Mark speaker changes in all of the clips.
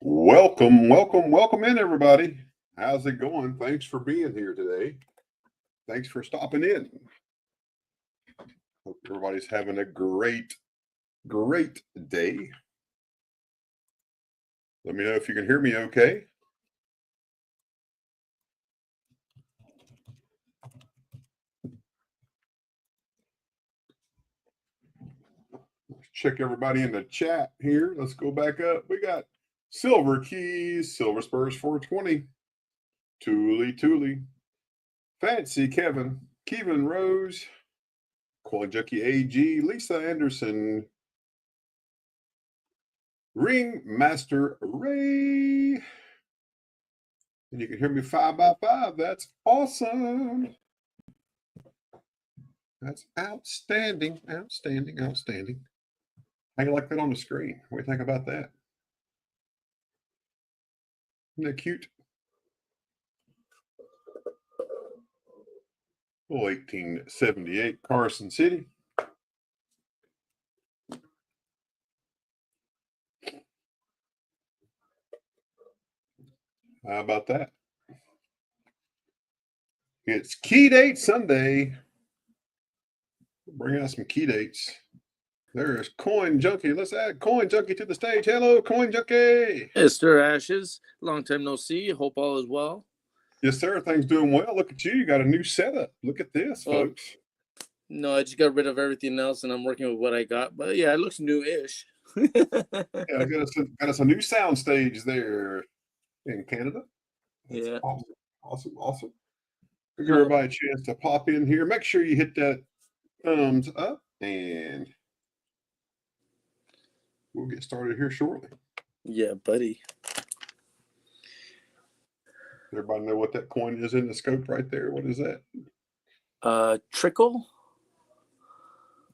Speaker 1: Welcome in, everybody. How's it going? Thanks for being here today. Thanks for stopping in. Hope everybody's having a great day. Let me know if you can hear me okay. Let's check everybody in the chat here. Let's go back up. We got Silver Keys, Silver Spurs 420, Thule, Fancy Kevin Rose, Coin Junkie AG, Lisa Anderson, Ring Master Ray. And you can hear me 5x5. That's awesome. That's outstanding. How you like that on the screen? What do you think about that? Isn't that cute? Oh, 1878 Carson City. How about that? It's Key Date Sunday. Bring out some key dates. There's Coin Junkie. Let's add Coin Junkie to the stage. Hello, Coin Junkie.
Speaker 2: Mr. Ashes, long time no see. Hope all is well.
Speaker 1: Yes, sir. Things doing well. Look at you. You got a new setup. Look at this, folks.
Speaker 2: No, I just got rid of everything else, and I'm working with what I got. But yeah, it looks new-ish.
Speaker 1: Yeah, I got us a new sound stage there in Canada. That's
Speaker 2: yeah.
Speaker 1: Awesome. Give everybody a chance to pop in here. Make sure you hit that thumbs up, and we'll get started here shortly.
Speaker 2: Yeah, buddy.
Speaker 1: Everybody know what that coin is in the scope right there? What is that?
Speaker 2: Trickle?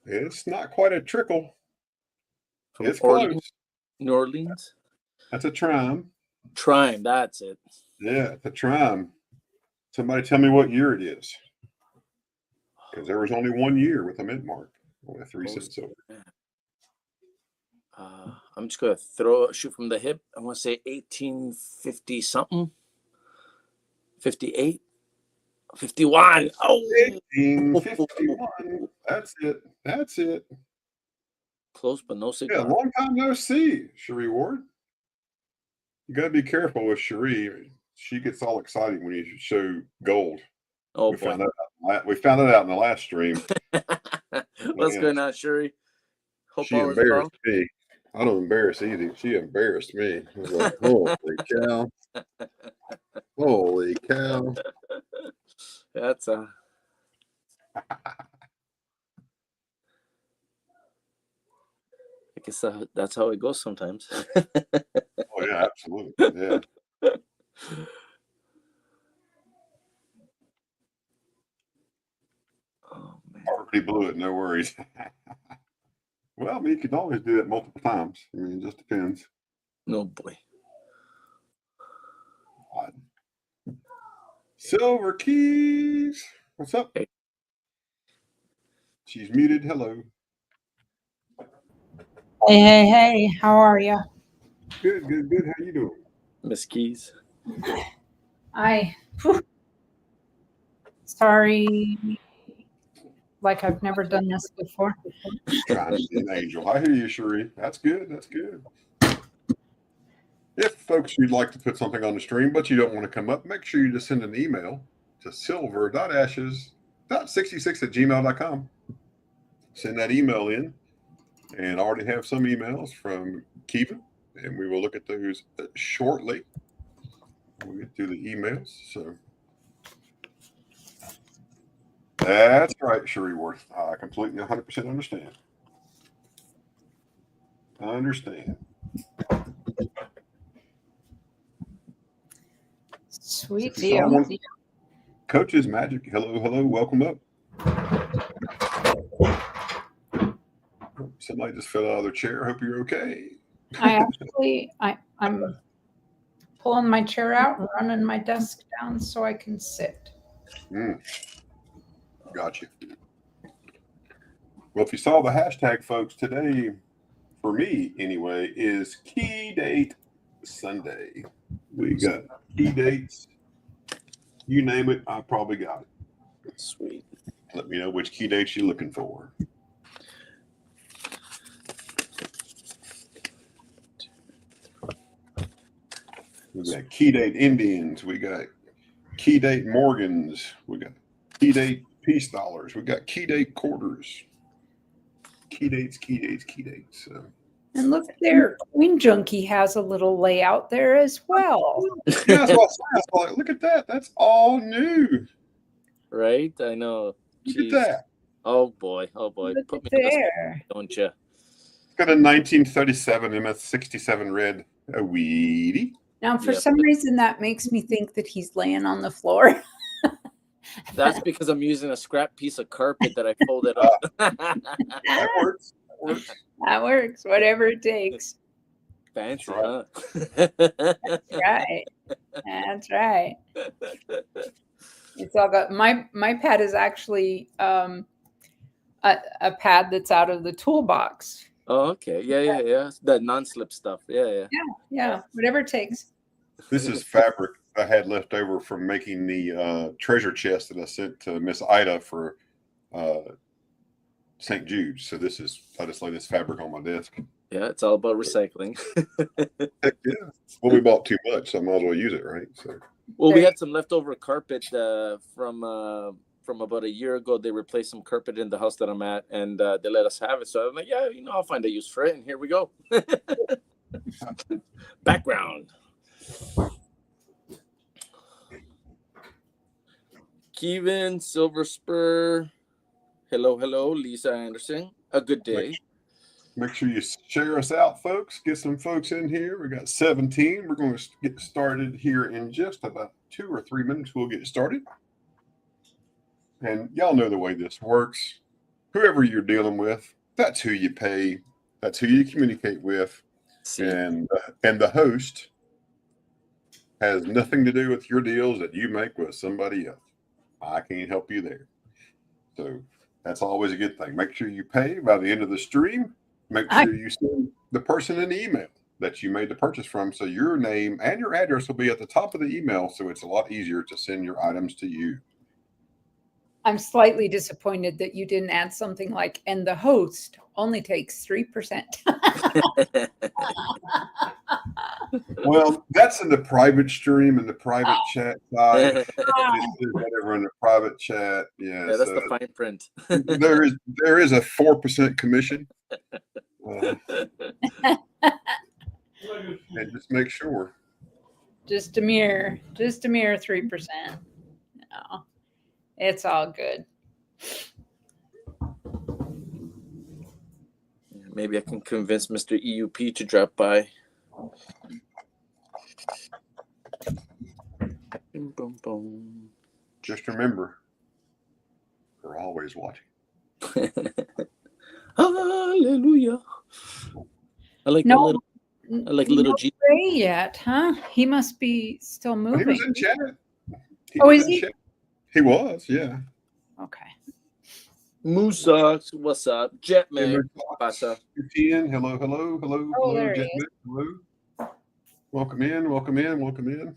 Speaker 1: It's not quite a trickle.
Speaker 2: From
Speaker 1: it's close.
Speaker 2: New Orleans?
Speaker 1: That's a trime.
Speaker 2: Trime, that's it.
Speaker 1: Yeah, it's a trime. Somebody tell me what year it is. Because there was only 1 year with a mint mark. Only 3 cents silver.
Speaker 2: I'm just going to shoot from the hip. I want to say 1850 something. 58. 51. Oh,
Speaker 1: 1851. That's it.
Speaker 2: Close, but no cigar.
Speaker 1: Yeah, long time no see, Cherie Ward. You got to be careful with Cherie. She gets all excited when you show gold.
Speaker 2: Oh,
Speaker 1: we found that out in the last stream.
Speaker 2: What's going on, Cherie? Hope
Speaker 1: she embarrassed me. I don't embarrass either. She embarrassed me. I was like, holy cow.
Speaker 2: That's I guess that's how it goes sometimes.
Speaker 1: Oh yeah, absolutely. Yeah.
Speaker 2: Oh man.
Speaker 1: Already blew it, no worries. Well, I mean, you can always do it multiple times. I mean, it just depends.
Speaker 2: No boy.
Speaker 1: Odd. Silver Keys. What's up?
Speaker 2: Hey.
Speaker 1: She's muted. Hello.
Speaker 3: Hey. How are you?
Speaker 1: Good. How you doing?
Speaker 2: Miss Keys.
Speaker 3: Sorry. Like I've never done this before.
Speaker 1: Trying to be an angel. I hear you, Cherie. That's good. If folks you'd like to put something on the stream, but you don't want to come up, make sure you just send an email to silver.ashes.66@gmail.com. Send that email in, and I already have some emails from Kevin, and we will look at those shortly. We'll get through the emails. So that's right, Cherie Worth. I completely 100% understand.
Speaker 3: Sweet deal.
Speaker 1: Coach's Magic. Hello. Welcome up. Somebody just fell out of their chair. Hope you're okay.
Speaker 3: I'm pulling my chair out and running my desk down so I can sit.
Speaker 1: Gotcha. Well, if you saw the hashtag, folks, today, for me anyway, is Key Date Sunday. We got key dates. You name it, I probably got it.
Speaker 2: Sweet.
Speaker 1: Let me know which key dates you're looking for. We got key date Indians. We got key date Morgans. We got key date peace dollars. We got key date quarters. Key dates, key dates, key dates. So.
Speaker 3: And look there, Coin Junkie has a little layout there as well.
Speaker 1: Yeah, that's what I saw. Look at that. That's all new.
Speaker 2: Right? I know.
Speaker 1: Look
Speaker 2: Jeez.
Speaker 1: at that.
Speaker 2: Oh boy. Oh boy.
Speaker 3: Look
Speaker 2: Put me
Speaker 3: at
Speaker 2: on the spot,
Speaker 3: there.
Speaker 2: don't you?
Speaker 1: It's got a 1937 MS67 red a weedy.
Speaker 3: Now, for
Speaker 2: Yep.
Speaker 3: some reason, that makes me think that he's laying on the floor.
Speaker 2: That's because I'm using a scrap piece of carpet that I folded up.
Speaker 1: That works. That works.
Speaker 3: That works, whatever it takes.
Speaker 2: Fancy,
Speaker 1: That's
Speaker 2: huh?
Speaker 3: That's right. That's right. It's all got my pad is actually a pad that's out of the toolbox.
Speaker 2: Oh, okay. Yeah. That non-slip stuff. Yeah.
Speaker 3: Yeah, whatever it takes.
Speaker 1: This is fabric I had left over from making the treasure chest that I sent to Miss Ida for St. Jude's. So I just lay this fabric on my desk.
Speaker 2: Yeah, it's all about recycling.
Speaker 1: Heck yeah. Well, we bought too much, so I might as well use it, right? So.
Speaker 2: Well, we had some leftover carpet from about a year ago. They replaced some carpet in the house that I'm at, and they let us have it. So I'm like, yeah, I'll find a use for it. And here we go. Background. Kevin, Silver Spur. Hello, Lisa Anderson. A good day.
Speaker 1: Make sure you share us out, folks. Get some folks in here. We got 17. We're going to get started here in just about 2 or 3 minutes. We'll get started. And y'all know the way this works. Whoever you're dealing with, that's who you pay. That's who you communicate with.
Speaker 2: See.
Speaker 1: And the host has nothing to do with your deals that you make with somebody else. I can't help you there. So that's always a good thing. Make sure you pay by the end of the stream. Make sure you send the person an email that you made the purchase from, so your name and your address will be at the top of the email, so it's a lot easier to send your items to you.
Speaker 3: I'm slightly disappointed that you didn't add something like, and the host only takes 3%.
Speaker 1: Well, that's in the private stream and the private chat side. Whatever in the private chat. Yeah,
Speaker 2: that's the fine print.
Speaker 1: there is a 4% commission. And just make sure.
Speaker 3: Just a mere 3%. No, it's all good.
Speaker 2: Maybe I can convince Mr. EUP to drop by. Boom, boom.
Speaker 1: Just remember, we're always watching.
Speaker 2: Hallelujah. I like little G.
Speaker 3: Ray yet, huh? He must be still moving.
Speaker 1: He was in chat.
Speaker 3: Is he?
Speaker 1: Chat. He was, yeah.
Speaker 3: Okay.
Speaker 2: Musa, what's up? Jetman, pasa.
Speaker 1: Hello,
Speaker 3: there he
Speaker 1: Jetman.
Speaker 3: is.
Speaker 1: Hello. Welcome in.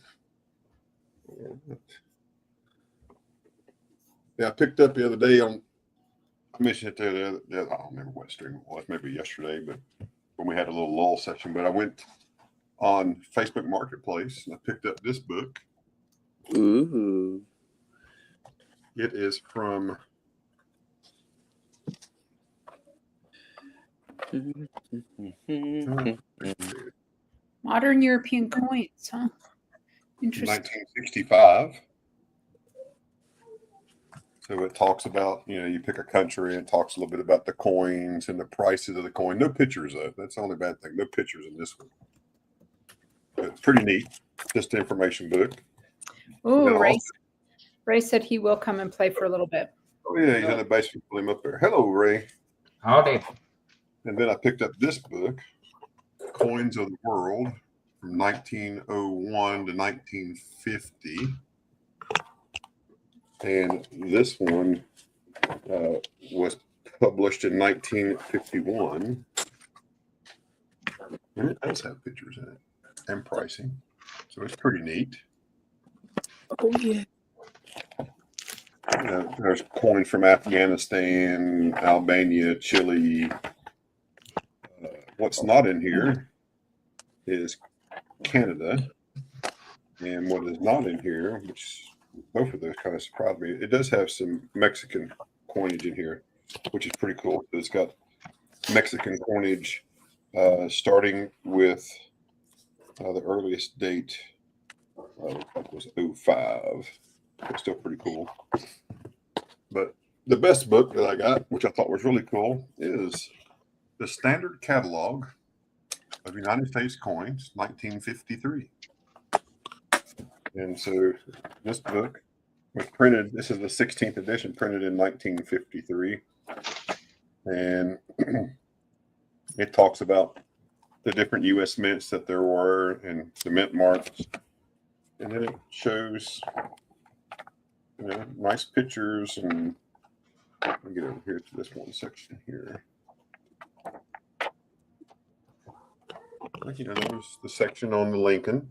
Speaker 1: Yeah, I picked up the other day I mentioned it the other, I don't remember what stream it was, maybe yesterday, but when we had a little lull session, but I went on Facebook Marketplace and I picked up this book.
Speaker 2: Ooh.
Speaker 1: It is from
Speaker 3: Modern European coins, huh? Interesting.
Speaker 1: 1965. So it talks about, you pick a country and it talks a little bit about the coins and the prices of the coin. No pictures though. That's the only bad thing. No pictures in this one. But it's pretty neat. Just an information book.
Speaker 3: Oh, Ray said he will come and play for a little bit.
Speaker 1: Oh yeah, he's in the basement. Pull him up there. Hello, Ray.
Speaker 4: Howdy.
Speaker 1: And then I picked up this book, Coins of the World, from 1901 to 1950. And this one was published in 1951. And it does have pictures in it. and pricing. So it's pretty neat.
Speaker 2: Oh yeah.
Speaker 1: There's coins from Afghanistan, Albania, Chile. What's not in here is Canada. And what is not in here, which both of those kind of surprised me, it does have some Mexican coinage in here, which is pretty cool. It's got Mexican coinage starting with the earliest date was 05. It's still pretty cool. But the best book that I got, which I thought was really cool, is the Standard Catalog of United States Coins, 1953. And so this book was printed, this is the 16th edition, printed in 1953. And it talks about the different U.S. mints that there were and the mint marks. And then it shows, nice pictures. And let me get over here to this one section here. There's the section on the Lincoln.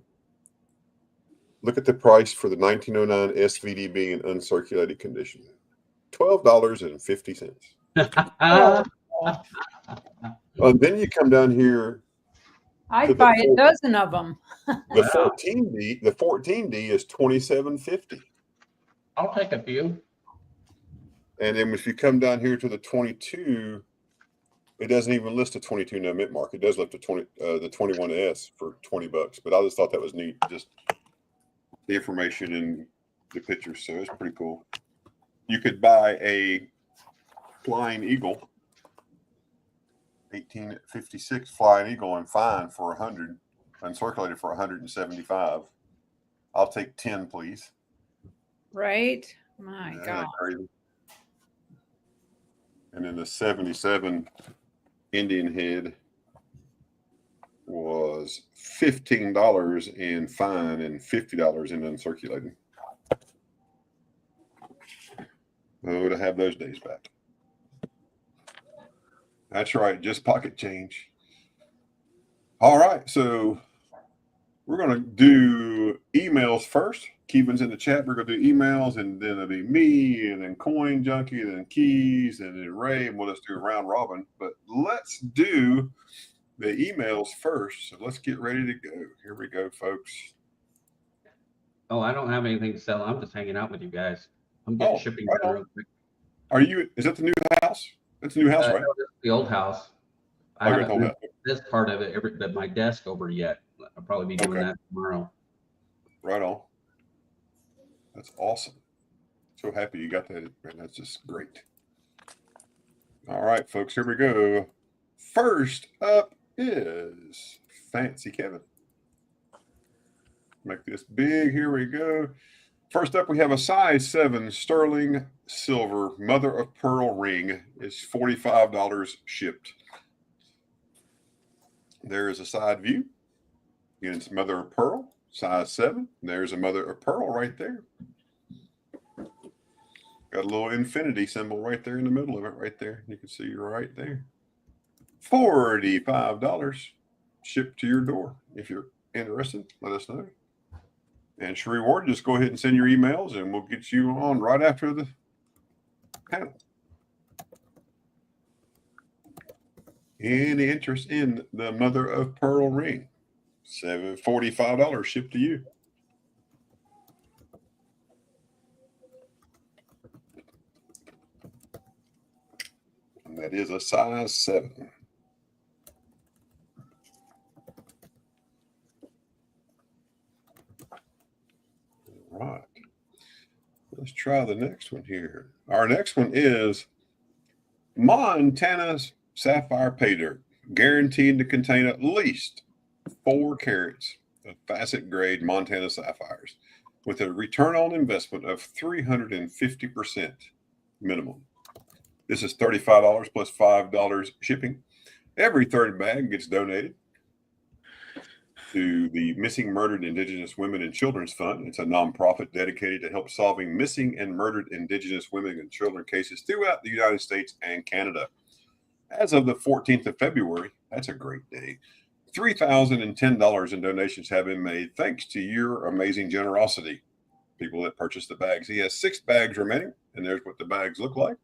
Speaker 1: Look at the price for the 1909 SVDB in uncirculated condition. $12.50. Then you come down here.
Speaker 3: I'd buy a dozen of them.
Speaker 1: The 14D is $27.50.
Speaker 4: I'll take a few.
Speaker 1: And then if you come down here to the 22, it doesn't even list a 22 no mint mark. It does list the 21S for $20. But I just thought that was neat. Just the information and the pictures, so it's pretty cool. You could buy a Flying Eagle, 1856 Flying Eagle, and fine for 100, uncirculated for 175. I'll take 10, please.
Speaker 3: Right? My God.
Speaker 1: Crazy. And then the 77 Indian head was $15 in fine and $50 in uncirculated. Oh, to have those days back. That's right, just pocket change. All right, so we're going to do emails first. Kevin's in the chat. We're going to do emails, and then it'll be me, and then Coin Junkie, and then Keys, and then Ray, and we'll just do a round robin. But let's do the emails first. So let's get ready to go. Here we go, folks.
Speaker 4: Oh, I don't have anything to sell. I'm just hanging out with you guys. I'm getting shipping done real quick.
Speaker 1: Is that the new house? That's the new house, right?
Speaker 4: No, this is the old house. I haven't moved this part of it, but my desk over yet. I'll probably be doing that tomorrow.
Speaker 1: Right on. That's awesome. So happy you got that, man. That's just great. All right, folks, here we go. First up is Fancy Kevin. Make this big. Here we go. First up, we have a size 7 sterling silver mother of pearl ring. It's $45 shipped. There is a side view. Again, it's mother of pearl, size 7. There's a mother of pearl right there. Got a little infinity symbol right there in the middle of it, right there. You can see right there. $45 shipped to your door. If you're interested, let us know. And Sheree Ward, just go ahead and send your emails, and we'll get you on right after the panel. Any interest in the mother of pearl ring? $45 shipped to you. And that is a size 7. All right. Let's try the next one here. Our next one is Montana's Sapphire Pay Dirt, guaranteed to contain at least 4 carats of facet grade Montana sapphires with a return on investment of 350% minimum. This is $35 plus $5 shipping. Every third bag gets donated to the Missing Murdered Indigenous Women and Children's Fund. It's a nonprofit dedicated to help solving missing and murdered Indigenous women and children cases throughout the United States and Canada. As of the 14th of February, that's a great day, $3,010 in donations have been made thanks to your amazing generosity. People that purchased the bags. He has 6 bags remaining, and there's what the bags look like.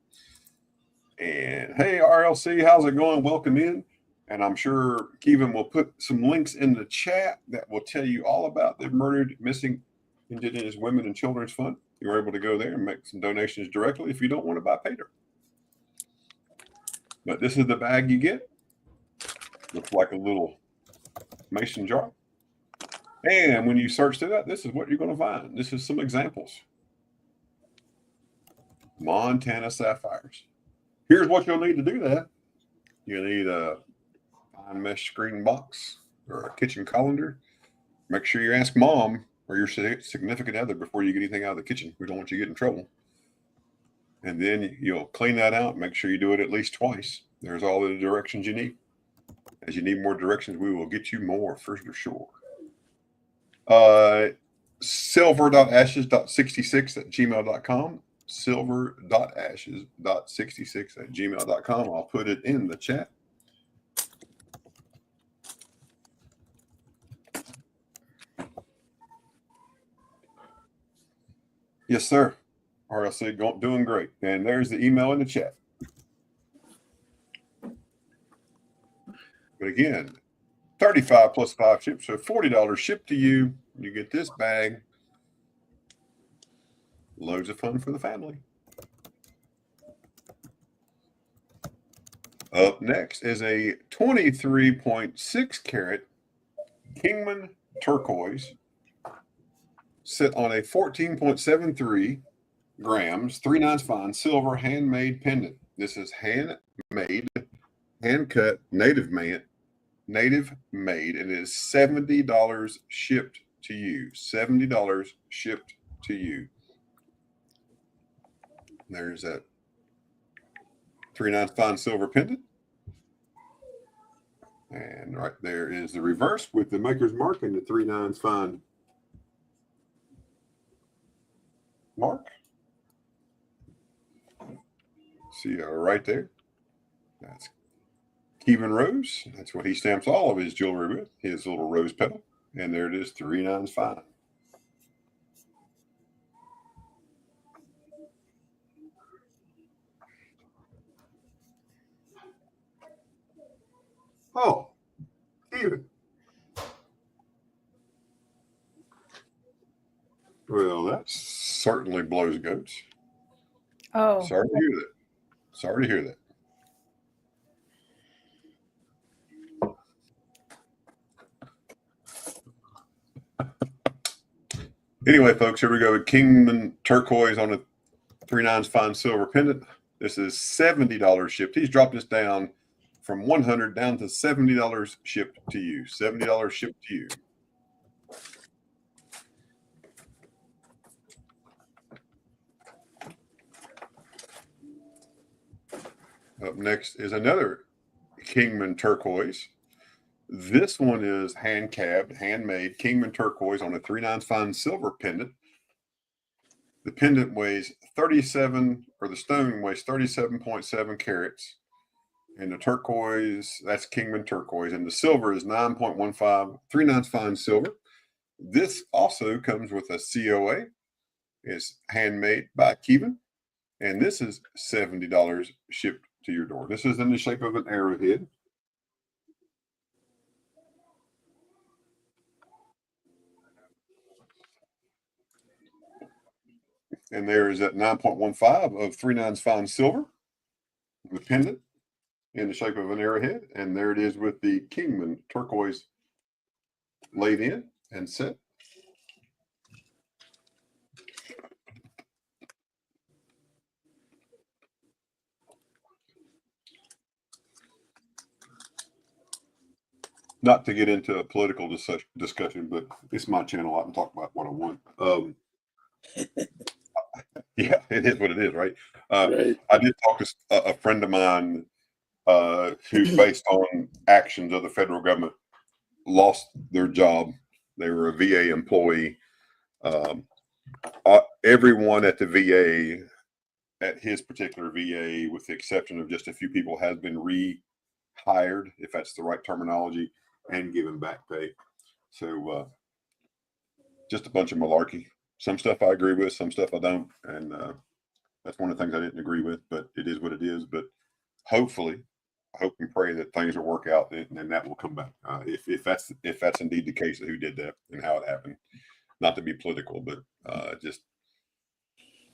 Speaker 1: And hey, RLC, how's it going? Welcome in. And I'm sure Kevin will put some links in the chat that will tell you all about the Murdered Missing Indigenous Women and Children's Fund. You're able to go there and make some donations directly if you don't want to buy Pater. But this is the bag you get. Looks like a little mason jar. And when you search through that, this is what you're going to find. This is some examples. Montana sapphires. Here's what you'll need to do that. You'll need a fine mesh screen box or a kitchen colander. Make sure you ask mom or your significant other before you get anything out of the kitchen. We don't want you to get in trouble. And then you'll clean that out. Make sure you do it at least twice. There's all the directions you need. As you need more directions, we will get you more for sure. silver.ashes.66@gmail.com. silver.ashes.66@gmail.com. I'll put it in the chat. Yes, sir. RLC doing great. And there's the email in the chat. But again, 35 plus 5 ships, so $40 shipped to you. You get this bag. Loads of fun for the family. Up next is a 23.6 carat Kingman turquoise sit on a 14.73 grams, 3/9 fine silver handmade pendant. This is handmade, hand cut, native made, and it is $70 shipped to you. $70 shipped to you. There's that 3/9 fine silver pendant. And right there is the reverse with the maker's mark and the 3/9 fine mark. See right there. That's Kevin Rose. That's what he stamps all of his jewelry with, his little rose petal. And there it is, 3/9 fine. Oh, Kevin. Well, that certainly blows goats.
Speaker 3: Oh,
Speaker 1: Sorry to hear that. Sorry to hear that. Anyway, folks, here we go with Kingman turquoise on a 3/9 fine silver pendant. This is $70 shipped. He's dropped this down from $100 down to $70 shipped to you. $70 shipped to you. Up next is another Kingman turquoise. This one is hand cabbed, handmade Kingman turquoise on a 3/9 fine silver pendant. The pendant weighs 37, or the stone weighs 37.7 carats. And the turquoise, that's Kingman turquoise. And the silver is 9.15, 3/9 fine silver. This also comes with a COA. It's handmade by Kevin. And this is $70 shipped to your door. This is in the shape of an arrowhead. And there is that 9.15 of 3/9 fine silver, the pendant in the shape of an arrowhead. And there it is with the Kingman turquoise laid in and set. Not to get into a political discussion, but it's my channel. I can talk about what I want. Yeah, it is what it is, right?
Speaker 2: Right.
Speaker 1: I did talk to a friend of mine who, based on actions of the federal government, lost their job. They were a VA employee. Everyone at the VA, at his particular VA, with the exception of just a few people, has been rehired, if that's the right terminology. and giving back pay. So just a bunch of malarkey. Some stuff I agree with, some stuff I don't. And that's one of the things I didn't agree with, but it is what it is. But hopefully, I hope and pray that things will work out and then that will come back. If that's indeed the case of who did that and how it happened. Not to be political, but just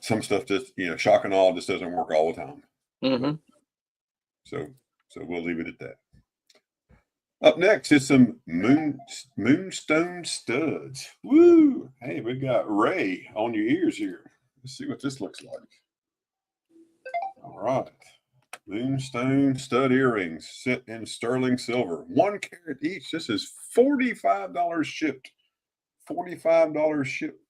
Speaker 1: some stuff just, shock and awe just doesn't work all the time.
Speaker 2: Mm-hmm.
Speaker 1: So we'll leave it at that. Up next is some Moonstone studs. Woo! Hey, we got Ray on your ears here. Let's see what this looks like. All right. Moonstone stud earrings set in sterling silver. 1 carat each. This is $45 shipped. $45 shipped.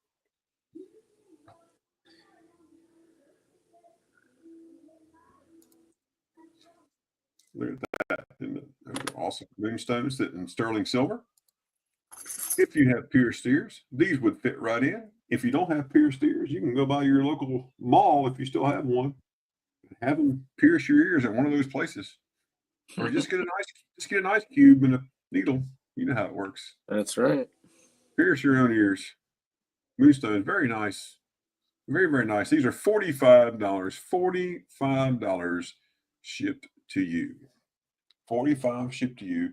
Speaker 1: Look at that. Isn't it? Those are awesome. Moonstones set in sterling silver. If you have pierced ears, these would fit right in. If you don't have pierced ears, you can go by your local mall if you still have one. Have them pierce your ears at one of those places, or just get an ice cube and a needle. You know how it works.
Speaker 2: That's right.
Speaker 1: Pierce your own ears. Moonstones, very nice, very very nice. These are $45. $45 shipped to you. $45 shipped to you.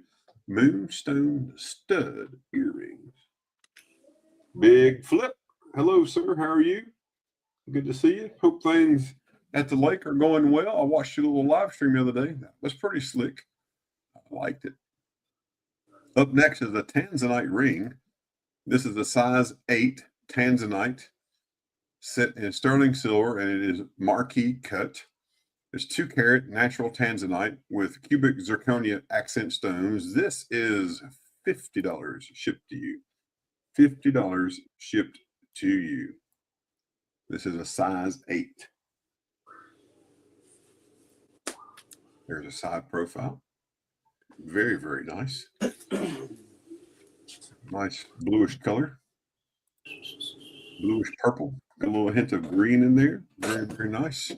Speaker 1: Moonstone stud earrings. Big Flip. Hello, sir. How are you? Good to see you. Hope things at the lake are going well. I watched your little live stream the other day. That was pretty slick. I liked it. Up next is a Tanzanite ring. This is a size 8 Tanzanite set in sterling silver, and it is marquee cut. It's 2 carat natural Tanzanite with cubic zirconia accent stones. This is $50 shipped to you. $50 shipped to you. This is a size 8. There's a side profile. Very, very nice. Nice bluish color. Bluish purple. Got a little hint of green in there. Very, very nice.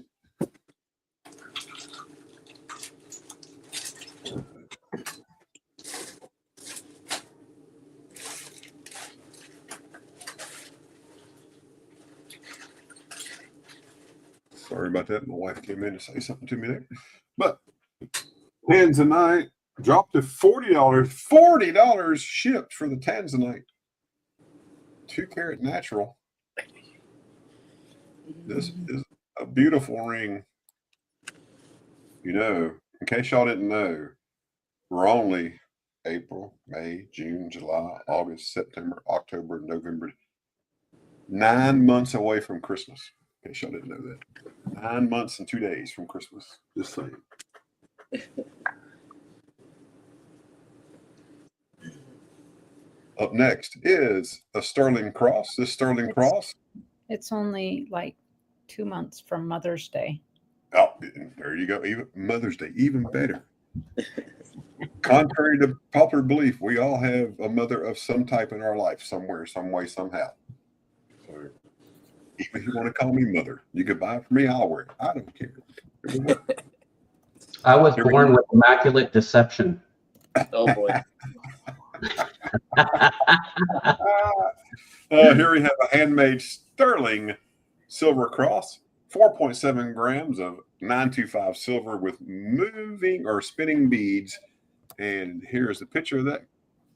Speaker 1: Sorry about that. My wife came in to say something to me there. But Tanzanite dropped to $40. $40 shipped for the Tanzanite. 2 carat natural. This is a beautiful ring. In case y'all didn't know, we're only April, May, June, July, August, September, October, November. 9 months away from Christmas. In case y'all didn't know that. 9 months and 2 days from Christmas. Just saying. Up next is a sterling cross. This sterling cross.
Speaker 3: It's only like 2 months from Mother's Day.
Speaker 1: Oh, there you go. Even Mother's Day, even better. Contrary to popular belief, we all have a mother of some type in our life, somewhere, some way, somehow. So even if you want to call me mother, you could buy it for me. I'll wear it. I don't care.
Speaker 4: I was born with immaculate deception.
Speaker 2: Oh boy.
Speaker 1: Here we have a handmade sterling silver cross, 4.7 grams of 925 silver with moving or spinning beads. And here's the picture of that.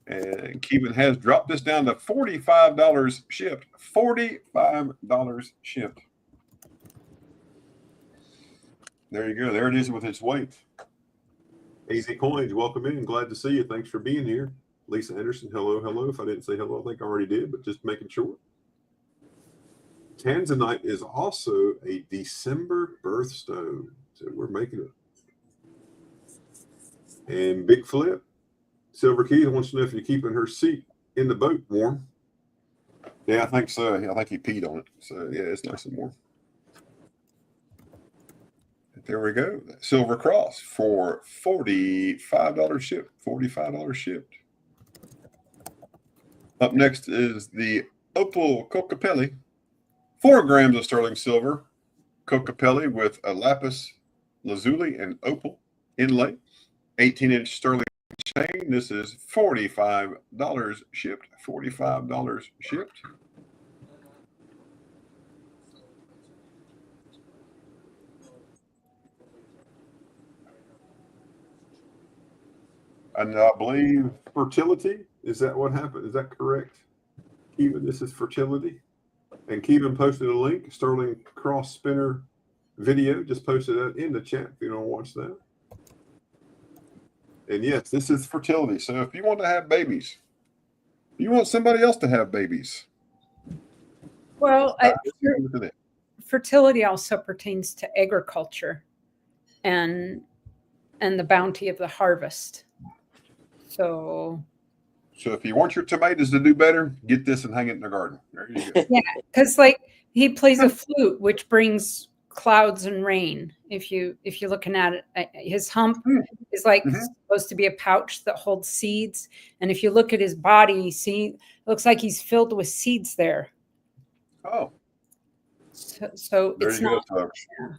Speaker 1: And Kevin has dropped this down to $45 shipped. $45 shipped. There you go. There it is with its weight. Easy Coins, welcome in. Glad to see you. Thanks for being here. Lisa Anderson, hello, hello. If I didn't say hello, I think I already did, but just making sure. Tanzanite is also a December birthstone, so we're making it. And Big Flip, Silver Keys wants to know if you're keeping her seat in the boat warm. Yeah, I think so. I think he peed on it. So, yeah, it's nice and warm. There we go. Silver Cross for $45 shipped. $45 shipped. Up next is the Opal Cocapelli. 4 grams of sterling silver Cocapelli with a lapis lazuli and opal inlay. 18-inch sterling chain. This is $45 shipped. $45 shipped. And I believe fertility. Is that what happened? Is that correct? Kevin, this is fertility. And Kevin posted a link, Sterling Cross Spinner video. Just posted that in the chat if you don't watch that. And yes, this is fertility. So if you want to have babies, you want somebody else to have babies.
Speaker 3: Well, fertility also pertains to agriculture and the bounty of the harvest. So
Speaker 1: if you want your tomatoes to do better, get this and hang it in the garden. There you go.
Speaker 3: Yeah, because like he plays a flute, which brings clouds and rain. If you're looking at it, his hump is like supposed to be a pouch that holds seeds. And if you look at his body, you see it looks like he's filled with seeds there.
Speaker 1: Oh,
Speaker 3: so
Speaker 1: there
Speaker 3: it's
Speaker 1: you
Speaker 3: not.
Speaker 1: go, folks. Yeah.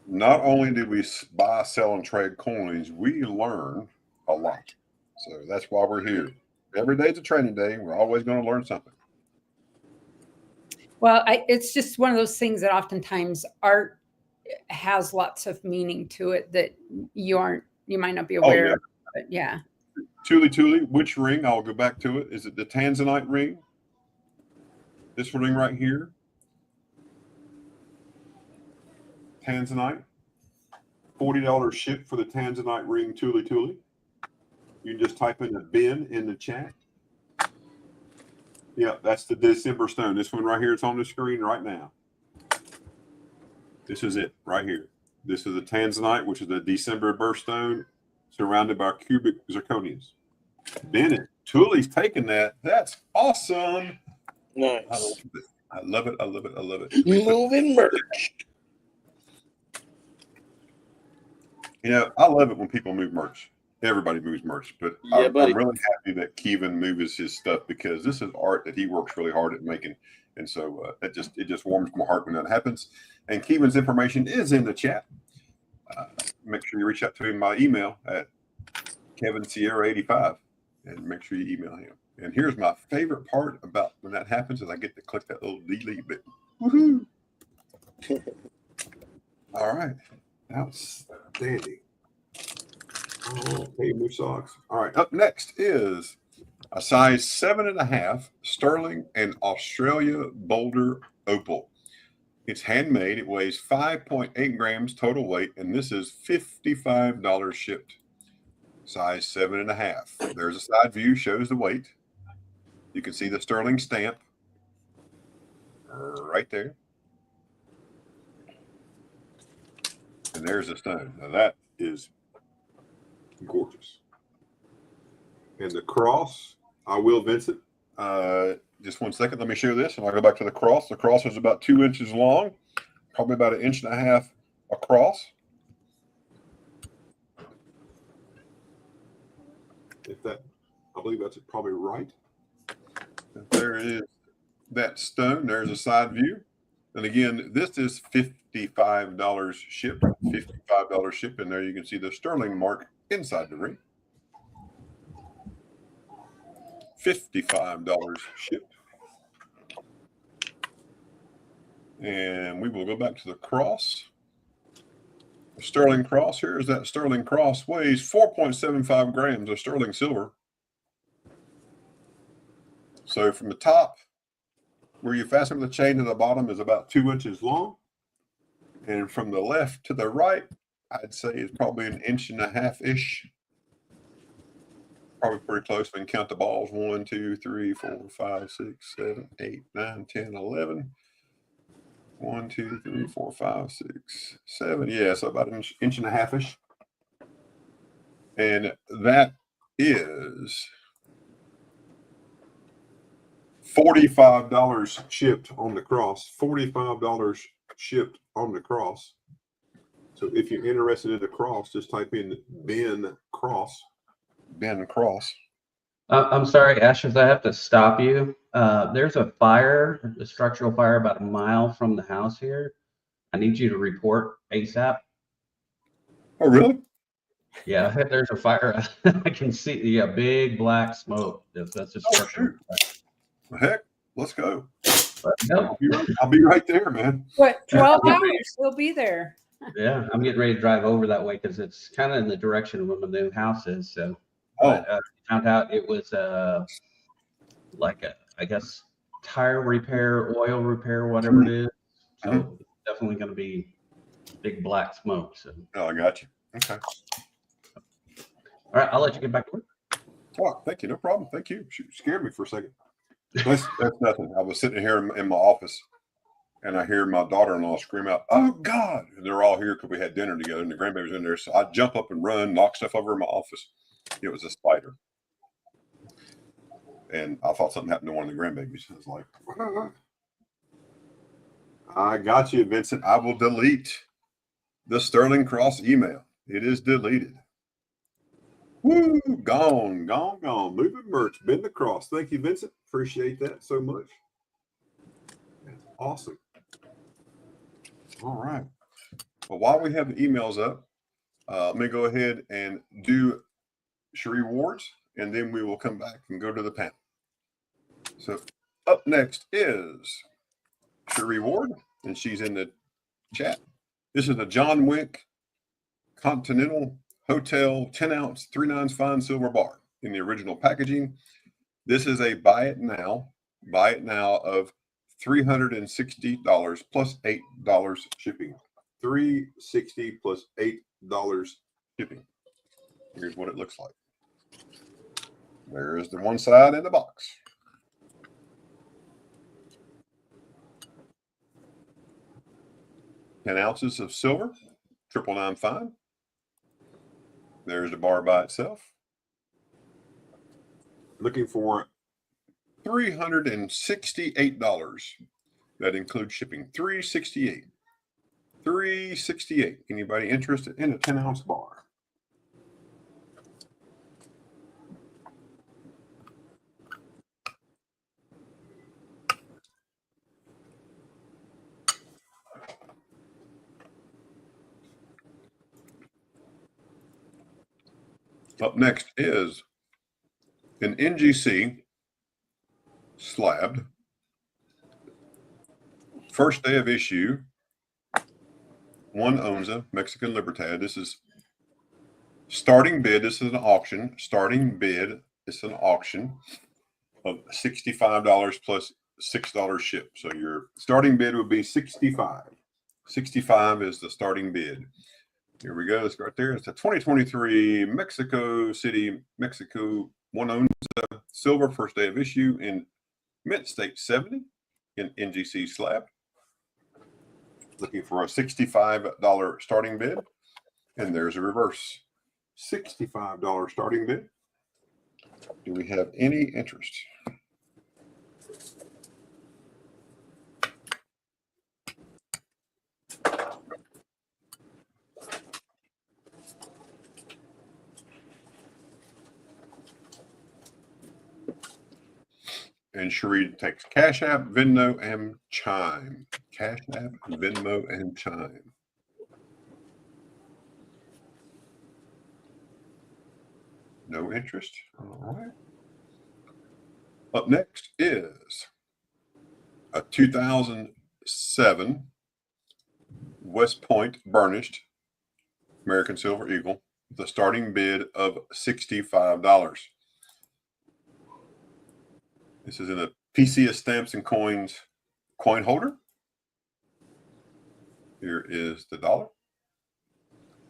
Speaker 1: Not only did we buy, sell, and trade coins, we learn a lot. So that's why we're here. Every day's a training day. We're always going to learn something.
Speaker 3: Well, it's just one of those things that oftentimes art has lots of meaning to it that you might not be aware of. But yeah.
Speaker 1: Tuli, which ring? I'll go back to it. Is it the Tanzanite ring? This ring right here. Tanzanite. $40 ship for the Tanzanite ring Tuli. You can just type in the bin in the chat. Yeah, that's the December stone. This one right here, it's on the screen right now. This is it right here. This is the Tanzanite, which is the December birthstone, surrounded by cubic zirconias. Bennett, Tuli's taking that. That's awesome.
Speaker 2: Nice.
Speaker 1: I love it.
Speaker 2: Moving merch.
Speaker 1: You know, I love it when people move merch. Everybody moves merch, but I'm really happy that Kevin moves his stuff because this is art that he works really hard at making, and so it just warms my heart when that happens. And Kevin's information is in the chat. Make sure you reach out to him by email at KevinSierra85, and make sure you email him. And here's my favorite part about when that happens is I get to click that little delete button. Woohoo! All right, outstanding. Okay, new socks. All right, up next is a size 7.5 sterling and Australia Boulder Opal. It's handmade. It weighs 5.8 grams total weight, and this is $55 shipped. Size 7.5. There's a side view, shows the weight. You can see the sterling stamp right there. And there's the stone. Now that is gorgeous. And the cross, I will, Vincent. Just 1 second. Let me show this, and I'll go back to the cross. The cross is about 2 inches long, probably about 1.5 inches across. I believe that's probably right. There is that stone. There's a side view. And again, this is $55 shipped. $55 shipped. And there you can see the sterling mark inside the ring. $55 shipped. And we will go back to the cross. The sterling cross. Here is that sterling cross. Weighs 4.75 grams of sterling silver. So from the top, where you fasten the chain to the bottom, is about 2 inches long. And from the left to the right, I'd say is probably 1.5 inches-ish. Probably pretty close. We can count the balls. 1, 2, 3, 4, 5, 6, 7, 8, 9, 10, 11. 1, 2, 3, 4, 5, 6, 7. Yeah, so about 1.5 inches-ish. And that is $45 shipped on the cross. $45 shipped on the cross. So if you're interested in the cross, just type in Ben Cross. Ben Cross.
Speaker 4: I'm sorry, Ashes, I have to stop you. There's a structural fire about 1 mile from the house here. I need you to report ASAP.
Speaker 1: Oh, really?
Speaker 4: Yeah, there's a fire. I can see, yeah, big black smoke. That's just
Speaker 1: Oh,
Speaker 4: structural.
Speaker 1: shoot. Heck, let's go.
Speaker 4: But no,
Speaker 1: I'll be right there, man.
Speaker 3: What,
Speaker 4: Yeah,
Speaker 3: 12
Speaker 4: I'm
Speaker 3: hours? We'll be there.
Speaker 4: yeah, I'm getting ready to drive over that way because it's kind of in the direction of where my new house is. So,
Speaker 1: Oh,
Speaker 4: but found out it was like a, I guess, tire repair, oil repair, whatever it is. So it's definitely going to be big black smoke. So,
Speaker 1: I got you. Okay.
Speaker 4: all right, I'll let you get back to work.
Speaker 1: Oh, thank you. No problem. Thank you. Shoot, scared me for a second. That's nothing. I was sitting here in my office and I hear my daughter-in-law scream out, "Oh God!" And they're all here because we had dinner together and the grandbaby's in there. So I jump up and run, knock stuff over in my office. It was a spider. And I thought something happened to one of the grandbabies. I was like, "What?" I got you, Vincent. I will delete the Sterling Cross email. It is deleted. Woo, gone. Moving merch, bend the cross. Thank you, Vincent. Appreciate that so much. That's awesome. All right. Well, while we have the emails up, let me go ahead and do Cherie Ward's, and then we will come back and go to the panel. So up next is Cherie Ward, and she's in the chat. This is a John Wick Continental Hotel 10-ounce 3/9 fine silver bar in the original packaging. This is a buy it now of $360 plus $8 shipping. $360 plus $8 shipping. Here's what it looks like. There is the one side in the box. Ten ounces of silver, 999 fine. There's the bar by itself. Looking for $368. That includes shipping. $368. $368. Anybody interested in a 10-ounce bar? Up next is an NGC slabbed. First day of issue. One Onza, Mexican Libertad. This is starting bid. This is an auction. Starting bid. It's an auction of $65 plus $6 ship. So your starting bid would be $65. $65 is the starting bid. Here we go. It's right there. It's a 2023 Mexico City, Mexico One Onza silver, first day of issue in mint state 70 in NGC slab. Looking for a $65 starting bid. And there's a reverse $65 starting bid. Do we have any interest? And Cherie takes Cash App, Venmo, and Chime. Cash App, Venmo, and Chime. No interest. All right. Up next is a 2007 West Point burnished American Silver Eagle with a starting bid of $65. This is in a PCS Stamps and Coins coin holder. Here is the dollar.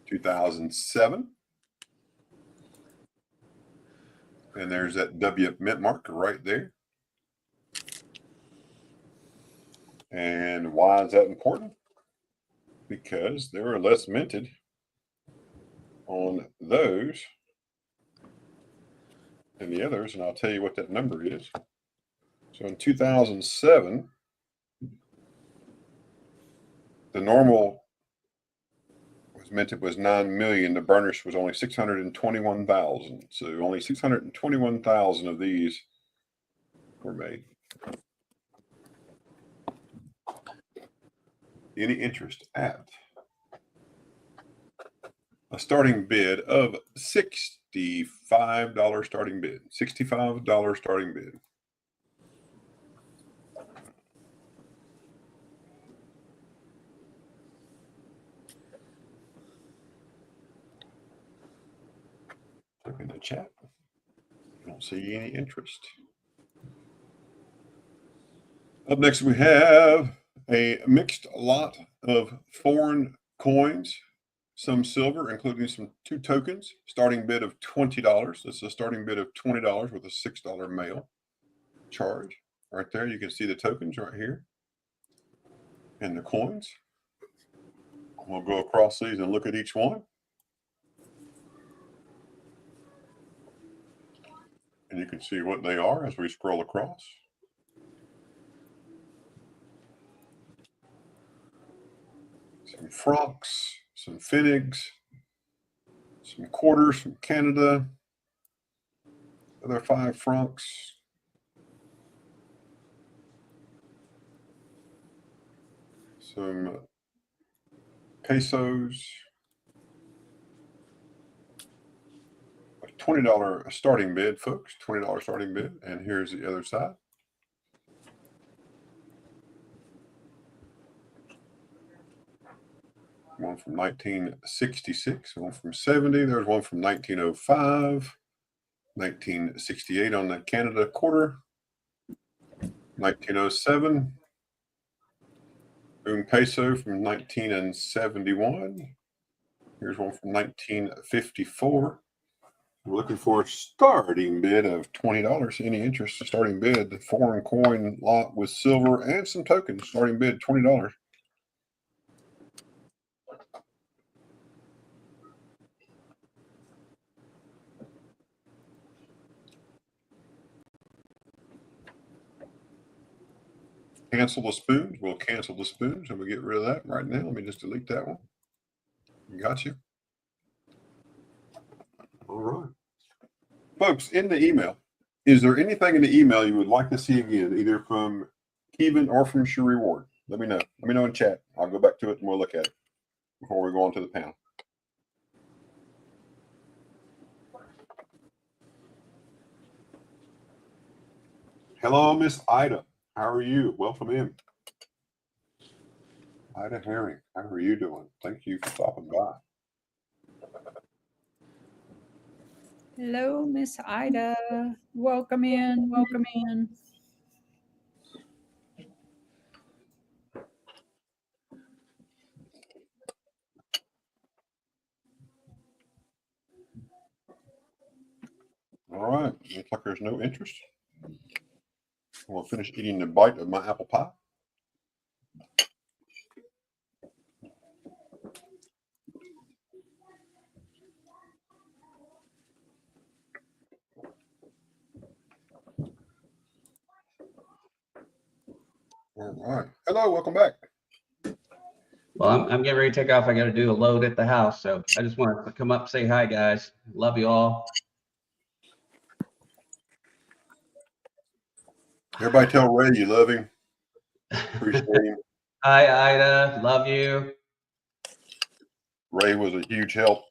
Speaker 1: 2007. And there's that W mint mark right there. And why is that important? Because there are less minted on those than the others. And I'll tell you what that number is. So in 2007, the normal was minted was 9 million. The burnish was only 621,000. So only 621,000 of these were made. Any interest at a starting bid of $65 starting bid. $65 starting bid. Look in the chat. I don't see any interest. Up next, we have a mixed lot of foreign coins, some silver, including some 2 tokens. Starting bid of $20. This is a starting bid of $20 with a $6 mail charge. Right there, you can see the tokens right here and the coins. We'll go across these and look at each one. And you can see what they are as we scroll across. Some francs, some pfennigs, some quarters from Canada, another 5 francs, some pesos, a $20 starting bid, folks, $20 starting bid. And here's the other side. One from 1966, one from 70. There's one from 1905, 1968 on the Canada quarter, 1907, un peso from 1971. Here's one from 1954. We're looking for a starting bid of $20. Any interest? Starting bid, the foreign coin lot with silver and some tokens. Starting bid $20. Cancel the spoons. We'll cancel the spoons and we'll get rid of that right now. Let me just delete that one. Gotcha. All right. Folks, in the email, is there anything in the email you would like to see again, either from Kevin or from Sheree Ward? Let me know. Let me know in chat. I'll go back to it and we'll look at it before we go on to the panel. Hello, Miss Ida. How are you? Welcome in. Ida Herring, how are you doing? Thank you for stopping by.
Speaker 3: Hello, Miss Ida. Welcome in. Welcome in.
Speaker 1: All right. Looks like there's no interest. We'll finish eating the bite of my apple pie. All right. Hello, welcome back.
Speaker 4: Well, I'm getting ready to take off. I got to do a load at the house. So I just want to come up, say hi, guys. Love you all.
Speaker 1: Everybody tell Ray you love him. Appreciate him.
Speaker 4: Hi, Ida. Love you.
Speaker 1: Ray was a huge help,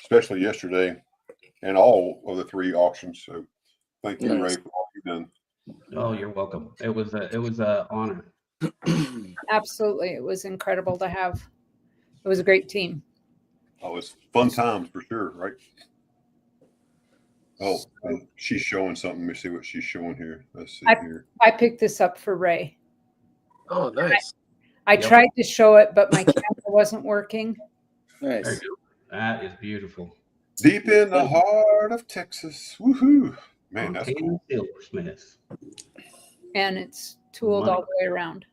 Speaker 1: especially yesterday and all of the 3 auctions. So thank you, Ray, for all you've done.
Speaker 4: Oh, you're welcome. It was a honor.
Speaker 3: Absolutely. It was incredible to have. It was a great team.
Speaker 1: Oh, it's fun times for sure, right? Oh, and she's showing something. Let me see what she's showing here. Let's see here.
Speaker 3: I picked this up for Ray.
Speaker 2: Oh, nice.
Speaker 3: I tried to show it, but my camera wasn't working.
Speaker 4: There
Speaker 2: Nice.
Speaker 4: you go. That is beautiful.
Speaker 1: Deep in the heart of Texas. Woohoo. Man, that's
Speaker 4: Montana
Speaker 1: cool.
Speaker 4: Silversmiths.
Speaker 3: And it's tooled all the way around.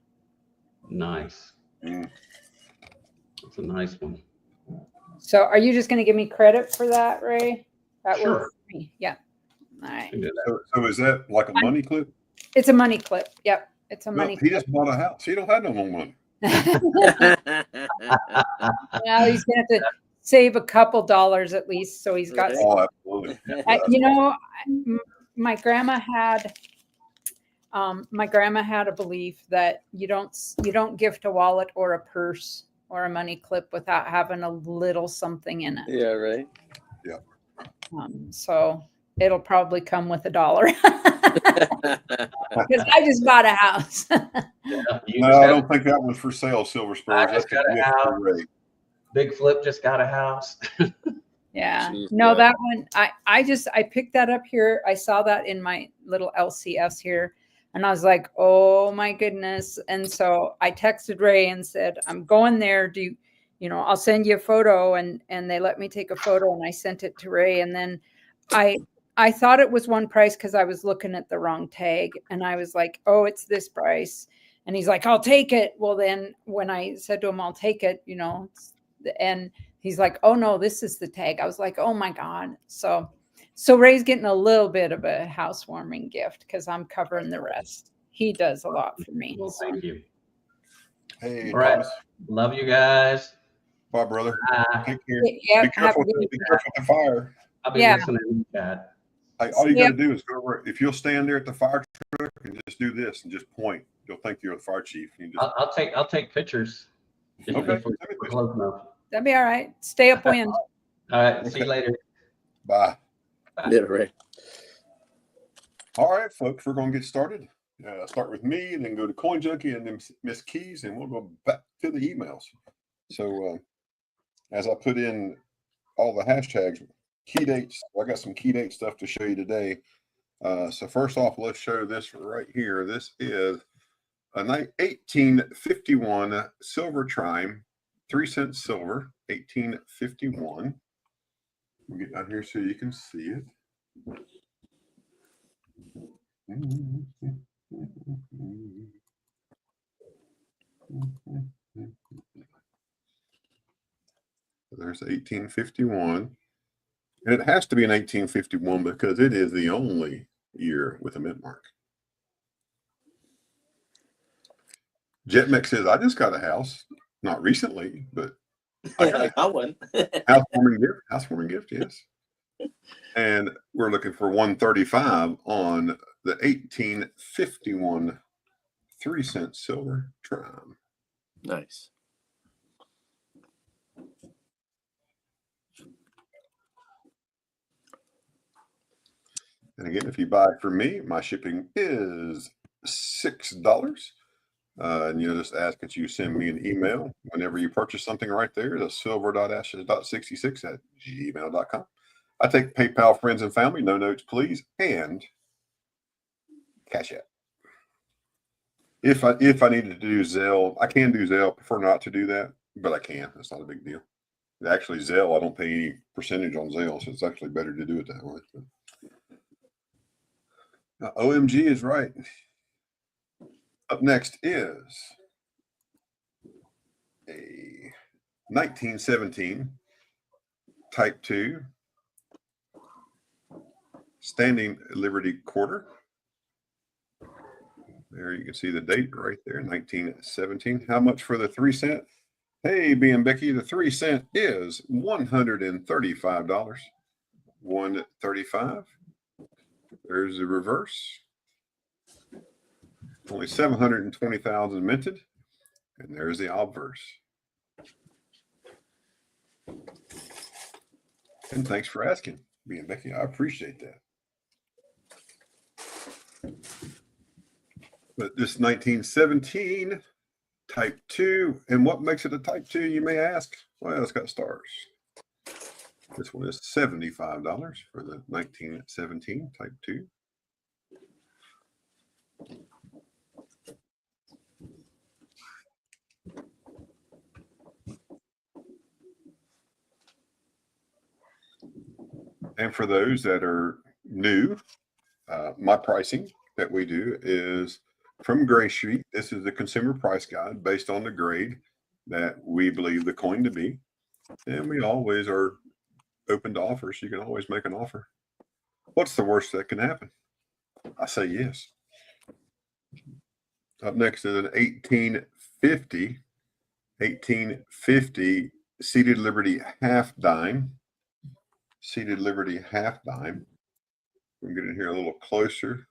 Speaker 4: Nice.
Speaker 1: Mm.
Speaker 4: That's a nice one.
Speaker 3: So are you just going to give me credit for that, Ray? That
Speaker 4: Sure.
Speaker 3: works for me. Yeah. All right.
Speaker 1: So is that like a money clip?
Speaker 3: It's a money clip. Yep. It's a
Speaker 1: Well,
Speaker 3: money
Speaker 1: he just bought a house. He don't have no more money.
Speaker 3: clip. Now he's going to have to save a couple dollars at least. So he's got,
Speaker 1: Oh, absolutely.
Speaker 3: you know, my grandma had a belief that you don't gift a wallet or a purse or a money clip without having a little something in it.
Speaker 2: Yeah, right.
Speaker 3: So it'll probably come with $1 because I just bought a house.
Speaker 1: No, I don't think that one's for sale, Silver Spurs.
Speaker 4: I
Speaker 1: That's
Speaker 4: just got
Speaker 1: a
Speaker 4: a
Speaker 1: gift
Speaker 4: house.
Speaker 1: for Ray.
Speaker 4: Big Flip just got a house.
Speaker 3: Yeah.
Speaker 2: Jeez,
Speaker 3: No,
Speaker 2: yeah.
Speaker 3: that one, I picked that up here. I saw that in my little LCS here and I was like, oh my goodness. And so I texted Ray and said, I'm going there. I'll send you a photo. And they let me take a photo and I sent it to Ray. And then I thought it was one price because I was looking at the wrong tag and I was like, oh, it's this price. And he's like, I'll take it. Well, then when I said to him, I'll take it, and he's like, oh no, this is the tag. I was like, oh my God. So Ray's getting a little bit of a housewarming gift because I'm covering the rest. He does a lot for me.
Speaker 4: Well, thank you.
Speaker 1: Hey,
Speaker 4: All right.
Speaker 1: Thomas.
Speaker 4: Love you guys.
Speaker 1: Bye, brother.
Speaker 4: Bye.
Speaker 1: Take care.
Speaker 3: Yeah,
Speaker 1: Be careful with the fire.
Speaker 4: I'll be
Speaker 3: Yeah.
Speaker 4: listening in the chat.
Speaker 1: All you
Speaker 3: Yeah.
Speaker 1: got to do is go over. If you'll stand there at the fire truck and just do this and just point, you'll think you're the fire chief. You just,
Speaker 4: I'll take pictures. If
Speaker 1: Okay.
Speaker 4: we're close enough.
Speaker 3: That'd be all right. Stay upwind.
Speaker 4: All right. See you
Speaker 1: Okay.
Speaker 4: later.
Speaker 1: Bye.
Speaker 2: Yeah, right.
Speaker 1: All right, folks, we're going to get started. Start with me, and then go to Coin Junkie, and then Miss Keys, and we'll go back to the emails. So, as I put in all the hashtags, key dates, I got some key date stuff to show you today. So first off, let's show this right here. This is a 1851 silver chime, 3 cents silver, 1851. We'll get down here so you can see it. There's 1851. And it has to be an 1851 because it is the only year with a mint mark. Jetmix says, I just got a house. Not recently, but
Speaker 2: I got one.
Speaker 1: housewarming gift, yes. And we're looking for 135 on the 1851 3 cent silver trim.
Speaker 2: Nice.
Speaker 1: And again, if you buy it from me, my shipping is $6. And you'll just ask that you send me an email whenever you purchase something right there to silver.ashes.66@gmail.com. I take PayPal, friends, and family. No notes, please. And Cash App. If I needed to do Zelle, I can do Zelle. Prefer not to do that, but I can. It's not a big deal. Actually, Zelle, I don't pay any percentage on Zelle, so it's actually better to do it that way. OMG is right. Up next is a 1917 Type 2 Standing Liberty Quarter. There you can see the date right there, 1917. How much for the 3 cent? Hey, B&B Becky, the 3 cent is $135. $135. There's the reverse. Only 720,000 minted. And there's the obverse. And thanks for asking, B&B Becky. I appreciate that. But this 1917 Type 2, and what makes it a Type 2, you may ask? Well, it's got stars. This one is $75 for the 1917 Type 2. And for those that are new, my pricing that we do is from Gray Street. This is the consumer price guide based on the grade that we believe the coin to be. And we always are open to offers. You can always make an offer. What's the worst that can happen? I say yes. Up next is an 1850 Seated Liberty half dime. Seated Liberty half dime. We'll get in here a little closer.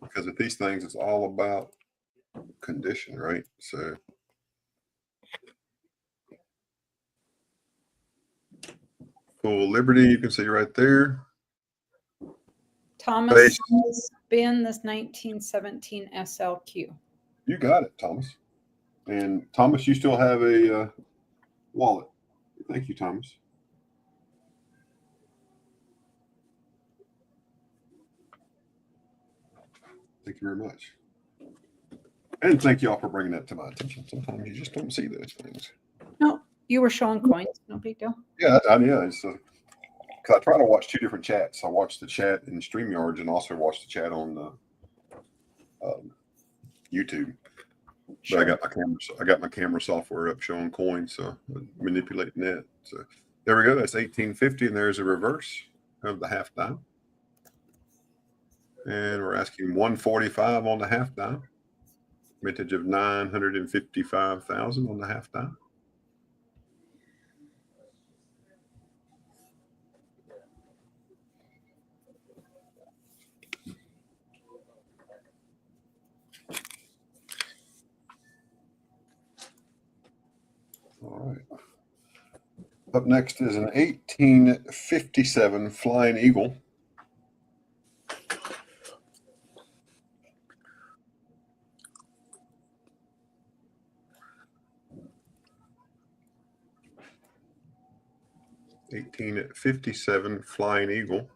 Speaker 1: Because with these things, it's all about condition, right? So full Liberty, you can see right there.
Speaker 3: Thomas
Speaker 1: Base.
Speaker 3: has been this 1917 SLQ.
Speaker 1: You got it, Thomas. And Thomas, you still have a wallet. Thank you, Thomas. Thank you very much. And thank you all for bringing that to my attention. Sometimes you just don't see those things.
Speaker 3: No, you were showing coins. No big deal.
Speaker 1: Yeah, yeah. It's because I try to watch two different chats. I watch the chat in StreamYards and also watch the chat on YouTube. But I got my camera. I got my camera software up showing coins, so I'm manipulating that. So there we go. That's 1850, and there's a reverse of the half dime. And we're asking 145 on the half dime. Vintage of 955,000 on the half dime. All right. Up next is an 1857 Flying Eagle. '57 Flying Eagle.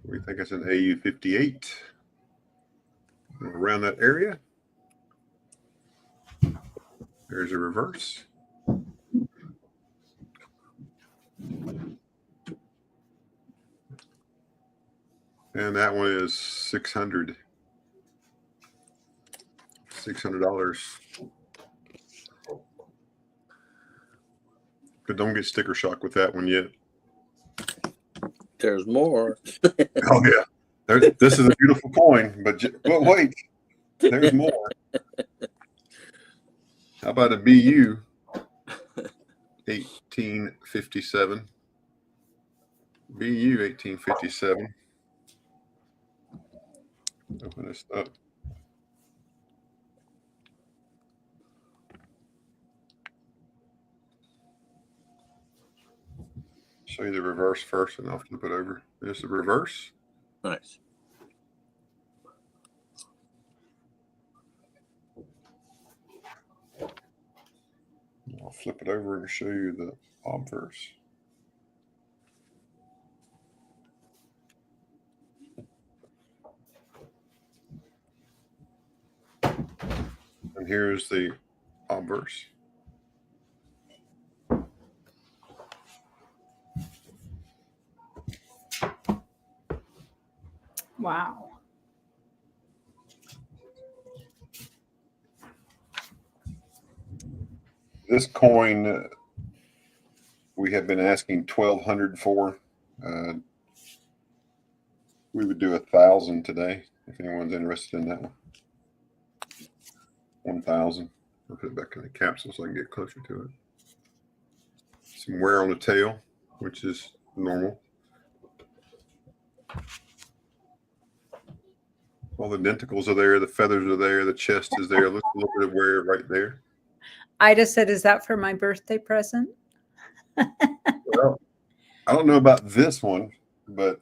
Speaker 1: We think it's an AU 58. Around that area. There's a reverse. And that one is $600. But don't get sticker shock with that one yet.
Speaker 2: There's more.
Speaker 1: Oh yeah, this is a beautiful coin, but wait, there's more. How about a BU 1857? BU 1857. Open this up. Show you the reverse first, and I'll flip it over. There's the reverse.
Speaker 2: Nice.
Speaker 1: I'll flip it over and show you the obverse. And here's the obverse.
Speaker 3: Wow.
Speaker 1: This coin we have been asking $1,200 for. We would do 1,000 today if anyone's interested in that one. 1,000. I'll put it back in the capsule so I can get closer to it. Some wear on the tail, which is normal. All the denticles are there, the feathers are there, the chest is there. Look a little bit of wear right there.
Speaker 3: Ida said, "Is that for my birthday present?"
Speaker 1: Well, I don't know about this one, but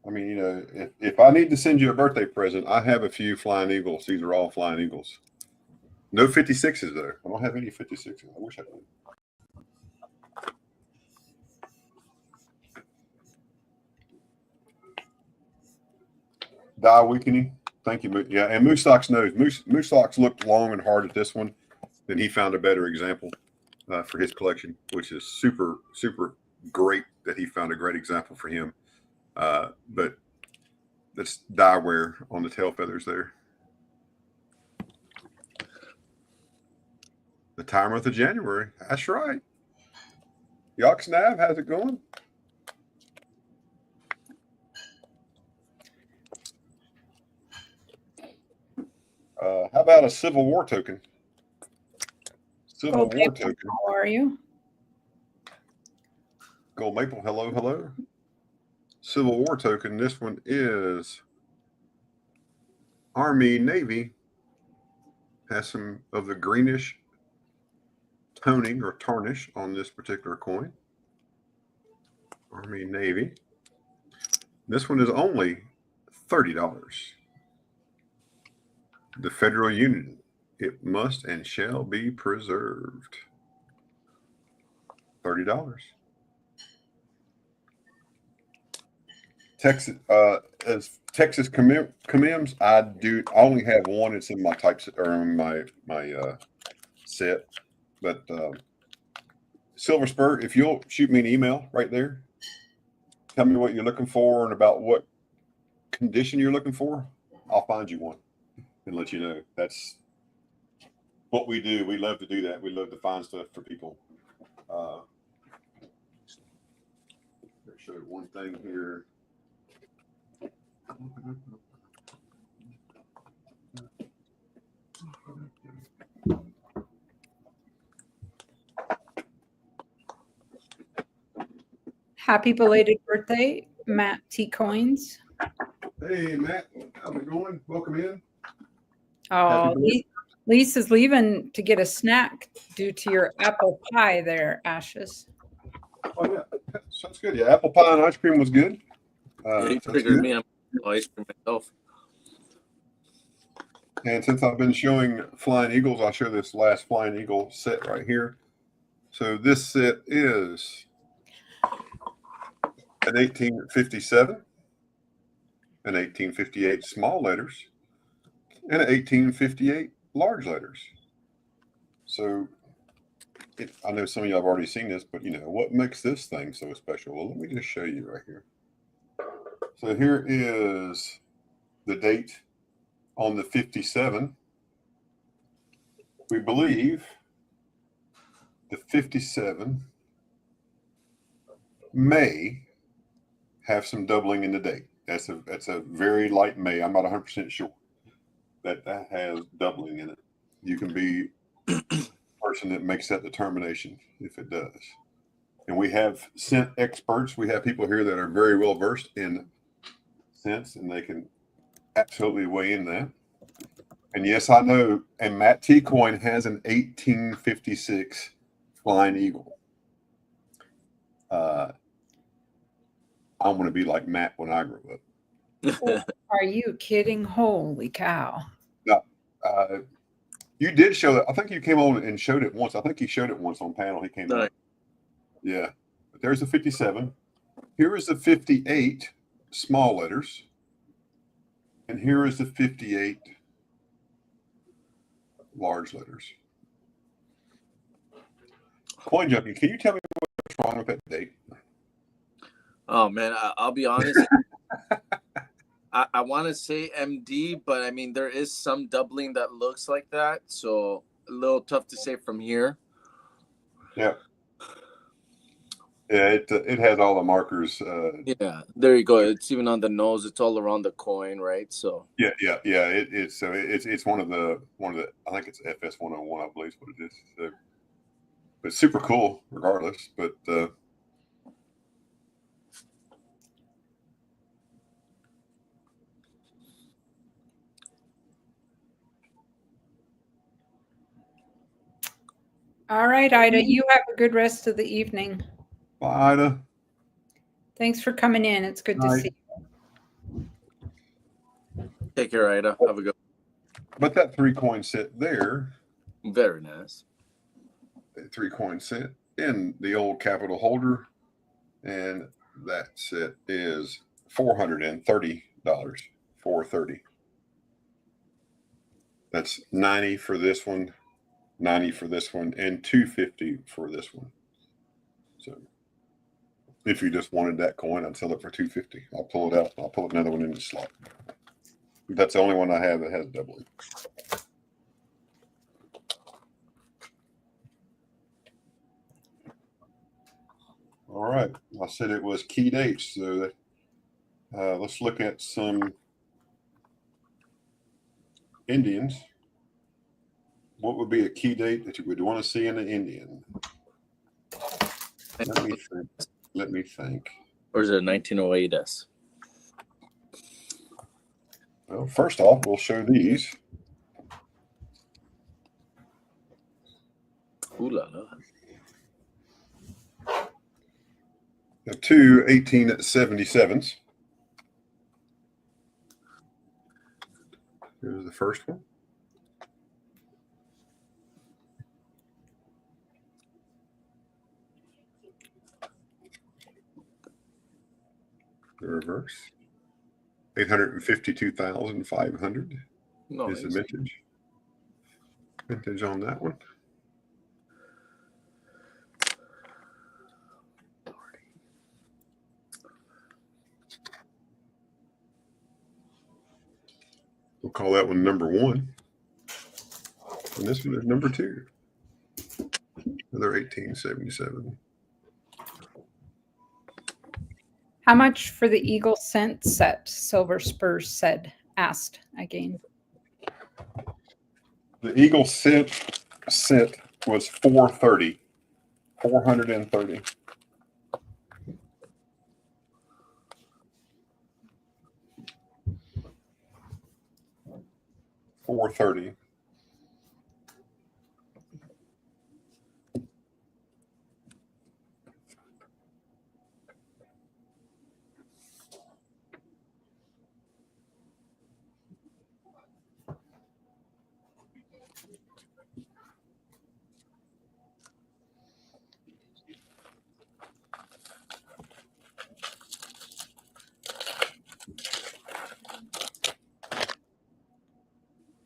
Speaker 1: I mean, you know, if I need to send you a birthday present, I have a few Flying Eagles. These are all Flying Eagles. No 56s though. I don't have any 56s. I wish I did. Die weakening. Thank you. Yeah, and Moose Sox knows. Moose Sox looked long and hard at this one. Then he found a better example for his collection, which is super, super great that he found a great example for him. But that's die wear on the tail feathers there. The time month of January. That's right. Yox Nav, how's it going? How about a Civil War token? Civil War token.
Speaker 3: How are you?
Speaker 1: Gold Maple, hello, hello. Civil War token. This one is Army Navy. Has some of the greenish toning or tarnish on this particular coin. Army Navy. This one is only $30. The Federal Union. It must and shall be preserved. $30. Texas, as Texas commems, I only have one. It's in my typeset or in my set. But Silver Spur, if you'll shoot me an email right there, tell me what you're looking for and about what condition you're looking for, I'll find you one and let you know. That's what we do. We love to do that. We love to find stuff for people. Show one thing here.
Speaker 3: Happy belated birthday, Matt T. Coins.
Speaker 1: Hey, Matt, how's it going? Welcome in.
Speaker 3: Oh, Lisa's leaving to get a snack due to your apple pie there, Ashes.
Speaker 1: Oh, yeah, sounds good. Yeah, apple pie and ice cream was good.
Speaker 2: You triggered me. I'm ice cream myself.
Speaker 1: And since I've been showing Flying Eagles, I'll show this last Flying Eagle set right here. So this set is an 1857, an 1858 small letters, and an 1858 large letters. So I know some of you have already seen this, but what makes this thing so special? Well, let me just show you right here. So here is the date on the 57. We believe the 57 may have some doubling in the date. That's a very light may. I'm not 100% sure that has doubling in it. You can be the person that makes that determination if it does. And we have scent experts. We have people here that are very well versed in scents, and they can absolutely weigh in that. And yes, I know. And Matt T. Coin has an 1856 Flying Eagle. I want to be like Matt when I grew up.
Speaker 3: Are you kidding? Holy cow.
Speaker 1: No, you did show it. I think you came on and showed it once. I think he showed it once on panel. He came on. Yeah. But there's the 57. Here is the 58 small letters. And here is the 58 large letters. Coin Junkie, can you tell me what's wrong with that date?
Speaker 2: Oh man, I'll be honest. I want to say MD, but I mean there is some doubling that looks like that, so a little tough to say from here.
Speaker 1: Yeah. Yeah, it has all the markers.
Speaker 2: Yeah, there you go. It's even on the nose. It's all around the coin, right? So
Speaker 1: Yeah. It's one of the I think it's FS 101, I believe is what it is. So, but super cool, regardless. But
Speaker 3: All right, Ida, you have a good rest of the evening.
Speaker 1: bye, Ida.
Speaker 3: Thanks for coming in. It's good to
Speaker 1: Bye.
Speaker 3: see you.
Speaker 2: take care, Ida. Have a good.
Speaker 1: But that 3-coin set there,
Speaker 2: Very nice.
Speaker 1: a 3-coin set in the old Capital holder, and that set is $430. $430. That's 90 for this one, 90 for this one, and $250 for this one. So if you just wanted that coin, I'd sell it for $250. I'll pull it out. I'll pull another one in the slot. That's the only one I have that has doubling. All right. I said it was key dates. So let's look at some Indians. What would be a key date that you would want to see in an Indian? Let me think. Let me think.
Speaker 2: Or is it a 1908S?
Speaker 1: Well, first off, we'll show these.
Speaker 2: Ooh la la.
Speaker 1: The two 1877s. Here's the first one. The reverse. 852,500
Speaker 2: Nice.
Speaker 1: is the vintage. Vintage on that one. We'll call that one number 1. And this one is number 2. Another 1877.
Speaker 3: How much for the Eagle Scent set? Silver Spurs asked again.
Speaker 1: The Eagle set was 430. 430. $430.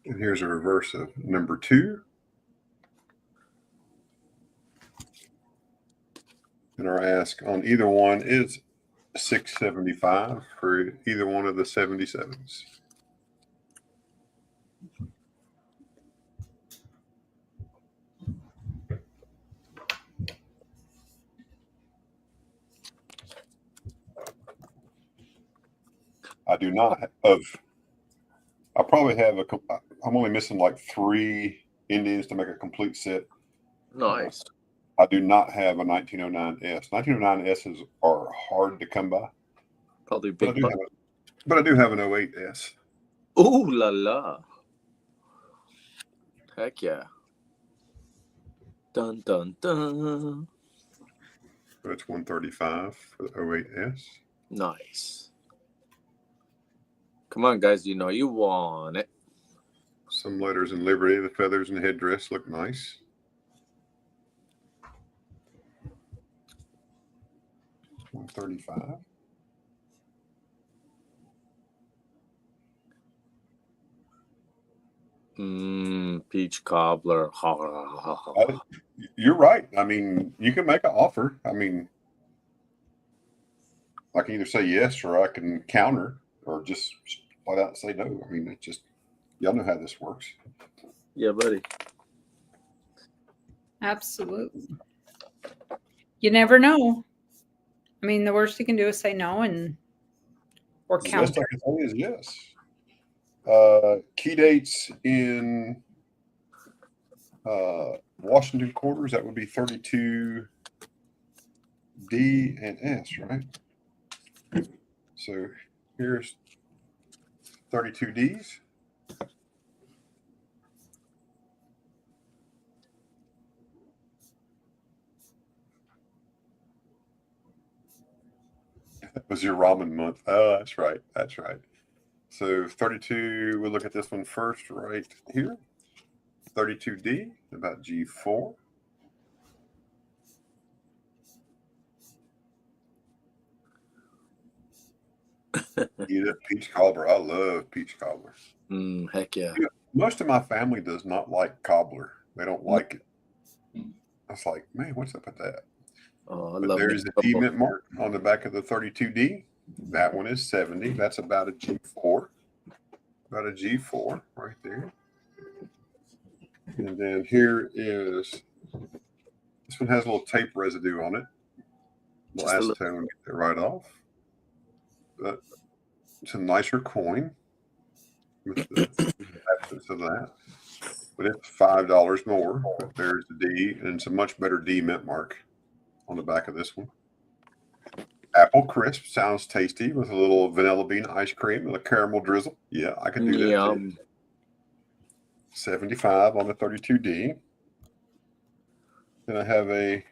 Speaker 1: And here's a reverse of number 2. And our ask on either one is $675 for either one of the 77s. I do not I probably have I'm only missing like 3 Indians to make a complete set.
Speaker 2: Nice.
Speaker 1: I do not have a 1909S. 1909Ss are hard to come by.
Speaker 2: Probably
Speaker 1: But
Speaker 2: big.
Speaker 1: I do have an 08S.
Speaker 2: Ooh la la. Heck yeah. Dun dun dun.
Speaker 1: So it's 135 for the 08S.
Speaker 2: Nice. Come on, guys. You know you want it.
Speaker 1: Some letters in Liberty. The feathers and the headdress look nice. It's 135.
Speaker 2: Peach cobbler.
Speaker 1: You're right. I mean, you can make an offer. I mean, I can either say yes or I can counter or just flat out say no. I mean, it's just, y'all know how this works.
Speaker 2: Yeah, buddy.
Speaker 3: Absolutely. You never know. I mean, the worst you can do is say no or
Speaker 1: The
Speaker 3: counter.
Speaker 1: best I can say is yes. Key dates in Washington quarters, that would be 32D and S, right? So here's 32Ds. That was your ramen month. Oh, that's right. That's right. So 32, we'll look at this one first right here. 32D, about G4. Eat it, peach cobbler. I love peach cobbler.
Speaker 2: Heck yeah.
Speaker 1: Most of my family does not like cobbler. They don't like it. I was like, man, what's up with that?
Speaker 2: Oh, I
Speaker 1: But
Speaker 2: love
Speaker 1: there's the D mint mark on the back of the 32D. That one is 70. That's about a G4. About a G4 right there. And then here is, this one has a little tape residue on it.
Speaker 2: Just a little.
Speaker 1: Acetone, get it right off. But it's a nicer coin with the absence of that. But it's $5 more. But there's the D, and it's a much better D mint mark on the back of this one. Apple crisp sounds tasty with a little vanilla bean ice cream and a caramel drizzle. Yeah, I could do that too.
Speaker 2: Yum.
Speaker 1: 75 on the 32D. Then I have a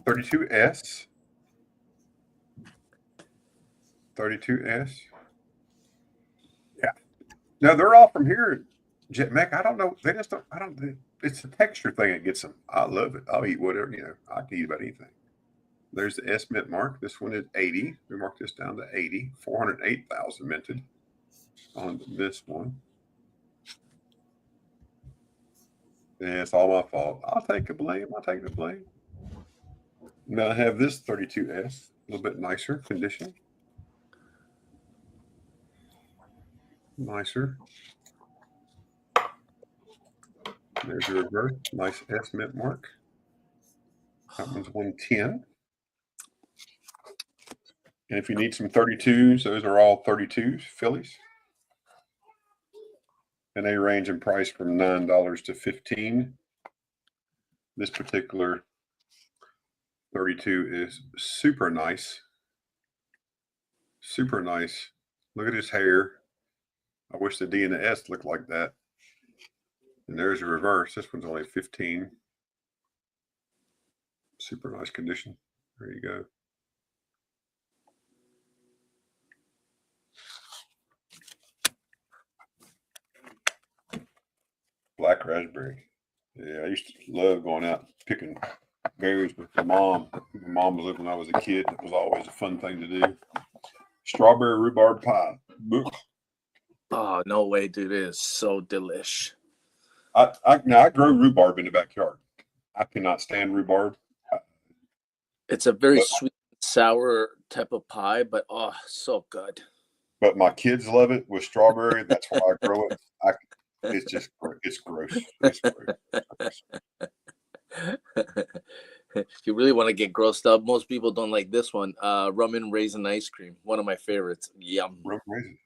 Speaker 1: 32S. 32S. Yeah. No, they're all from here. Jet Mech. I don't know. They just don't. I don't. It's the texture thing that gets them. I love it. I'll eat whatever. I can eat about anything. There's the S mint mark. This one is 80. We mark this down to 80. 408,000 minted on this one. Yeah, it's all my fault. I'll take the blame. Now I have this 32S, a little bit nicer condition. Nicer. There's your reverse. Nice S mint mark. That one's 110. And if you need some 32s, those are all 32s, Phillies. And they range in price from $9 to $15. This particular 32 is super nice. Super nice. Look at his hair. I wish the D and the S looked like that. And there's a reverse. This one's only 15. Super nice condition. There you go. Black raspberry. Yeah, I used to love going out picking berries with my mom. My mom was living when I was a kid. It was always a fun thing to do. Strawberry rhubarb pie.
Speaker 2: Oh, no way, dude. It is so delish.
Speaker 1: Now I grow rhubarb in the backyard. I cannot stand rhubarb.
Speaker 2: It's a very sweet, sour type of pie, but oh, so good.
Speaker 1: But my kids love it with strawberry. That's why I grow it. It's just it's gross. It's gross.
Speaker 2: If you really want to get grossed up, most people don't like this one. Rum and raisin ice cream, one of my favorites. Yum.
Speaker 1: Rum raisin.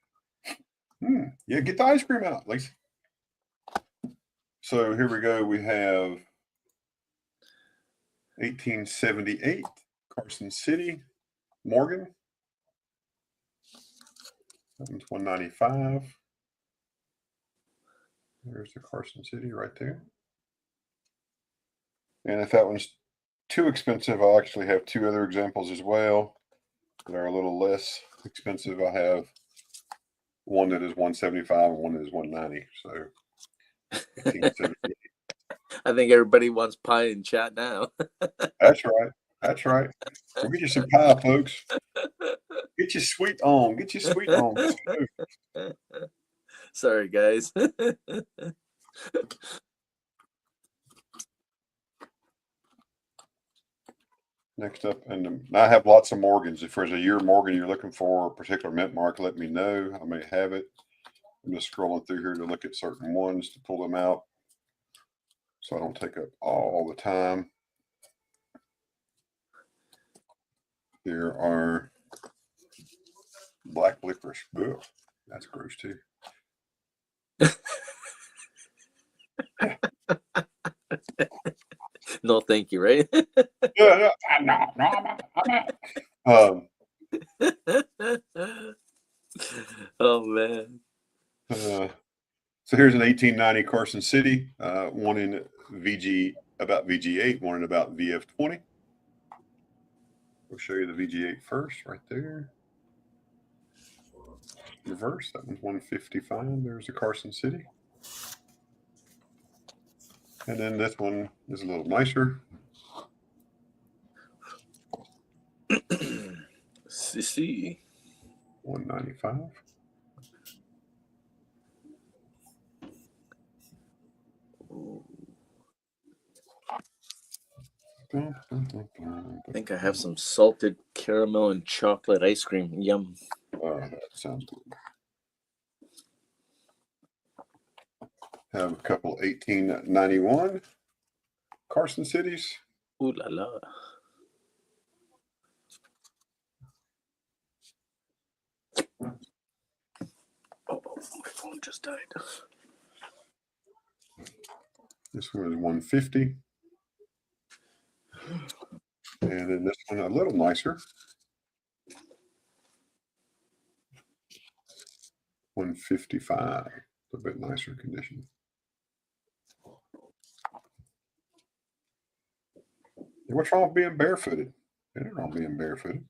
Speaker 1: Yeah, get the ice cream out, Lisa. So here we go. We have 1878 Carson City, Morgan. That one's 195. There's the Carson City right there. And if that one's too expensive, I'll actually have two other examples as well that are a little less expensive. I have one that is 175 and one that is 190. So 1878.
Speaker 2: I think everybody wants pie in chat now.
Speaker 1: That's right. That's right. We'll get you some pie, folks. Get your sweet on. Get your sweet on.
Speaker 2: Sorry, guys.
Speaker 1: Next up, and I have lots of Morgans. If there's a year Morgan you're looking for, a particular mint mark, let me know. I may have it. I'm just scrolling through here to look at certain ones to pull them out so I don't take up all the time. Here are black licorice. Ugh, that's gross too.
Speaker 2: No, thank you, right?
Speaker 1: No, I'm not.
Speaker 2: Oh, man.
Speaker 1: So here's an 1890 Carson City, one in about VG8, one in about VF20. We'll show you the VG8 first, right there. Reverse, that one's 155. There's a Carson City. And then this one is a little nicer.
Speaker 2: CC.
Speaker 1: 195.
Speaker 2: I think I have some salted caramel and chocolate ice cream. Yum.
Speaker 1: That sounds good. Have a couple 1891 Carson Cities.
Speaker 2: Ooh la la. Oh, my phone just died.
Speaker 1: This one is 150. And then this one a little nicer. 155, a bit nicer condition. What's wrong with being barefooted? Ain't wrong being barefooted.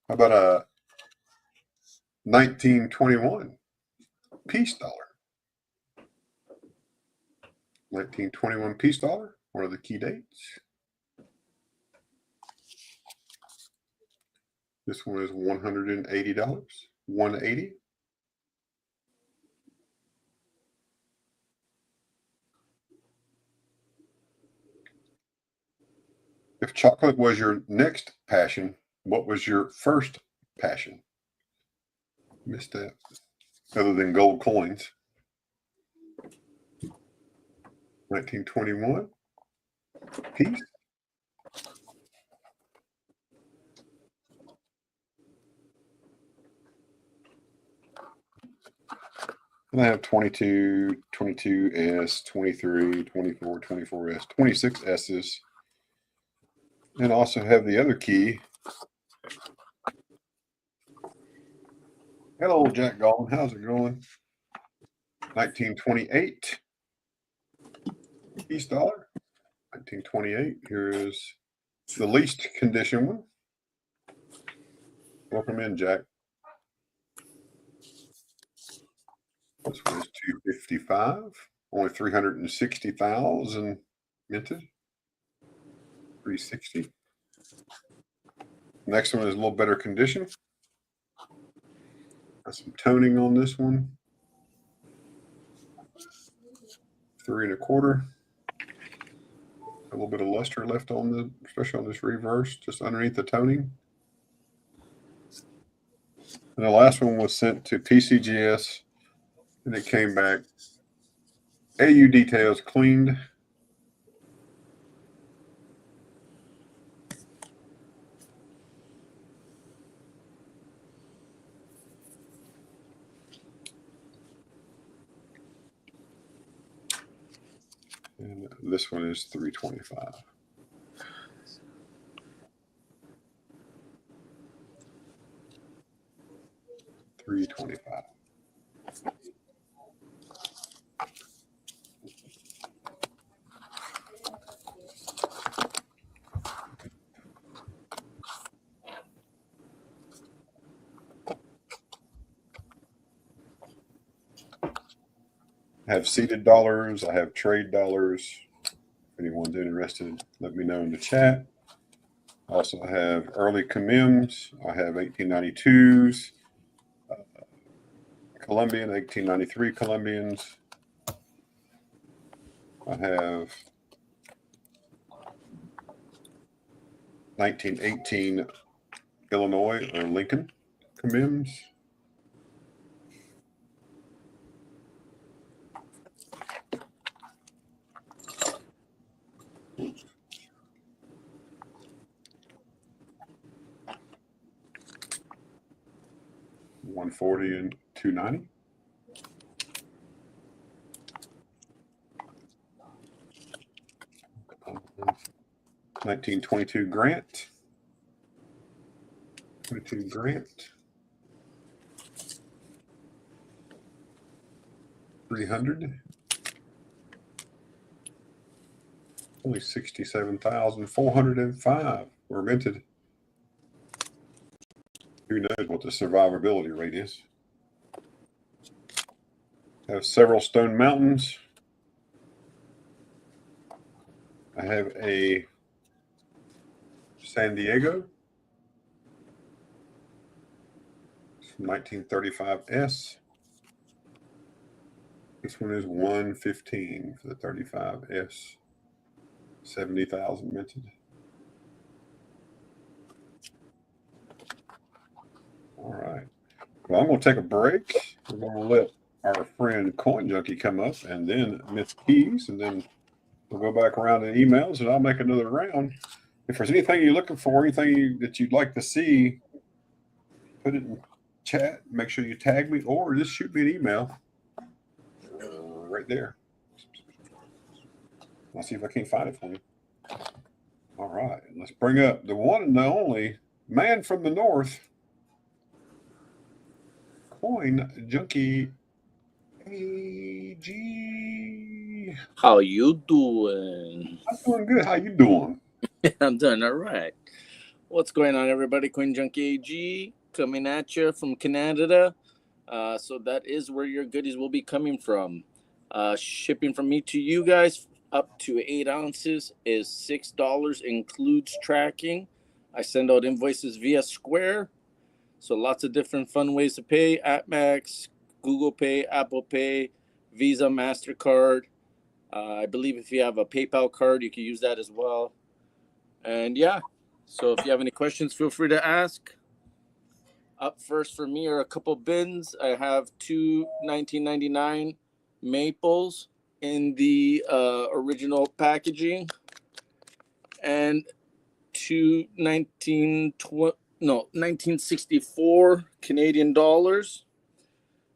Speaker 1: How about a 1921 peace dollar? 1921 peace dollar. What are the key dates? This one is $180. 180. If chocolate was your next passion, what was your first passion? Missed that. Other than gold coins. 1921. Peace. And I have 22, 22S, 23, 24, 24S, 26S's. And also have the other key. Hello, Jack Goldman. How's it going? 1928 peace dollar. 1928. Here is the least condition one. Welcome in, Jack. This one is 255. Only 360,000 minted. 360. Next one is a little better condition. Got some toning on this one. 3 1/4. A little bit of luster left on the, especially on this reverse, just underneath the toning. And the last one was sent to PCGS, and it came back. AU details cleaned. And this one is 325. $325. I have seeded dollars. I have trade dollars. If anyone's interested, let me know in the chat. Also, I have early commems. I have 1892s, Colombian, 1893 Colombians. I have 1918 Illinois or Lincoln commems. $140 and $290. $1922 Grant. 22 Grant. 300. Only 67,405 were minted. Who knows what the survivability rate is? I have several Stone Mountains. I have a San Diego. 1935S. This one is 115 for the 35S. 70,000 minted. All right. Well, I'm going to take a break. We're going to let our friend Coin Junkie come up, and then Miss Keys, and then we'll go back around to emails, and I'll make another round. If there's anything you're looking for, anything that you'd like to see, put it in chat. Make sure you tag me or just shoot me an email right there. I'll see if I can't find it for you. All right, let's bring up the one and the only man from the north, Coin Junkie AG.
Speaker 2: How you doing?
Speaker 1: I'm doing good. How you doing?
Speaker 2: I'm doing all right. What's going on, everybody? Coin Junkie AG coming at you from Canada. So that is where your goodies will be coming from. Shipping from me to you guys up to 8 ounces is $6, includes tracking. I send out invoices via Square. So lots of different fun ways to pay: AppMax, Google Pay, Apple Pay, Visa, MasterCard. I believe if you have a PayPal card, you can use that as well. And yeah, so if you have any questions, feel free to ask. Up first for me are a couple bins. I have two 1999 maples in the original packaging, and two 1964 Canadian dollars.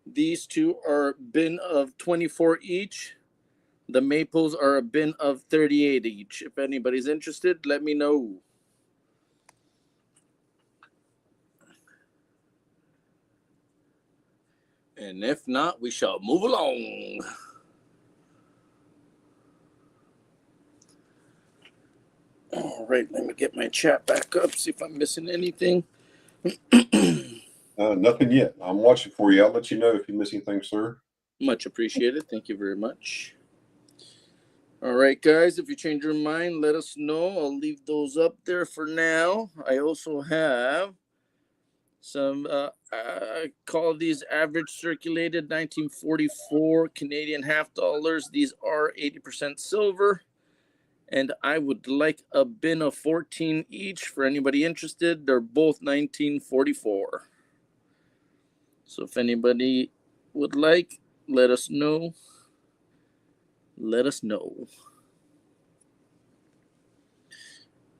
Speaker 2: These two are a bin of 24 each. The maples are a bin of 38 each. If anybody's interested, let me know. And if not, we shall move along. All right, let me get my chat back up, see if I'm missing anything.
Speaker 1: Nothing yet. I'm watching for you. I'll let you know if you miss anything, sir.
Speaker 2: Much appreciated. Thank you very much. All right, guys, if you change your mind, let us know. I'll leave those up there for now. I also have some, I call these average circulated 1944 Canadian half dollars. These are 80% silver. And I would like a bin of 14 each for anybody interested. They're both 1944. So if anybody would like, let us know. Let us know.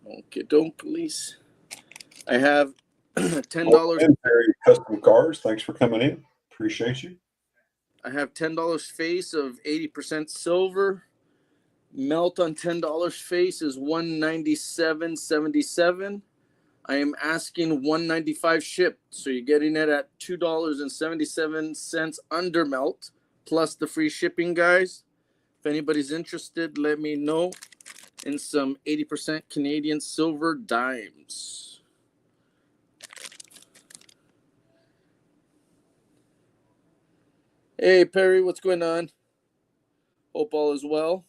Speaker 2: Okay, don't please. I have $10.
Speaker 1: Very custom cars. Thanks for coming in. Appreciate you.
Speaker 2: I have $10 face of 80% silver. Melt on $10 face is $197.77. I am asking $195 shipped, so you're getting it at $2.77 under melt, plus the free shipping, guys. If anybody's interested, let me know. In some 80% Canadian silver dimes. Hey, Perry, what's going on? Hope all is well.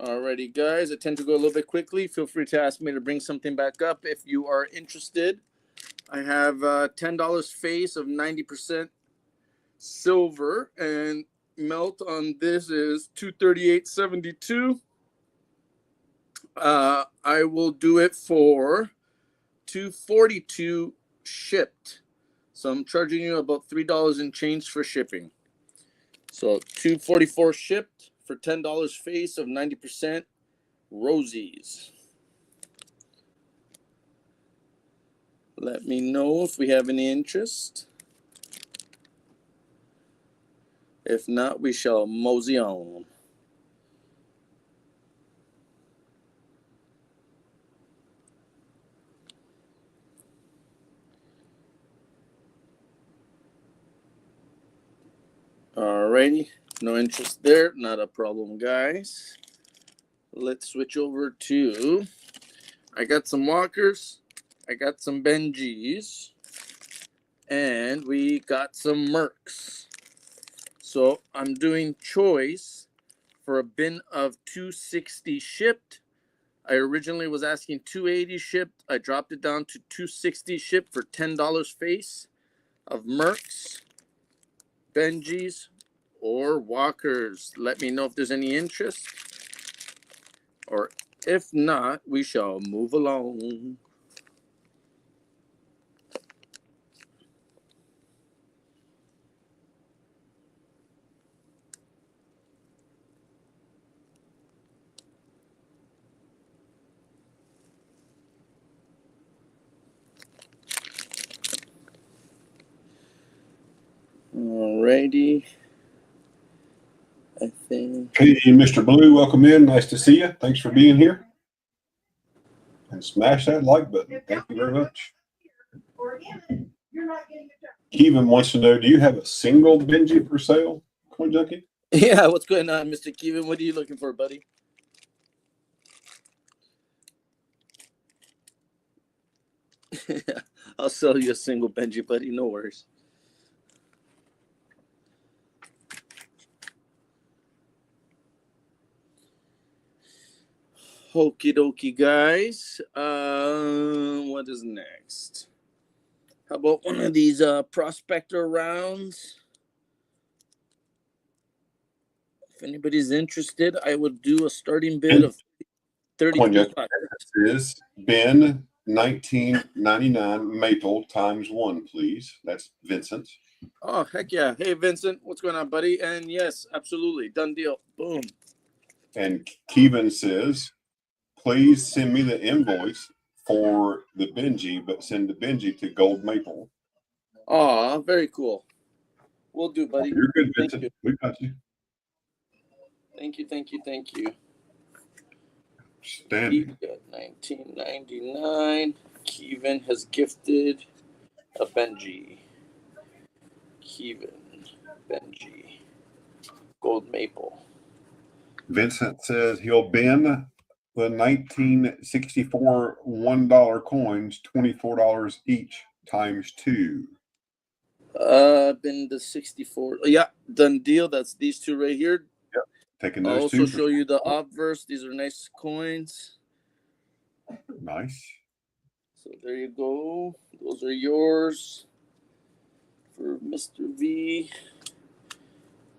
Speaker 2: Alrighty, guys, I tend to go a little bit quickly. Feel free to ask me to bring something back up if you are interested. I have $10 face of 90% silver, and melt on this is $238.72. I will do it for $242 shipped. So I'm charging you about $3 and change for shipping. So $244 shipped for $10 face of 90% rosies. Let me know if we have any interest. If not, we shall mosey on. Alrighty, no interest there, not a problem, guys. Let's switch over to, I got some walkers, I got some Benjis, and we got some Mercs. So I'm doing choice for a bin of 260 shipped. I originally was asking 280 shipped. I dropped it down to 260 shipped for $10 face of Mercs, Benjis, or walkers. Let me know if there's any interest. Or if not, we shall move along. Alrighty. I think.
Speaker 1: Hey, Mr. Blue, welcome in. Nice to see you. Thanks for being here. And smash that like button. Thank you very much. Kevin wants to know, do you have a single Benji for sale, Coin Junkie?
Speaker 2: Yeah, what's going on, Mr. Kevin? What are you looking for, buddy? I'll sell you a single Benji, buddy. No worries. Okie dokie, guys. What is next? How about one of these prospector rounds? If anybody's interested, I would do a starting bid of
Speaker 1: Coin Junkie,
Speaker 2: 33.
Speaker 1: this is Ben 1999 Maple times 1, please. That's Vincent.
Speaker 2: Oh, heck yeah. Hey, Vincent. What's going on, buddy? And yes, absolutely. Done deal. Boom.
Speaker 1: And Kevin says, please send me the invoice for the Benji, but send the Benji to Gold Maple.
Speaker 2: Oh, very cool. We'll do, buddy.
Speaker 1: You're good,
Speaker 2: Thank
Speaker 1: Vincent.
Speaker 2: you.
Speaker 1: We got you.
Speaker 2: Thank you, thank you, thank you.
Speaker 1: Standing.
Speaker 2: 1999. Kevin has gifted a Benji. Kevin, Benji, Gold Maple.
Speaker 1: Vincent says he'll bend the 1964 $1 coins, $24 each times 2.
Speaker 2: Been the 64. Yeah, done deal. That's these two right here.
Speaker 1: Yep. Taking
Speaker 2: I'll
Speaker 1: those
Speaker 2: also
Speaker 1: two.
Speaker 2: show you the obverse. These are nice coins.
Speaker 1: Nice.
Speaker 2: So there you go. Those are yours for Mr. V.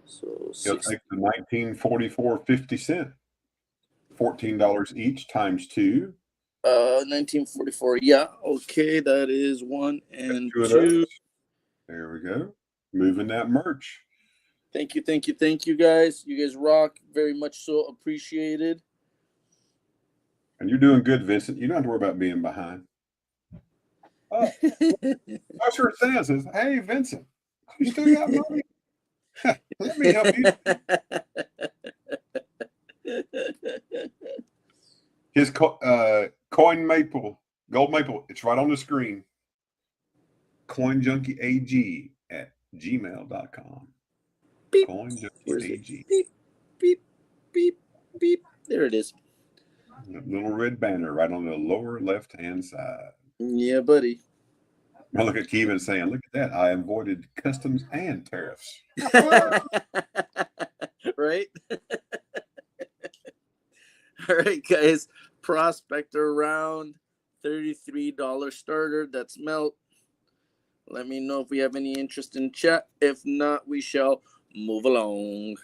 Speaker 2: So
Speaker 1: He'll take the 1944 50 cent, $14 each times 2.
Speaker 2: 1944. Yeah, okay. That is 1 and
Speaker 1: Two of
Speaker 2: 2.
Speaker 1: those. There we go. Moving that merch.
Speaker 2: Thank you, thank you, thank you, guys. You guys rock. Very much so appreciated.
Speaker 1: And you're doing good, Vincent. You don't have to worry about being behind. Oh, Usher Stan says, hey, Vincent, you still got money? Let me help you. His Coin Maple, Gold Maple, it's right on the screen. CoinJunkieAG@gmail.com.
Speaker 2: Beep.
Speaker 1: CoinJunkieAG.
Speaker 2: Beep, beep, beep, beep. There it is.
Speaker 1: That little red banner right on the lower left-hand side.
Speaker 2: Yeah, buddy.
Speaker 1: Now look at Kevin saying, look at that. I avoided customs and tariffs.
Speaker 2: Right? All right, guys. Prospector round, $33 starter. That's melt. Let me know if we have any interest in chat. If not, we shall move along.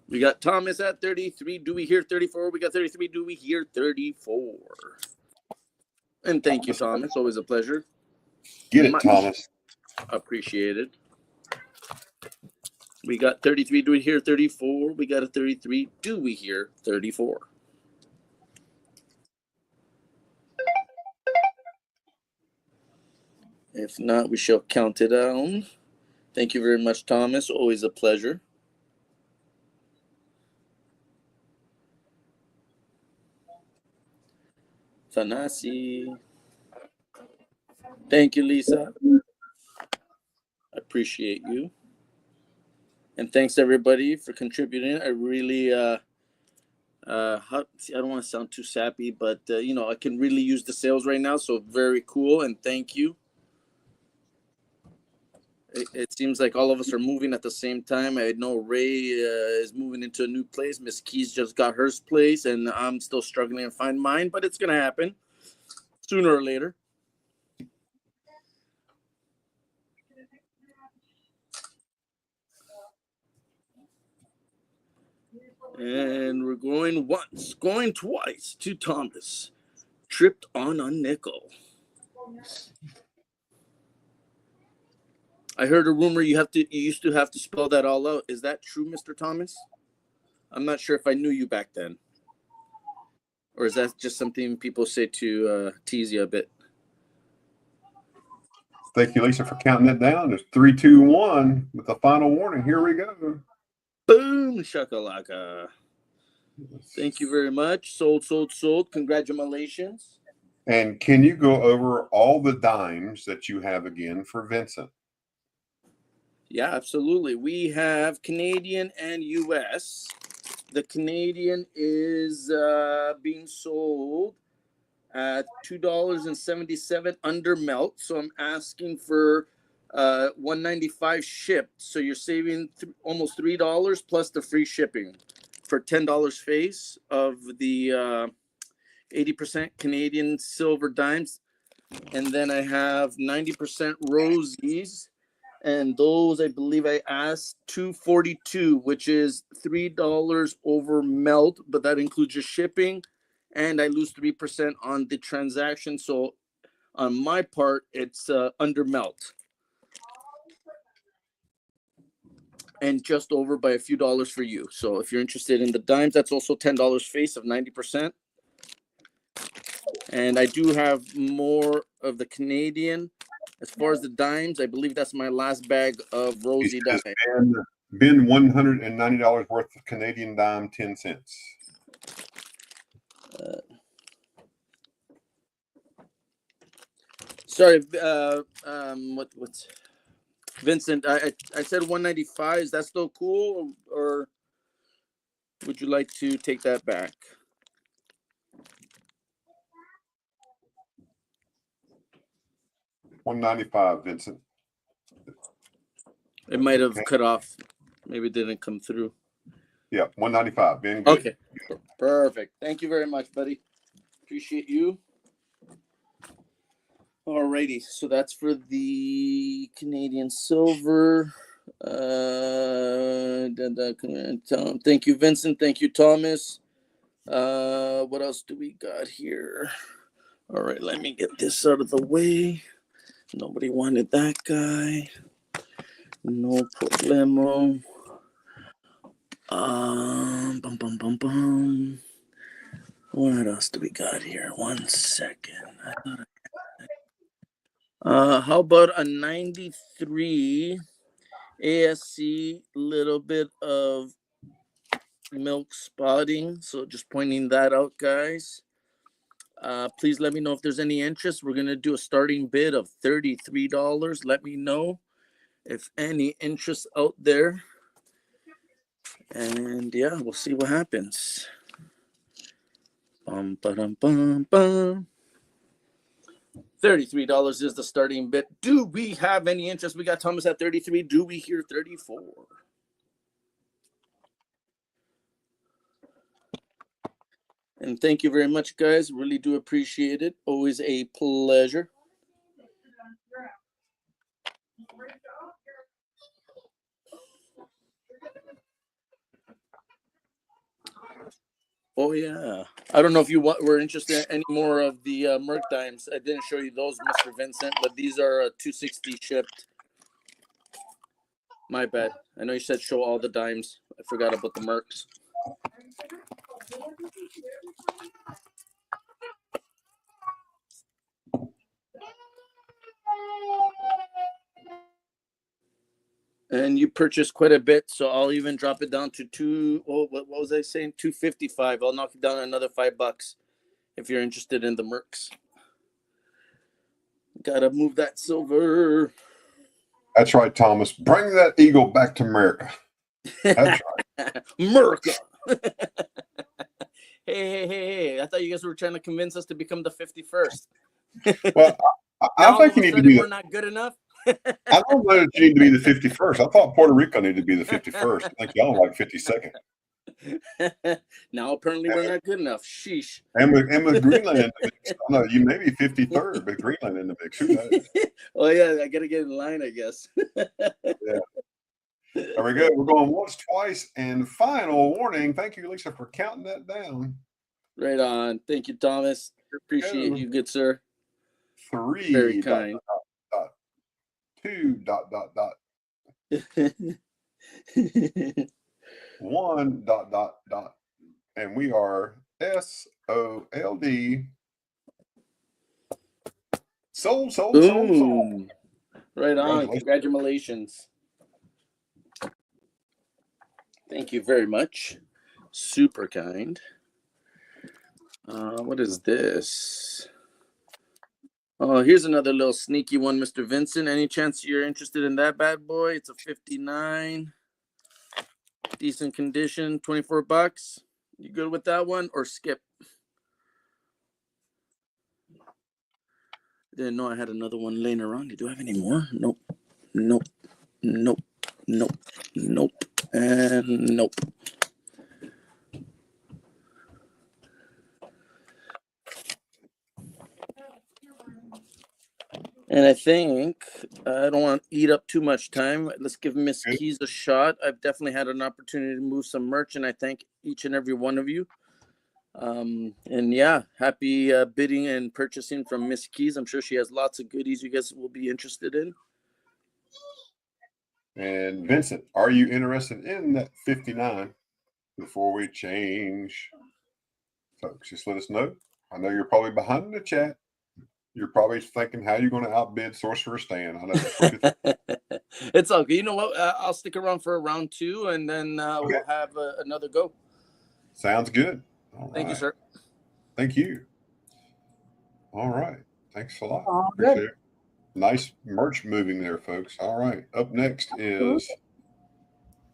Speaker 2: We got Thomas at 33. Do we hear 34? We got 33. Do we hear 34? And thank you, Thomas. Always a pleasure.
Speaker 1: Get it,
Speaker 2: Much
Speaker 1: Thomas.
Speaker 2: appreciated. We got 33. Do we hear 34? We got a 33. Do we hear 34? If not, we shall count it down. Thank you very much, Thomas. Always a pleasure. Tanasi. Thank you, Lisa. Appreciate you. And thanks everybody for contributing. I really I don't want to sound too sappy, but I can really use the sales right now, so very cool and thank you. It seems like all of us are moving at the same time. I know Ray is moving into a new place. Miss Keys just got her place, and I'm still struggling to find mine, but it's going to happen sooner or later. And we're going once, going twice to Thomas. Tripped on a nickel. I heard a rumor you used to have to spell that all out. Is that true, Mr. Thomas? I'm not sure if I knew you back then. or is that just something people say to tease you a bit?
Speaker 1: Thank you, Lisa, for counting that down. There's 3, 2, 1 with the final warning. Here we go.
Speaker 2: Boom, shakalaka. Thank you very much. Sold, sold, sold. Congratulations.
Speaker 1: And can you go over all the dimes that you have again for Vincent?
Speaker 2: Yeah, absolutely. We have Canadian and US. The Canadian is being sold at $2.77 under melt. So I'm asking for $1.95 shipped. So you're saving almost $3 plus the free shipping for $10 face of the 80% Canadian silver dimes. And then I have 90% rosies. And those, I believe I asked $2.42, which is $3 over melt, but that includes your shipping. And I lose 3% on the transaction. So on my part, it's under melt. And just over by a few dollars for you. So if you're interested in the dimes, that's also $10 face of 90%. And I do have more of the Canadian. As far as the dimes, I believe that's my last bag of rosy dimes.
Speaker 1: Been $190 worth of Canadian dime, 10 cents.
Speaker 2: Sorry, what's Vincent? I said 195. Is that still cool, or would you like to take that back?
Speaker 1: $195, Vincent.
Speaker 2: It might have cut off. Maybe it didn't come through.
Speaker 1: Yeah, $195. Been good.
Speaker 2: Okay, perfect. Thank you very much, buddy. Appreciate you. Alrighty, so that's for the Canadian silver. Thank you, Vincent. Thank you, Thomas. What else do we got here? All right, let me get this out of the way. Nobody wanted that guy. No problemo. What else do we got here? 1 second. How about a 93 ASC, little bit of milk spotting. So just pointing that out, guys. Please let me know if there's any interest. We're going to do a starting bid of $33. Let me know if any interest out there. And yeah, we'll see what happens. $33 is the starting bid. Do we have any interest? We got Thomas at 33. Do we hear 34? And thank you very much, guys. Really do appreciate it. Always a pleasure. Oh, yeah. I don't know if you were interested in any more of the Merc dimes. I didn't show you those, Mr. Vincent, but these are $260 shipped. My bad. I know you said show all the dimes. I forgot about the Mercs. And you purchased quite a bit, so I'll even drop it down to what was I saying? $255. I'll knock it down another $5 if you're interested in the Mercs. Gotta move that silver.
Speaker 1: That's right, Thomas. Bring that eagle back to America. That's right.
Speaker 2: America. Hey. I thought you guys were trying to convince us to become the 51st.
Speaker 1: Well, I think you need to be.
Speaker 2: We're not good enough.
Speaker 1: I don't know that you need to be the 51st. I thought Puerto Rico needed to be the 51st. I think y'all like 52nd.
Speaker 2: Now apparently we're not good enough. Sheesh.
Speaker 1: And with Greenland in the mix. I know you may be 53rd, but Greenland in the mix. Who knows?
Speaker 2: Oh yeah, I gotta get in line, I guess.
Speaker 1: Yeah. There we go. We're going once, twice, and final warning. Thank you, Lisa, for counting that down.
Speaker 2: Right on. Thank you, Thomas. Appreciate you, good sir.
Speaker 1: 3.
Speaker 2: Very kind.
Speaker 1: 2. 1. And we are SOLD. Sold.
Speaker 2: Boom. Right on.
Speaker 1: Congratulations.
Speaker 2: Congratulations. Thank you very much. Super kind. What is this? Oh, here's another little sneaky one, Mr. Vincent. Any chance you're interested in that bad boy? It's a 59. Decent condition, $24. You good with that one or skip? Didn't know I had another one laying around. Do I have any more? Nope. Nope. Nope. Nope. Nope. And nope. And I think I don't want to eat up too much time. Let's give Miss Keys a shot. I've definitely had an opportunity to move some merch, and I thank each and every one of you. And yeah, happy bidding and purchasing from Miss Keys. I'm sure she has lots of goodies you guys will be interested in.
Speaker 1: And Vincent, are you interested in that 59 before we change? Folks, just let us know. I know you're probably behind in the chat. You're probably thinking how you're going to outbid Sorcerer Stan. I know.
Speaker 2: It's all good. You know what? I'll stick around for round 2, and then we'll have another go.
Speaker 1: Sounds good.
Speaker 2: Thank you, sir.
Speaker 1: Thank you. All right. Thanks a lot.
Speaker 3: All
Speaker 1: Appreciate
Speaker 3: good.
Speaker 1: it. Nice merch moving there, folks. All right. Up next is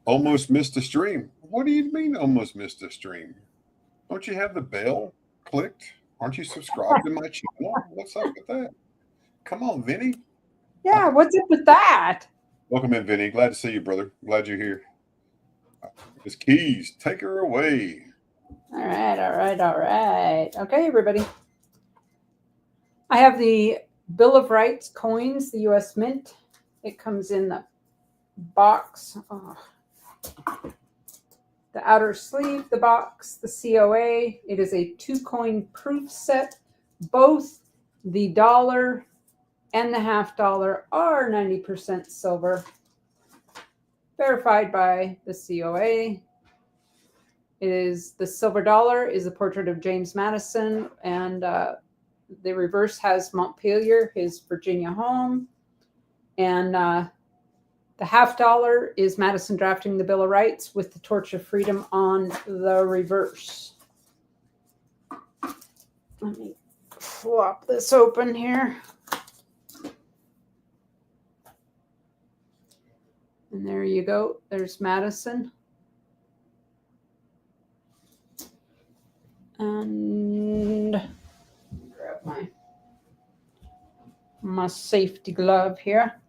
Speaker 1: Almost Missed the Stream. What do you mean almost missed the stream? Don't you have the bell clicked? Aren't you subscribed to my channel? What's up with that? Come on, Vinny.
Speaker 3: Yeah, what's up with that?
Speaker 1: Welcome in, Vinny. Glad to see you, brother. Glad you're here. Miss Keys, take her away.
Speaker 3: All right. Okay, everybody. I have the Bill of Rights coins, the U.S. Mint. It comes in the box. The outer sleeve, the box, the COA. It is a 2-coin proof set. Both the dollar and the $half are 90% silver. Verified by the COA. It is the silver dollar is a portrait of James Madison, and the reverse has Montpelier, his Virginia home, and the $half is Madison drafting the Bill of Rights with the Torch of Freedom on the reverse. Let me flop this open here. And there you go. There's Madison. And grab my safety glove here.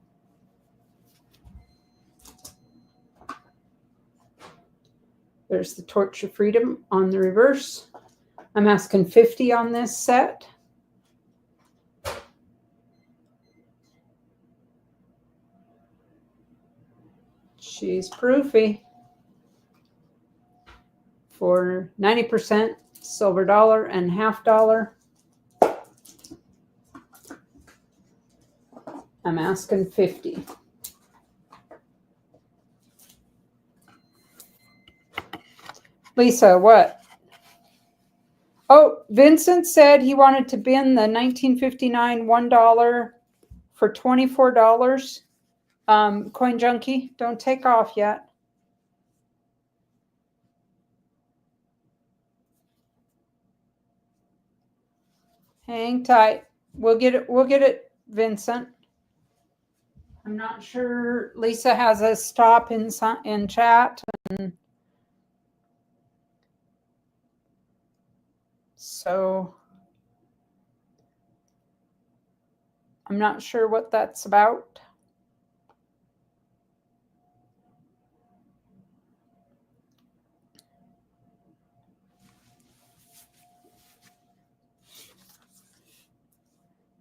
Speaker 3: There's the Torch of Freedom on the reverse. I'm asking 50 on this set. She's proofy for 90% silver dollar and $half. I'm asking 50. Lisa, what? Oh, Vincent said he wanted to bin the 1959 $1 for $24. Coin Junkie, don't take off yet. Hang tight. We'll get it, Vincent. I'm not sure Lisa has a stop in chat. And so I'm not sure what that's about.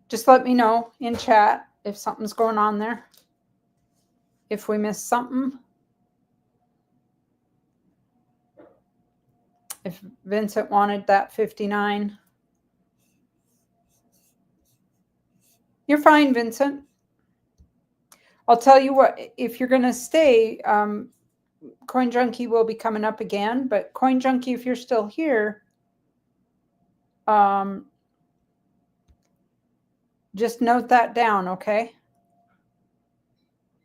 Speaker 3: Just let me know in chat if something's going on there. If we missed something. If Vincent wanted that 59. You're fine, Vincent. I'll tell you what, if you're going to stay, Coin Junkie will be coming up again. But Coin Junkie, if you're still here, just note that down, okay?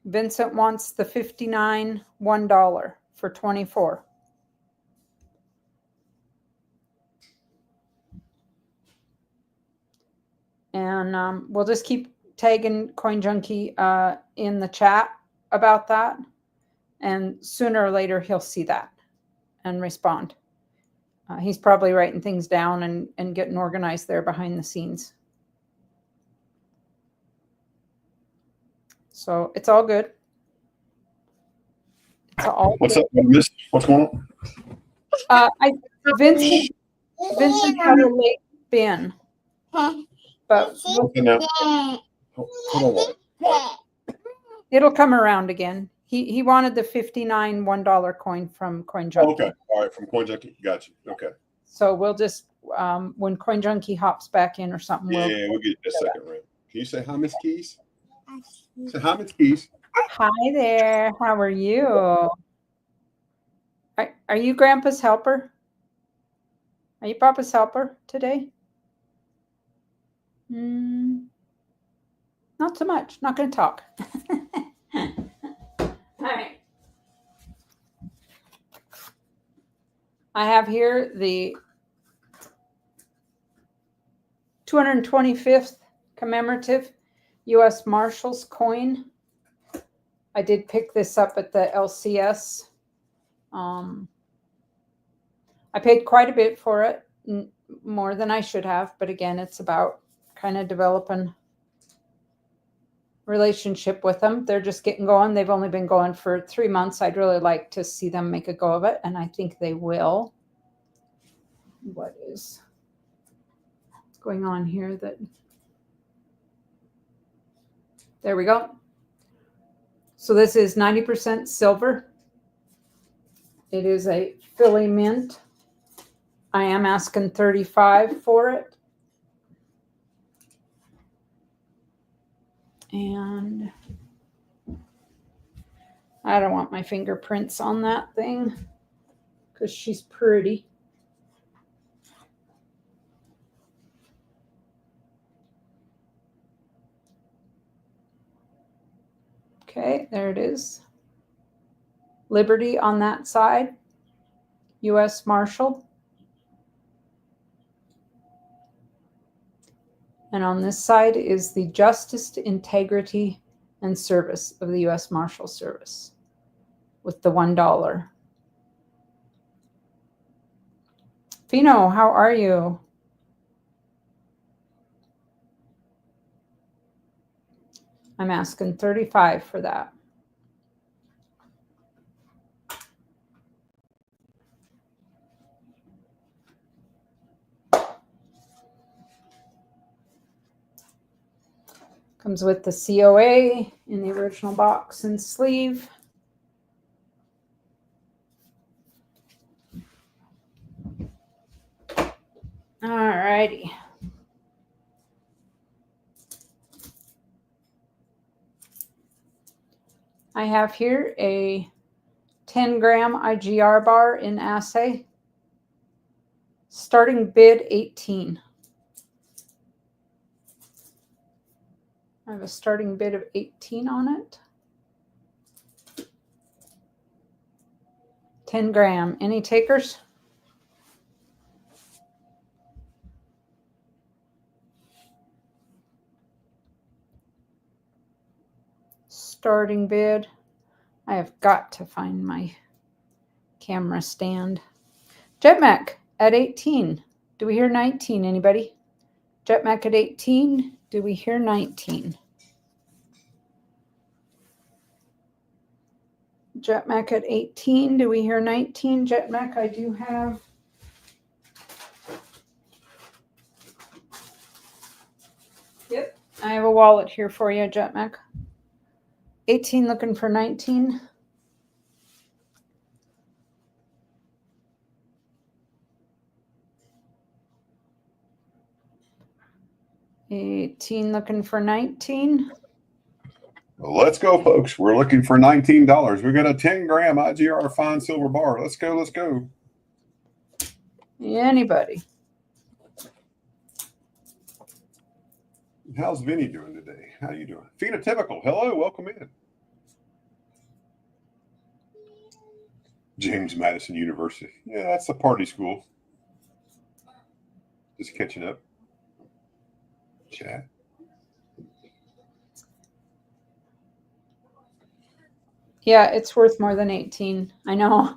Speaker 3: Vincent wants the 59 $1 for 24. And we'll just keep tagging Coin Junkie in the chat about that. And sooner or later, he'll see that and respond. He's probably writing things down and getting organized there behind the scenes. So it's all good. It's all
Speaker 1: What's
Speaker 3: good.
Speaker 1: up, Miss? What's going on?
Speaker 3: Vincent had a late bin, but
Speaker 1: Okay, now. Hold on.
Speaker 3: it'll come around again. He wanted the 59 $1 coin from Coin Junkie.
Speaker 1: Okay, all right, from Coin Junkie. Got you. Okay.
Speaker 3: So we'll just when Coin Junkie hops back in or something,
Speaker 1: Yeah, we'll get this second round. Can you say hi, Miss Keys? Say hi, Miss Keys.
Speaker 3: Hi there. How are you? Are you Grandpa's helper? Are you Papa's helper today? Not so much. Not going to talk. All right. I have here the 225th commemorative U.S. Marshals coin. I did pick this up at the LCS. I paid quite a bit for it, more than I should have. But again, it's about kind of developing relationship with them. They're just getting going. They've only been going for 3 months. I'd really like to see them make a go of it, and I think they will. What is going on here? There we go. So this is 90% silver. It is a Philly mint. I am asking $35 for it. And I don't want my fingerprints on that thing because she's pretty. Okay, there it is. Liberty on that side. U.S. Marshal. And on this side is the justice, integrity, and service of the U.S. Marshal Service with the $1. Fino, how are you? I'm asking $35 for that. Comes with the COA in the original box and sleeve. All righty. I have here a 10-gram IGR bar in assay. Starting bid 18. I have a starting bid of 18 on it. 10 gram. Any takers? Starting bid. I have got to find my camera stand. Jetmac at 18. Do we hear 19? Anybody? Jetmac at 18. Do we hear 19? Jetmac at 18. Do we hear 19? Jetmac, I do have. Yep, I have a wallet here for you, Jetmac. 18 looking for 19. $18 looking for 19.
Speaker 1: Well, let's go, folks. We're looking for $19. We got a 10-gram IGR fine silver bar. Let's go. Let's go.
Speaker 3: Anybody?
Speaker 1: How's Vinny doing today? How you doing? Phenotypical. Hello, welcome in. James Madison University. Yeah, that's a party school. Just catching up. Chat.
Speaker 3: Yeah, it's worth more than 18. I know.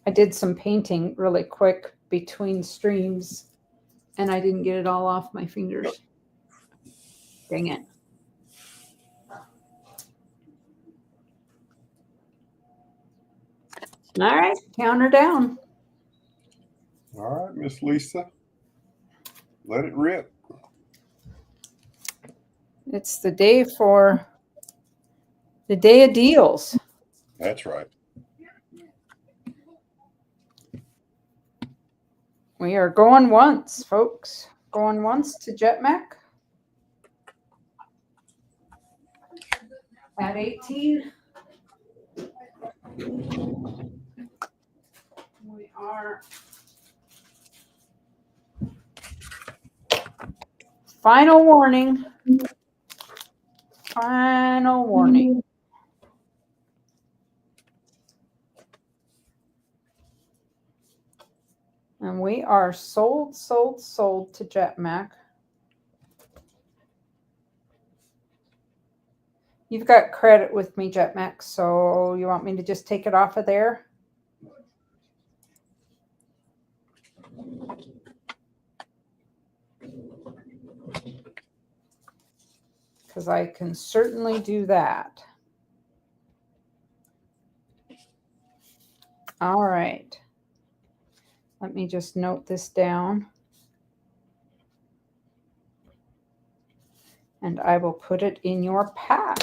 Speaker 3: I did some painting really quick between streams, and I didn't get it all off my fingers. Dang it. All right, count her down.
Speaker 1: All right, Miss Lisa. Let it rip.
Speaker 3: It's the day for the day of deals.
Speaker 1: That's right.
Speaker 3: We are going once, folks. Going once to JetMac at 18. We are final warning. Final warning. And we are sold to JetMac. You've got credit with me, JetMac, so you want me to just take it off of there? Because I can certainly do that. All right. Let me just note this down. And I will put it in your pack.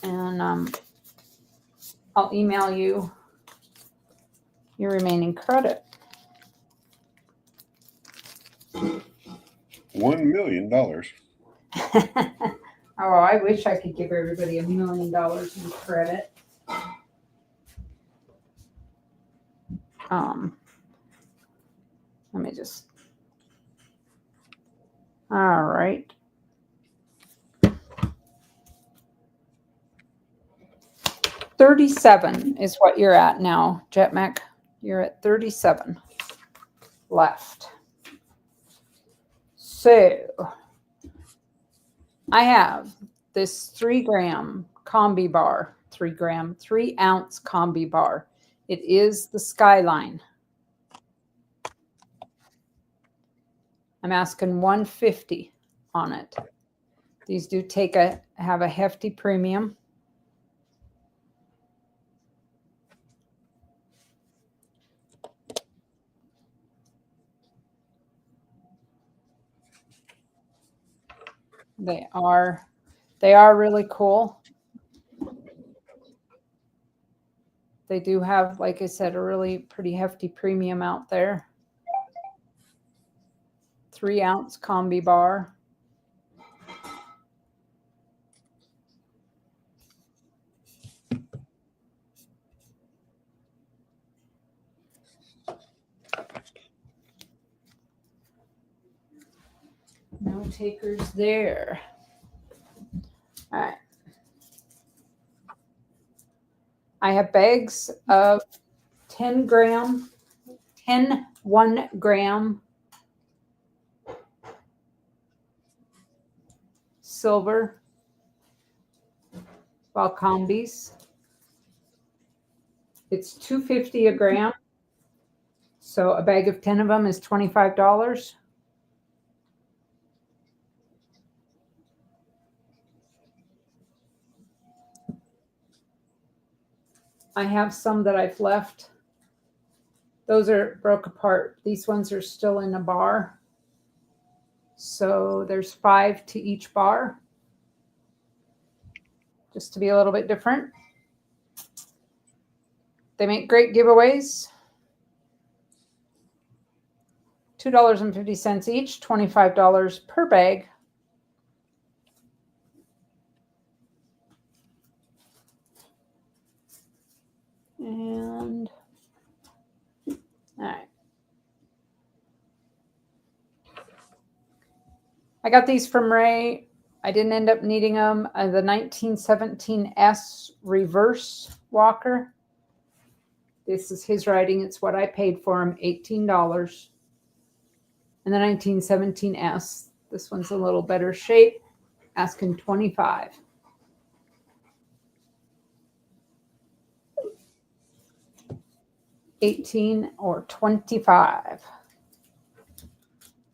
Speaker 3: And I'll email you your remaining credit.
Speaker 1: $1 million.
Speaker 3: Oh, I wish I could give everybody $1 million in credit. Let me just. All right. $37 is what you're at now, JetMac. You're at 37 left. So I have this 3 gram combi bar, 3 ounce combi bar. It is the Skyline. I'm asking $150 on it. These do have a hefty premium. They are really cool. They do have, like I said, a really pretty hefty premium out there. 3 ounce combi bar. No takers there. All right. I have bags of 10 1 gram silver Balcombis. It's $2.50 a gram. So a bag of 10 of them is $25. I have some that I've left. Those are broke apart. These ones are still in a bar. So there's 5 to each bar, just to be a little bit different. They make great giveaways. $2.50 each, $25 per bag. And all right. I got these from Ray. I didn't end up needing them. The 1917 S reverse walker. This is his writing. It's what I paid for him, $18. And the 1917 S. This one's a little better shape. Asking $25. $18 or $25.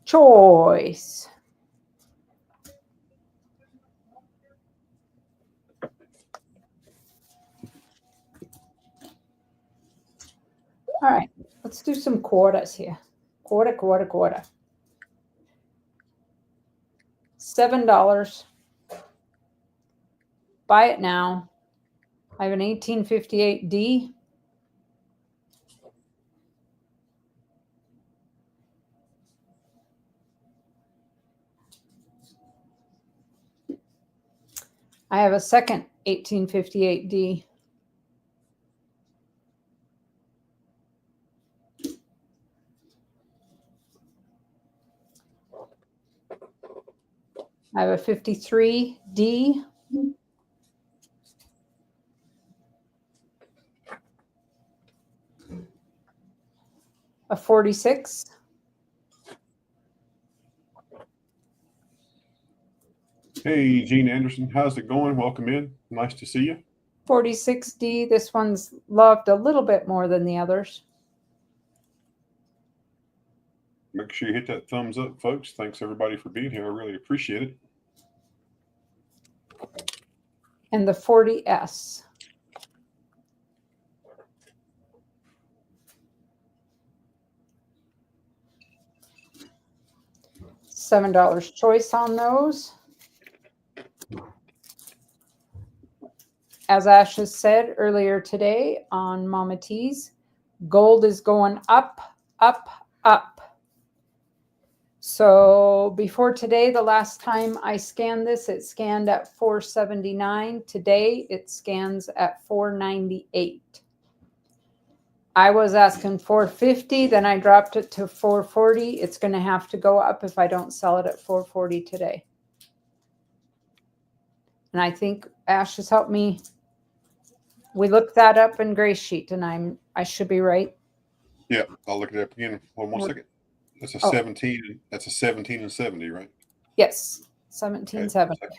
Speaker 3: Choice. All right, let's do some quarters here. Quarter. $7. Buy it now. I have an 1858D. I have a second 1858D. I have a 53D. A 46.
Speaker 1: Hey, Gene Anderson, how's it going? Welcome in. Nice to see you.
Speaker 3: 46D. This one's loved a little bit more than the others.
Speaker 1: Make sure you hit that thumbs up, folks. Thanks everybody for being here. I really appreciate it.
Speaker 3: And the 40S. $7 choice on those. As Ash has said earlier today on Mama T's, gold is going up. So before today, the last time I scanned this, it scanned at 479. Today, it scans at 498. I was asking 450, then I dropped it to 440. It's going to have to go up if I don't sell it at 440 today. And I think Ash has helped me. We looked that up in Grace Sheet, and I should be right.
Speaker 1: Yeah, I'll look it up again. One more second. That's a 17. That's a 17 and 70, right?
Speaker 3: Yes, 1770.
Speaker 1: Okay.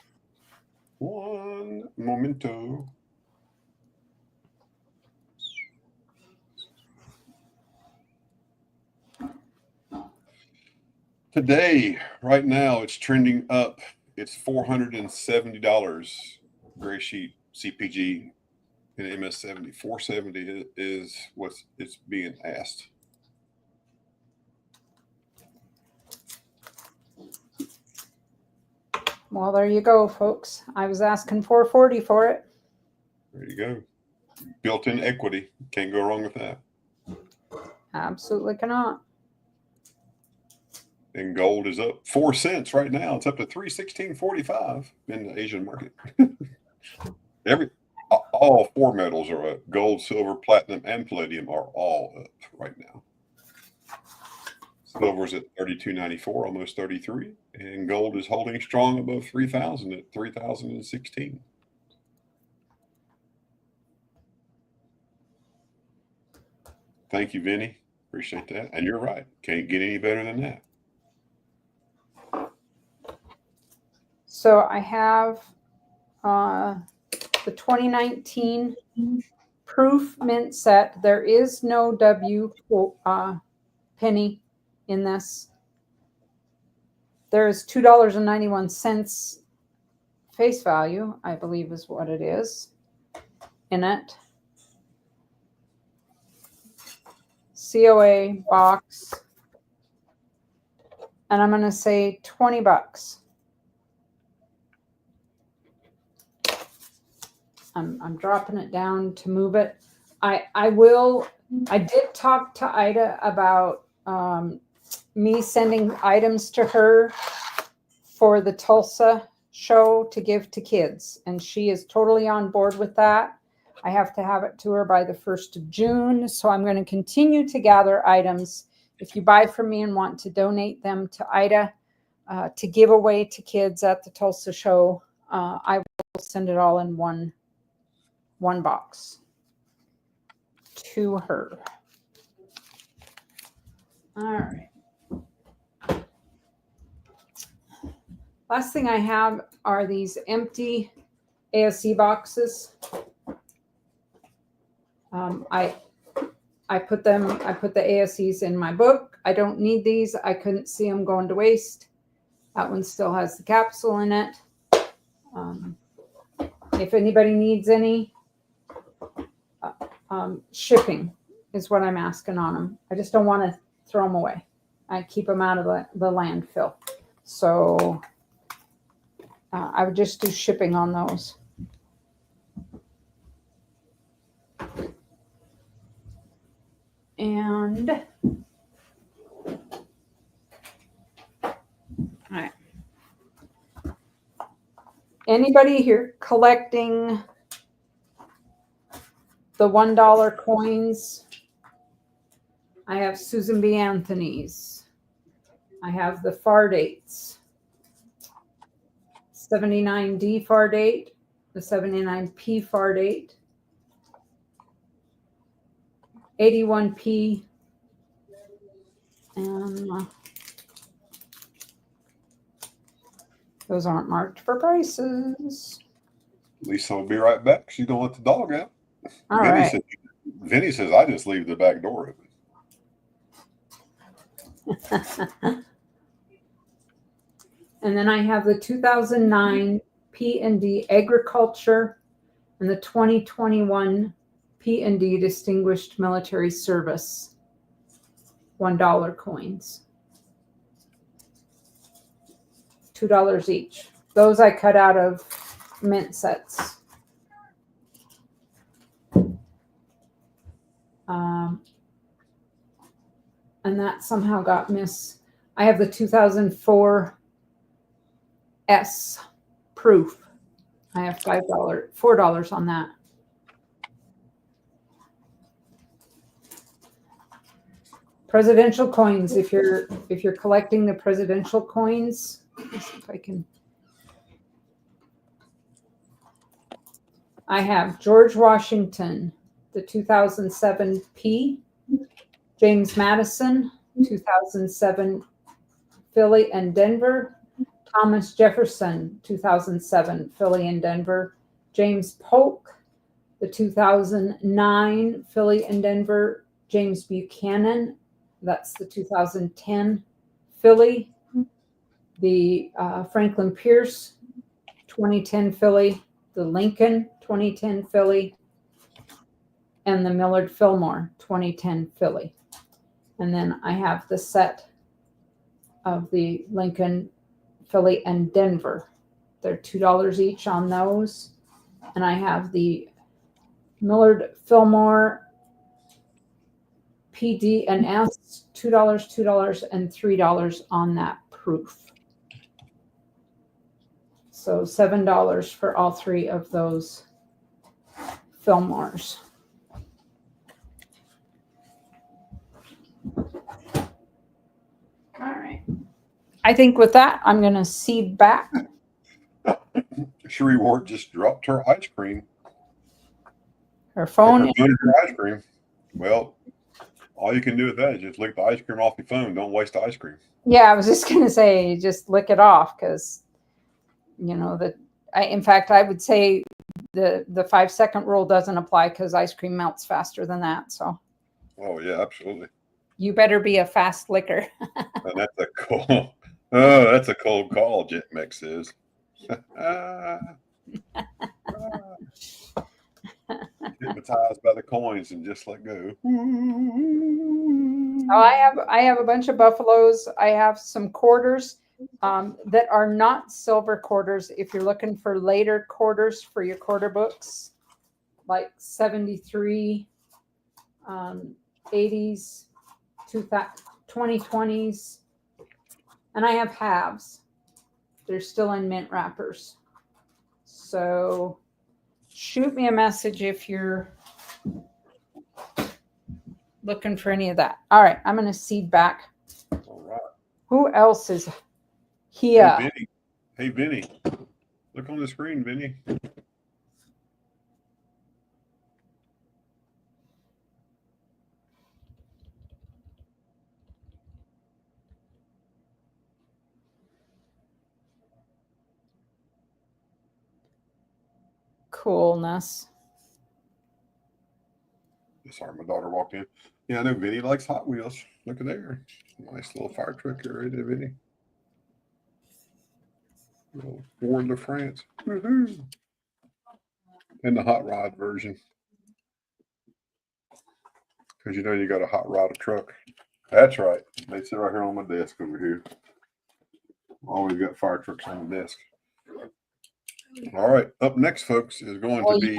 Speaker 1: One momento. Today, right now, it's trending up. It's $470. Gray Sheet CPG and MS70. 470 is what's it's being asked.
Speaker 3: Well, there you go, folks. I was asking 440 for it.
Speaker 1: There you go. Built-in equity. Can't go wrong with that.
Speaker 3: Absolutely cannot.
Speaker 1: And gold is up 4 cents right now. It's up to $316.45 in the Asian market. All four metals are up. Gold, silver, platinum, and palladium are all up right now. Silver's at $32.94, almost 33, and gold is holding strong above 3,000 at 3,016. Thank you, Vinny. Appreciate that. And you're right. Can't get any better than that.
Speaker 3: So I have the 2019 proof mint set. There is no W penny in this. There is $2.91 face value, I believe is what it is in it. COA box. And I'm going to say $20. I'm dropping it down to move it. I did talk to Ida about me sending items to her for the Tulsa show to give to kids. And she is totally on board with that. I have to have it to her by the 1st of June. So I'm going to continue to gather items. If you buy from me and want to donate them to Ida to give away to kids at the Tulsa show, I will send it all in one box to her. All right. Last thing I have are these empty ASE boxes. I put the ASEs in my book. I don't need these. I couldn't see them going to waste. That one still has the capsule in it. If anybody needs any, shipping is what I'm asking on them. I just don't want to throw them away. I keep them out of the landfill. So I would just do shipping on those. And all right. Anybody here collecting the $1 coins? I have Susan B. Anthony's. I have the far dates. 79D far date, the 79P far date, 81P, and those aren't marked for prices.
Speaker 1: Lisa will be right back. She's gonna let the dog out.
Speaker 3: All right.
Speaker 1: Vinny says I just leave the back door open.
Speaker 3: And then I have the 2009 P&D Agriculture and the 2021 P&D Distinguished Military Service $1 coins. $2 each. Those I cut out of mint sets. And that somehow got missed. I have the 2004 S proof. I have $4 on that. Presidential coins. If you're collecting the presidential coins, let's see if I can. I have George Washington, the 2007 P, James Madison, 2007 Philly and Denver, Thomas Jefferson, 2007 Philly and Denver, James Polk, the 2009 Philly and Denver, James Buchanan, that's the 2010 Philly, the Franklin Pierce, 2010 Philly, the Lincoln, 2010 Philly, and the Millard Fillmore, 2010 Philly. And then I have the set of the Lincoln, Philly, and Denver. They're $2 each on those. And I have the Millard Fillmore PD and S, $2, $2, and $3 on that proof. So $7 for all three of those Fillmores. All right. I think with that, I'm going to cede back.
Speaker 1: Sheree Ward just dropped her ice cream.
Speaker 3: Her phone.
Speaker 1: Her ice cream. Well, all you can do with that is just lick the ice cream off your phone. Don't waste the ice cream.
Speaker 3: Yeah, I was just going to say, just lick it off because, you know, in fact, I would say the 5-second rule doesn't apply because ice cream melts faster than that. So.
Speaker 1: Oh, yeah, absolutely.
Speaker 3: You better be a fast licker.
Speaker 1: And that's a cold. Oh, that's a cold call. Jet Mix is. Hypnotized by the coins and just let go.
Speaker 3: Oh, I have a bunch of buffaloes. I have some quarters that are not silver quarters. If you're looking for later quarters for your quarter books, like 73, 80s, 2020s, and I have halves. They're still in mint wrappers. So shoot me a message if you're looking for any of that. All right, I'm going to seed back.
Speaker 1: All right.
Speaker 3: Who else is
Speaker 1: Hey,
Speaker 3: here?
Speaker 1: Vinny. Hey, Vinny. Look on the screen, Vinny.
Speaker 3: Coolness.
Speaker 1: Sorry, my daughter walked in. Yeah, I know Vinny likes Hot Wheels. Look at there. Nice little fire truck here, right there, Vinny. Little Ford de France. Woohoo. And the hot rod version. Because you know you got a hot rod truck. That's right. They sit right here on my desk over here. Always got fire trucks on the desk. All right. Up next, folks, is going
Speaker 3: Well,
Speaker 1: to be.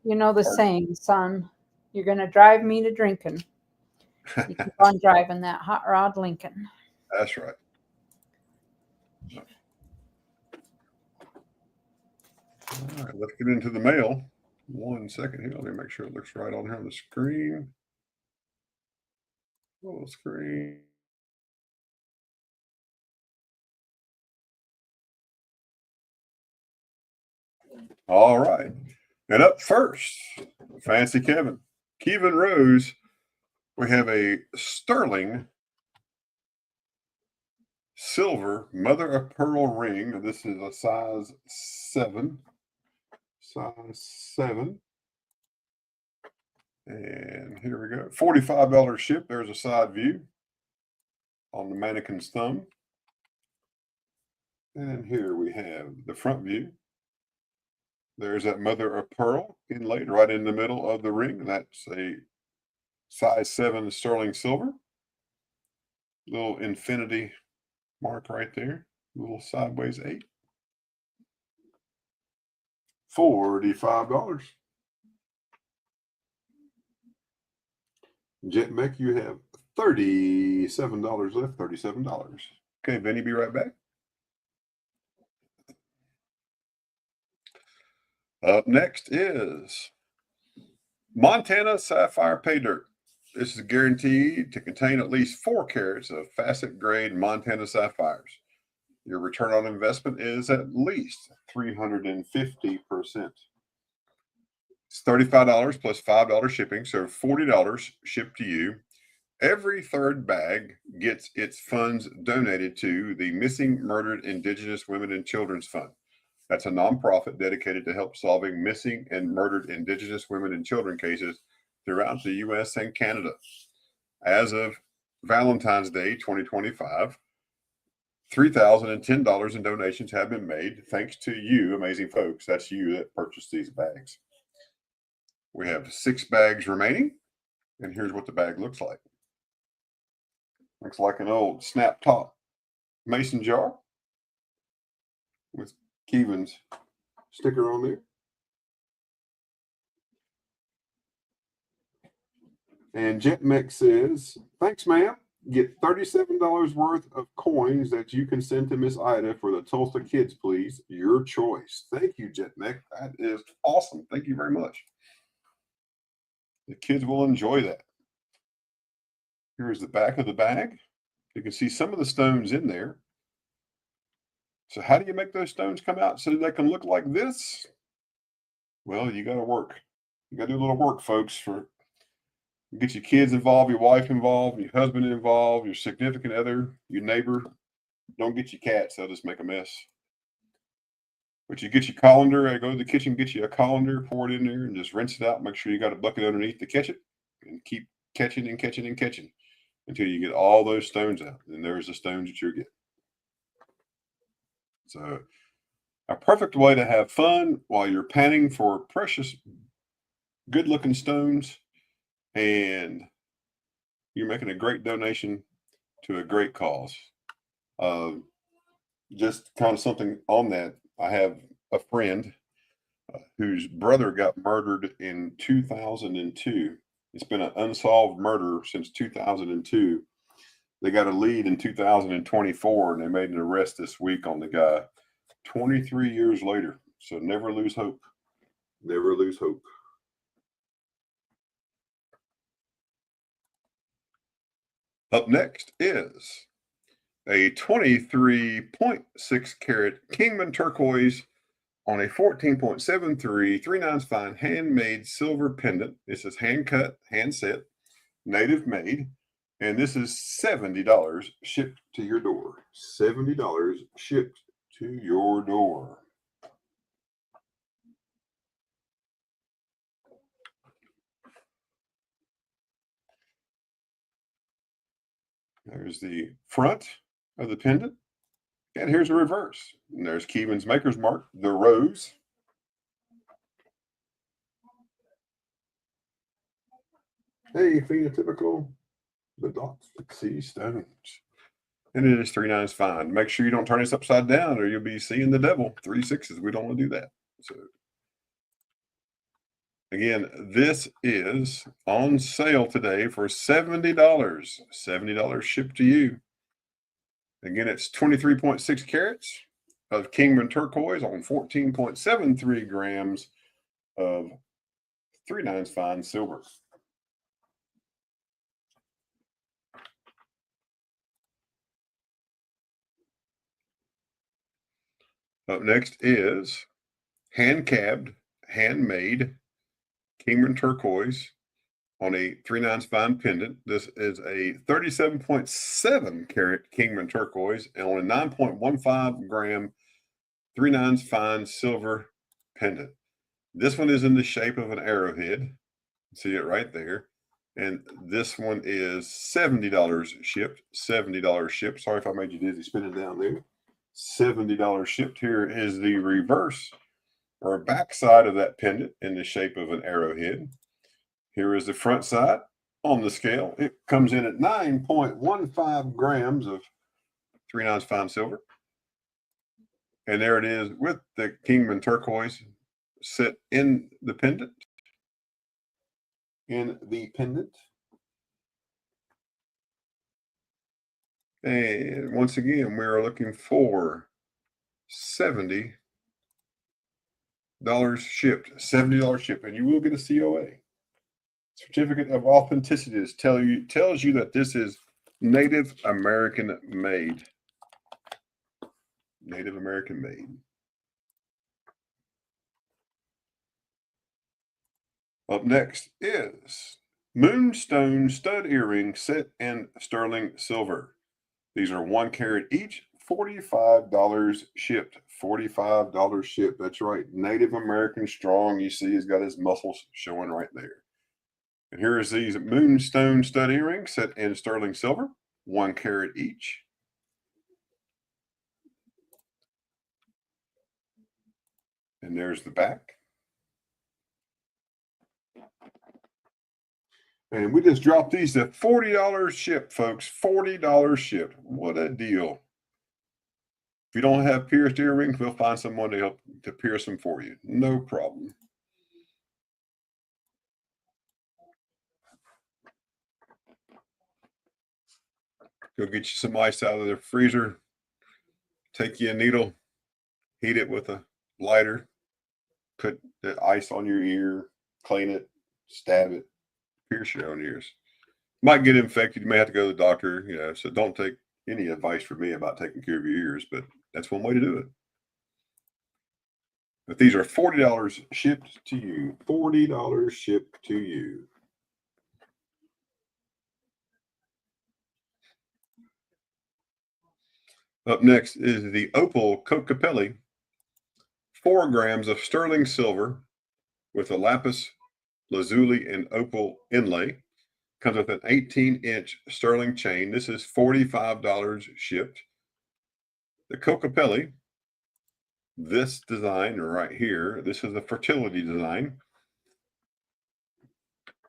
Speaker 3: you know the saying, son. You're going to drive me to drinking. You keep on driving that hot rod Lincoln.
Speaker 1: That's right. All right, let's get into the mail. 1 second here. Let me make sure it looks right on here on the screen. Full screen. All right. And up first, Fancy Kevin Rose. We have a sterling silver mother of pearl ring. This is a size 7. Size 7. And here we go. $45 ship. There's a side view on the mannequin's thumb. And here we have the front view. There's that mother of pearl inlaid right in the middle of the ring. That's a size 7 sterling silver. Little infinity mark right there. Little sideways 8. $45. Jet Mech, you have $37 left. $37. Okay, Benny, be right back. Up next is Montana Sapphire Pay Dirt. This is guaranteed to contain at least 4 carats of facet grade Montana sapphires. Your return on investment is at least 350%. It's $35 plus $5 shipping, so $40 shipped to you. Every third bag gets its funds donated to the Missing Murdered Indigenous Women and Children's Fund. That's a nonprofit dedicated to help solving missing and murdered Indigenous women and children cases throughout the U.S. and Canada. As of Valentine's Day 2025, $3,010 in donations have been made thanks to you, amazing folks. That's you that purchased these bags. We have 6 bags remaining, and here's what the bag looks like. Looks like an old snap top mason jar with Keevan's sticker on there. And Jet Mech says, thanks, ma'am. Get $37 worth of coins that you can send to Miss Ida for the Tulsa kids, please. Your choice. Thank you, Jet Mech. That is awesome. Thank you very much. The kids will enjoy that. Here's the back of the bag. You can see some of the stones in there. So how do you make those stones come out so they can look like this? Well, you got to work. You got to do a little work, folks, for get your kids involved, your wife involved, your husband involved, your significant other, your neighbor. Don't get your cats. They'll just make a mess. But you get your colander, go to the kitchen, get you a colander, pour it in there, and just rinse it out. Make sure you got a bucket underneath to catch it, and keep catching and catching and catching until you get all those stones out. And there's the stones that you're getting. So a perfect way to have fun while you're panning for precious, good-looking stones, and you're making a great donation to a great cause. Just kind of something on that. I have a friend whose brother got murdered in 2002. It's been an unsolved murder since 2002. They got a lead in 2024, and they made an arrest this week on the guy 23 years later. So never lose hope. Never lose hope. Up next is a 23.6 karat Kingman turquoise on a 14.73 3/9 fine handmade silver pendant. This is hand cut, hand set, native made, and this is $70 shipped to your door. $70 shipped to your door. There's the front of the pendant, and here's the reverse. And there's Keevan's maker's mark, the rose. Hey, phenotypical, the dots, sea stones. And it is 3/9 fine. Make sure you don't turn this upside down or you'll be seeing the devil. 3 6s. We don't want to do that. So again, this is on sale today for $70. $70 shipped to you. Again, it's 23.6 carats of Kingman turquoise on 14.73 grams of 3/9 fine silver. Up next is hand-cabbed, handmade Kingman turquoise on a 3/9 fine pendant. This is a 37.7 carat Kingman turquoise and on a 9.15 gram 3/9 fine silver pendant. This one is in the shape of an arrowhead. See it right there. And this one is $70 shipped. $70 shipped. Sorry if I made you dizzy spinning down there. $70 shipped. Here is the reverse or back side of that pendant in the shape of an arrowhead. Here is the front side on the scale. It comes in at 9.15 grams of 3/9 fine silver. And there it is with the Kingman turquoise set in the pendant. And once again, we are looking for $70 shipped. $70 shipped, and you will get a COA. Certificate of Authenticity tells you that this is Native American made. Native American made. Up next is Moonstone stud earring set in sterling silver. These are 1 carat each, $45 shipped. $45 shipped. That's right. Native American strong. You see he's got his muscles showing right there. And here is these Moonstone stud earrings set in sterling silver, 1 carat each. And there's the back. And we just dropped these at $40 shipped, folks. $40 shipped. What a deal. If you don't have pierced earrings, we'll find someone to help to pierce them for you. No problem. Go get you some ice out of the freezer. Take you a needle, heat it with a lighter, put the ice on your ear, clean it, stab it, pierce your own ears. Might get infected. You may have to go to the doctor, so don't take any advice from me about taking care of your ears, but that's one way to do it. But these are $40 shipped to you. $40 shipped to you. Up next is the Opal Kokopelli, 4 grams of sterling silver with a lapis lazuli and opal inlay. Comes with an 18-inch sterling chain. This is $45 shipped. The Kokopelli, this design right here, this is a fertility design.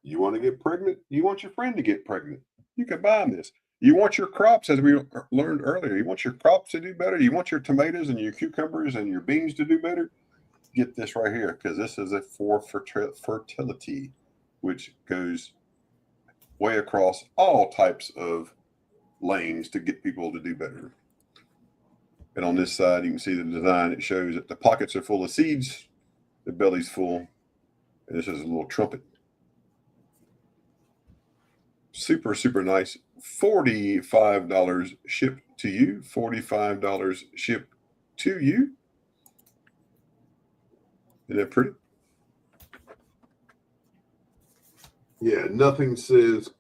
Speaker 1: You want to get pregnant? You want your friend to get pregnant? You can buy this. You want your crops, as we learned earlier, you want your crops to do better. You want your tomatoes and your cucumbers and your beans to do better. Get this right here, because this is for fertility, which goes way across all types of lanes to get people to do better. And on this side, you can see the design. It shows that the pockets are full of seeds, the belly's full And this is a little trumpet. Super, super nice. $45 shipped to you. $45 shipped to you. Isn't that pretty? Yeah, nothing says.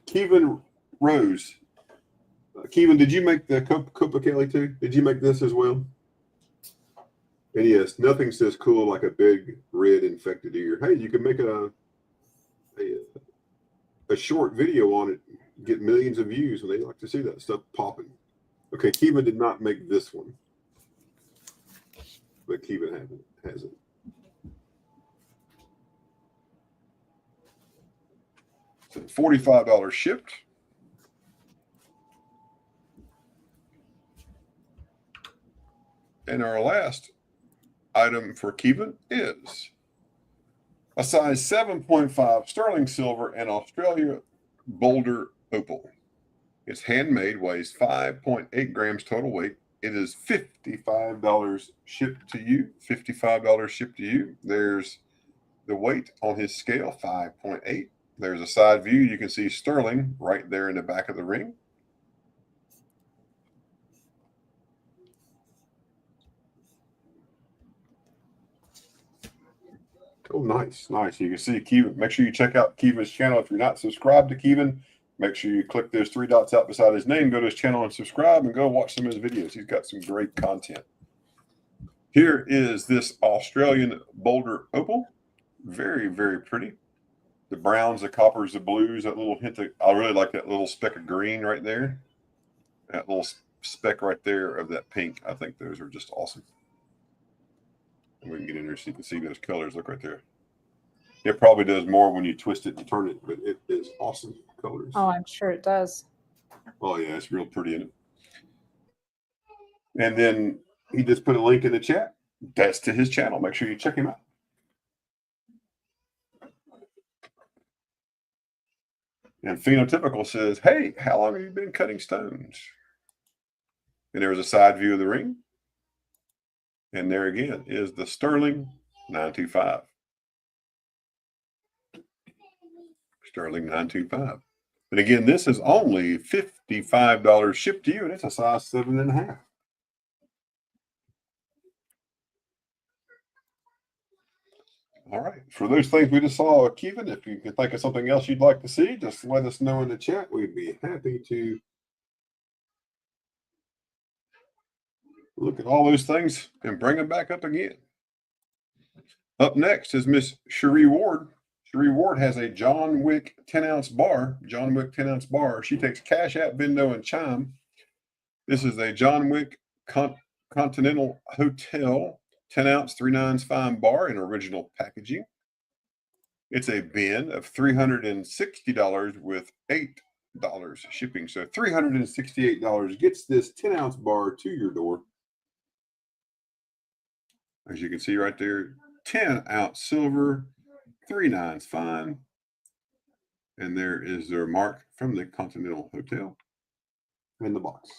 Speaker 1: Kevin Rose. Kevin, did you make the Copa Kelly too? Did you make this as well? And yes, nothing says cool like a big red infected ear. Hey, you can make a short video on it, get millions of views, and they like to see that stuff popping. Okay, Kevin did not make this one, but Kevin has it. So $45 shipped. And our last item for Kevin is a size 7.5 sterling silver and Australia boulder opal. It's handmade, weighs 5.8 grams total weight. It is $55 shipped to you. $55 shipped to you. There's the weight on his scale, 5.8. There's a side view. You can see sterling right there in the back of the ring. Oh, nice, nice. You can see Kevin. Make sure you check out Kevin's channel. If you're not subscribed to Kevin, make sure you click those three dots out beside his name, go to his channel and subscribe, and go watch some of his videos. He's got some great content. Here is this Australian boulder opal. Very, very pretty. The browns, the coppers, the blues, that little hint of, I really like that little speck of green right there. That little speck right there of that pink. I think those are just awesome. We can get in there so you can see those colors. Look right there. It probably does more when you twist it and turn it, but it is awesome colors.
Speaker 3: Oh, I'm sure it does.
Speaker 1: Oh, yeah, it's real pretty in it. And then he just put a link in the chat. That's to his channel. Make sure you check him out. And Phenotypical says, hey, how long have you been cutting stones? And there was a side view of the ring. And there again is the sterling 925. Sterling 925. And again, this is only $55 shipped to you, and it's a size 7.5. All right. For those things we just saw, Kevin, if you can think of something else you'd like to see, just let us know in the chat. We'd be happy to look at all those things and bring them back up again. Up next is Miss Cherie Ward. Cherie Ward has a John Wick 10-ounce bar. John Wick 10-ounce bar. She takes Cash App, Vendo, and Chime. This is a John Wick Continental Hotel 10-ounce 3/9 fine bar in original packaging. It's a bin of $360 with $8 shipping. So $368 gets this 10-ounce bar to your door. As you can see right there, 10-ounce silver, 3/9 fine. And there is their mark from the Continental Hotel in the box.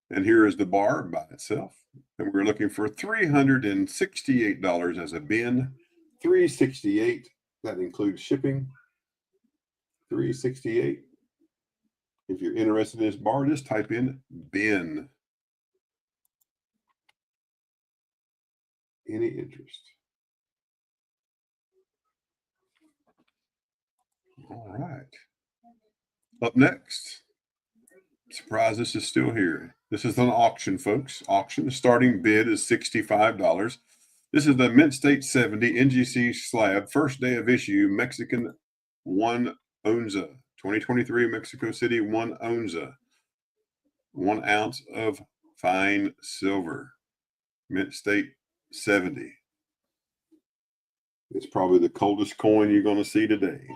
Speaker 1: And here is the bar by itself. And we're looking for $368 as a bin. $368. That includes shipping. $368. If you're interested in this bar, just type in bin. Any interest? All right. Up next, surprise, this is still here. This is an auction, folks. Auction. The starting bid is $65. This is the Mint State 70 NGC slab, first day of issue, Mexican 1 onza. 2023 Mexico City 1 onza. 1 ounce of fine silver. Mint State 70. It's probably the coldest coin you're going to see today.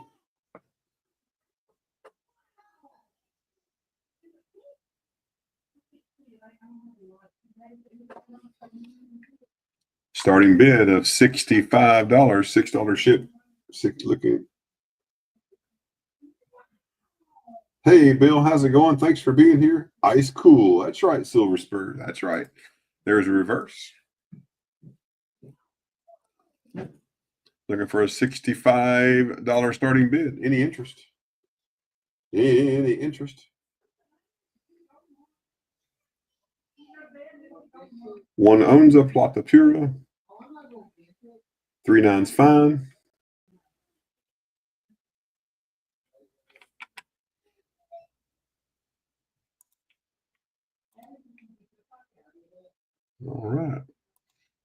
Speaker 1: Starting bid of $65, $6 ship. Looking. Hey, Bill, how's it going? Thanks for being here. Ice cool. That's right, Silver Spur. That's right. There's a reverse. Looking for a $65 starting bid. Any interest? Any interest? One owns a plot of Pura. 3/9's fine. All right.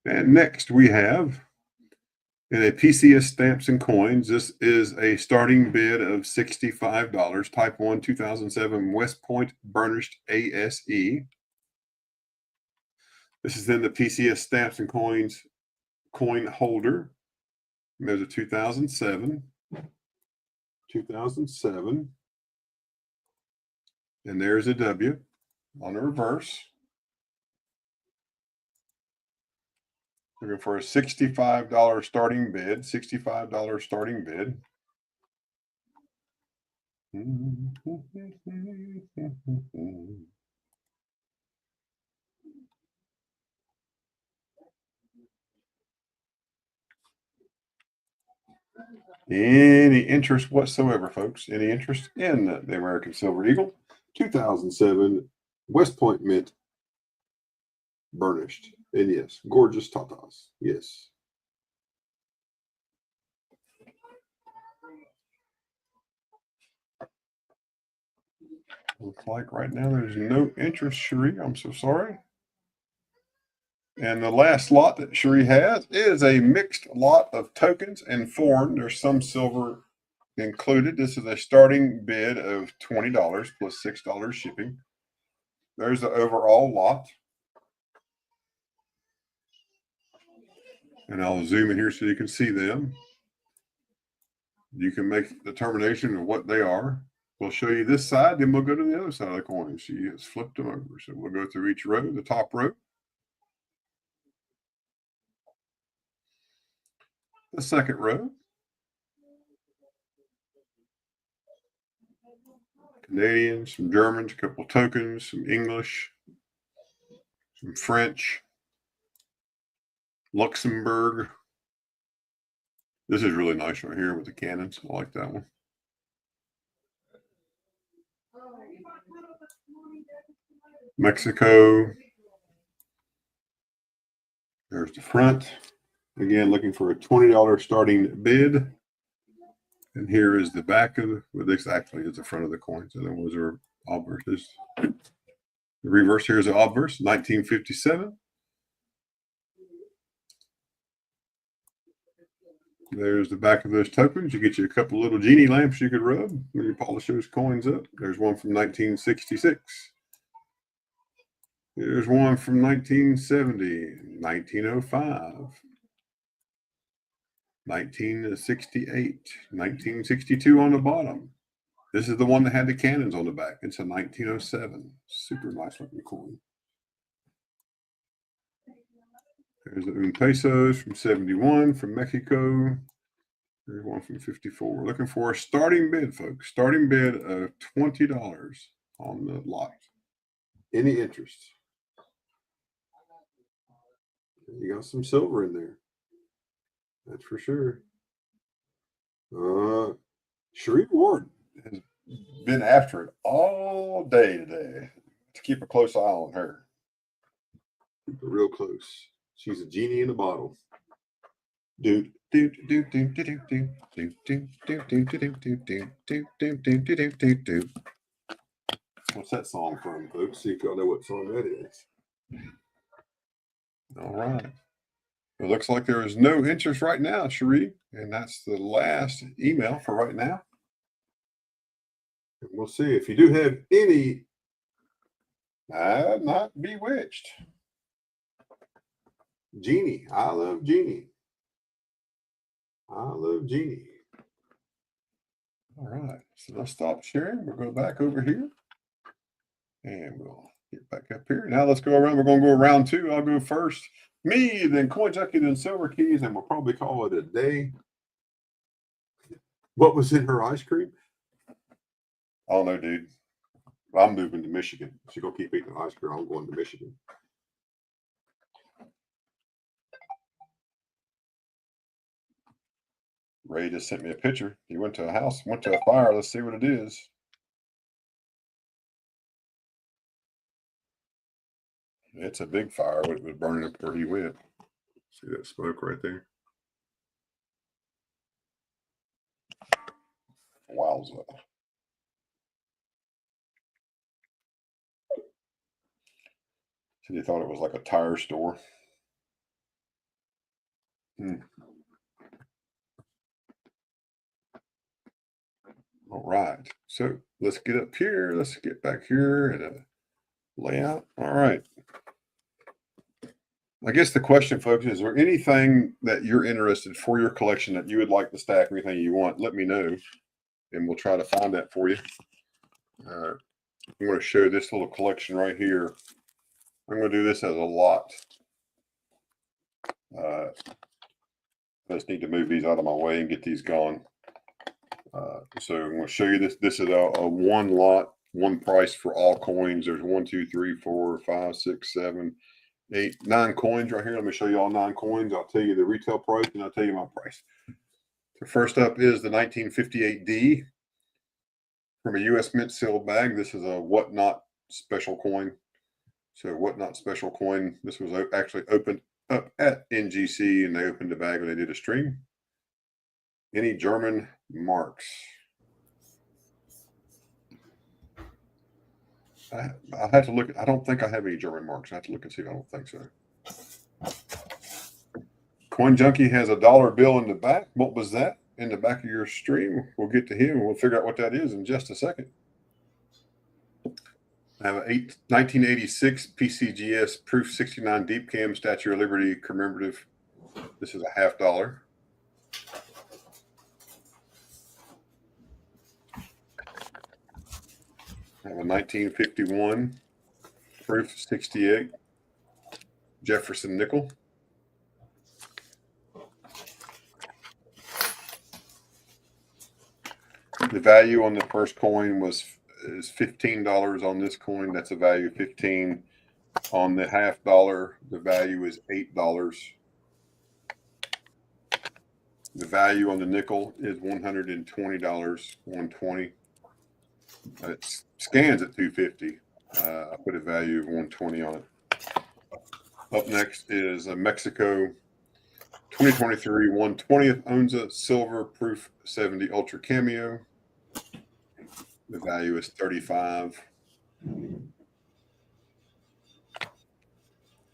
Speaker 1: And next we have in a PCS stamps and coins. This is a starting bid of $65. Type 1 2007 West Point burnished ASE. This is in the PCS stamps and coins coin holder. And there's a 2007. 2007. And there's a W on the reverse. Looking for a $65 starting bid. $65 starting bid. Any interest whatsoever, folks? Any interest in the American Silver Eagle 2007 West Point Mint burnished? And yes, gorgeous tatas. Yes. Looks like right now there's no interest, Cherie. I'm so sorry. And the last lot that Cherie has is a mixed lot of tokens and foreign. There's some silver included. This is a starting bid of $20 plus $6 shipping. There's the overall lot. And I'll zoom in here so you can see them. You can make a determination of what they are. We'll show you this side, then we'll go to the other side of the coin. She has flipped them over. So we'll go through each row, the top row. The second row. Canadians, some Germans, a couple of tokens, some English, some French, Luxembourg. This is really nice right here with the cannons. I like that one. Mexico. There's the front. Again, looking for a $20 starting bid. And here is the back of well, this actually is the front of the coin. So there was our obverse. The reverse here is the obverse, 1957. There's the back of those tokens. You get you a couple little genie lamps you could rub when you polish those coins up. There's one from 1966. There's one from 1970, 1905, 1968, 1962 on the bottom. This is the one that had the cannons on the back. It's a 1907. Super nice looking coin. There's the un pesos from 71 from Mexico. There's one from 54. We're looking for a starting bid, folks. Starting bid of $20 on the lot. Any interest? You got some silver in there. That's for sure. Cherie Ward has been after it all day today to keep a close eye on her. Keep it real close. She's a genie in a bottle. What's that song from, folks? See if y'all know what song that is. All right. It looks like there is no interest right now, Cherie, and that's the last email for right now. And we'll see if you do have any. I'm not bewitched. Genie. I love Genie. I love Genie. All right. So let's stop sharing. We'll go back over here. And we'll get back up here. Now let's go around. We're going to go round two. I'll go first. Me, then Coin Junkie, then Silver Keys, and we'll probably call it a day. What was in her ice cream? I don't know, dude. I'm moving to Michigan. She's going to keep eating ice cream. I'm going to Michigan. Ray just sent me a picture. He went to a house, went to a fire. Let's see what it is. It's a big fire. It was burning up where he went. See that smoke right there? Wowza. So they thought it was like a tire store. All right. So let's get up here. Let's get back here and layout. All right. I guess the question, folks, is there anything that you're interested for your collection that you would like to stack, anything you want? Let me know, and we'll try to find that for you. I'm going to show this little collection right here. I'm going to do this as a lot. I just need to move these out of my way and get these gone. So I'm going to show you this. This is a one lot, one price for all coins. There's 1, 2, 3, 4, 5, 6, 7, 8, 9 coins right here. Let me show you all 9 coins. I'll tell you the retail price and I'll tell you my price. So first up is the 1958D from a U.S. Mint sealed bag. This is a Whatnot special coin. So Whatnot special coin. This was actually opened up at NGC, and they opened the bag when they did a stream. Any German marks? I have to look. I don't think I have any German marks. I have to look and see. I don't think so. Coin Junkie has a dollar bill in the back. What was that in the back of your stream? We'll get to him and we'll figure out what that is in just a second. I have a 1986 PCGS Proof 69 Deep Cam Statue of Liberty commemorative. This is a $50. I have a 1951 Proof 68 Jefferson nickel. The value on the first coin is $15 on this coin. That's a value of $15. On the $50, the value is $8. The value on the nickel is $120, $120. It scans at $250. I put a value of $120 on it. Up next is a Mexico 2023 1/20th Onza Silver Proof 70 Ultra Cameo. The value is $35.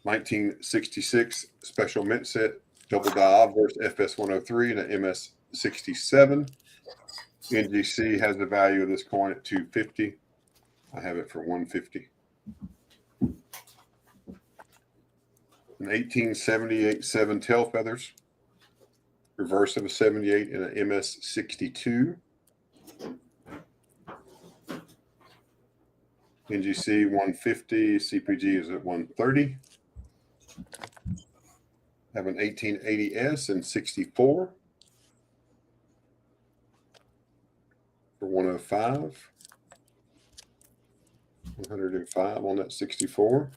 Speaker 1: 1966 Special Mint Set Double Die versus FS103 and an MS67. NGC has the value of this coin at $250. I have it for $150. An 1878 7 tail feathers, reverse of a 78 and an MS62. NGC 150, CPG is at 130. Have an 1880S and 64 for 105. 105 on that 64.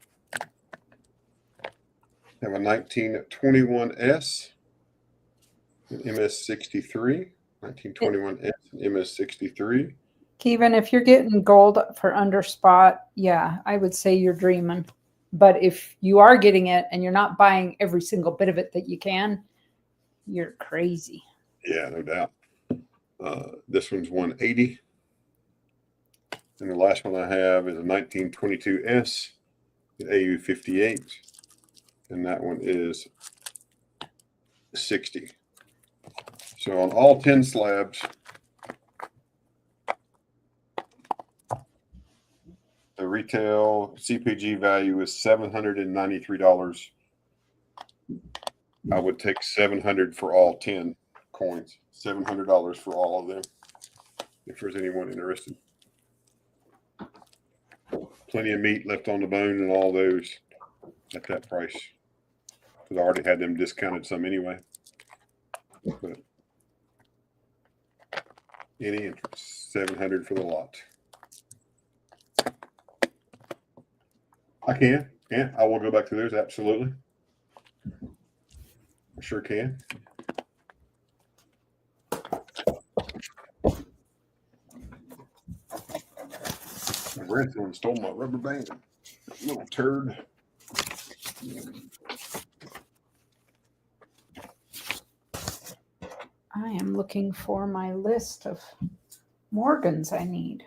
Speaker 1: Have a 1921S and MS63. 1921S and MS63.
Speaker 3: Kevin, if you're getting gold for under spot, yeah, I would say you're dreaming. But if you are getting it and you're not buying every single bit of it that you can, you're crazy.
Speaker 1: Yeah, no doubt. This one's 180. And the last one I have is a 1922S, an AU58. And that one is 60. So on all 10 slabs, the retail CPG value is $793. I would take $700 for all 10 coins. $700 for all of them, if there's anyone interested. Plenty of meat left on the bone and all those at that price. Because I already had them discounted some anyway. But any interest, $700 for the lot. I can. Yeah, I will go back to those. Absolutely. I sure can. grandson stole my rubber band. Little turd.
Speaker 3: I am looking for my list of Morgans I need.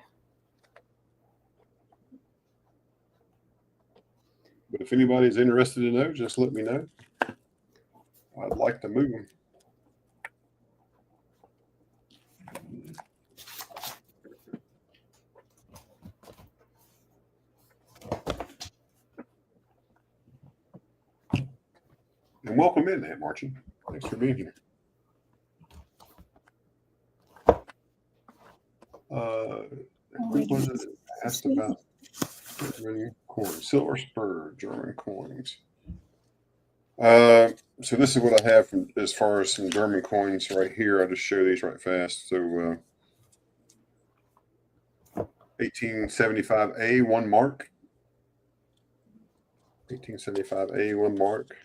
Speaker 1: But if anybody's interested in those, just let me know. I'd like to move them. And welcome in, Aunt Marchie. Thanks for being here. Who was it that asked about German coins? Silver spur German coins. So this is what I have from as far as some German coins right here. I'll just show these right fast. So 1875A 1 mark. 1875A 1 mark.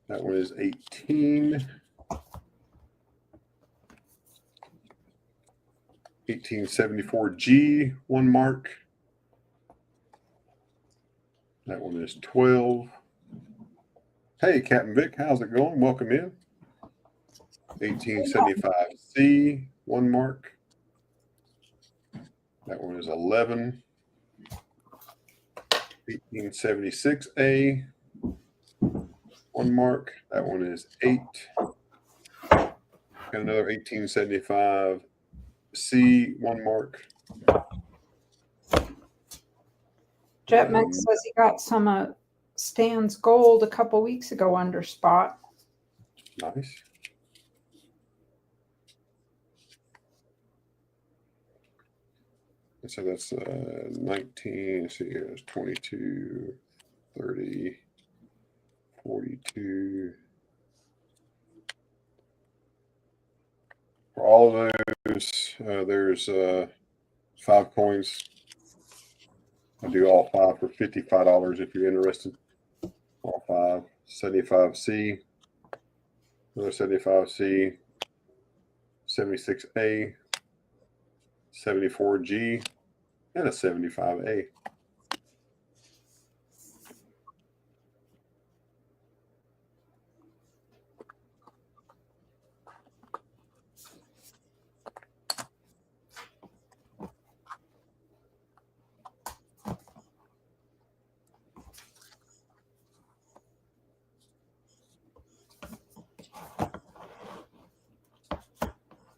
Speaker 1: That one is 18. 1874G 1 mark. That one is 12. Hey, Captain Vic, how's it going? Welcome in. 1875C 1 mark. That one is 11. 1876A 1 mark. That one is 8. Got another 1875C 1 mark.
Speaker 3: Jetmax says he got some Stan's gold a couple weeks ago under spot.
Speaker 1: Nice. So that's 19, let's see here, it's 22, 30, 42. For all of those, there's 5 coins. I do all 5 for $55 if you're interested. All 5. 75C, another 75C, 76A, 74G, and a 75A.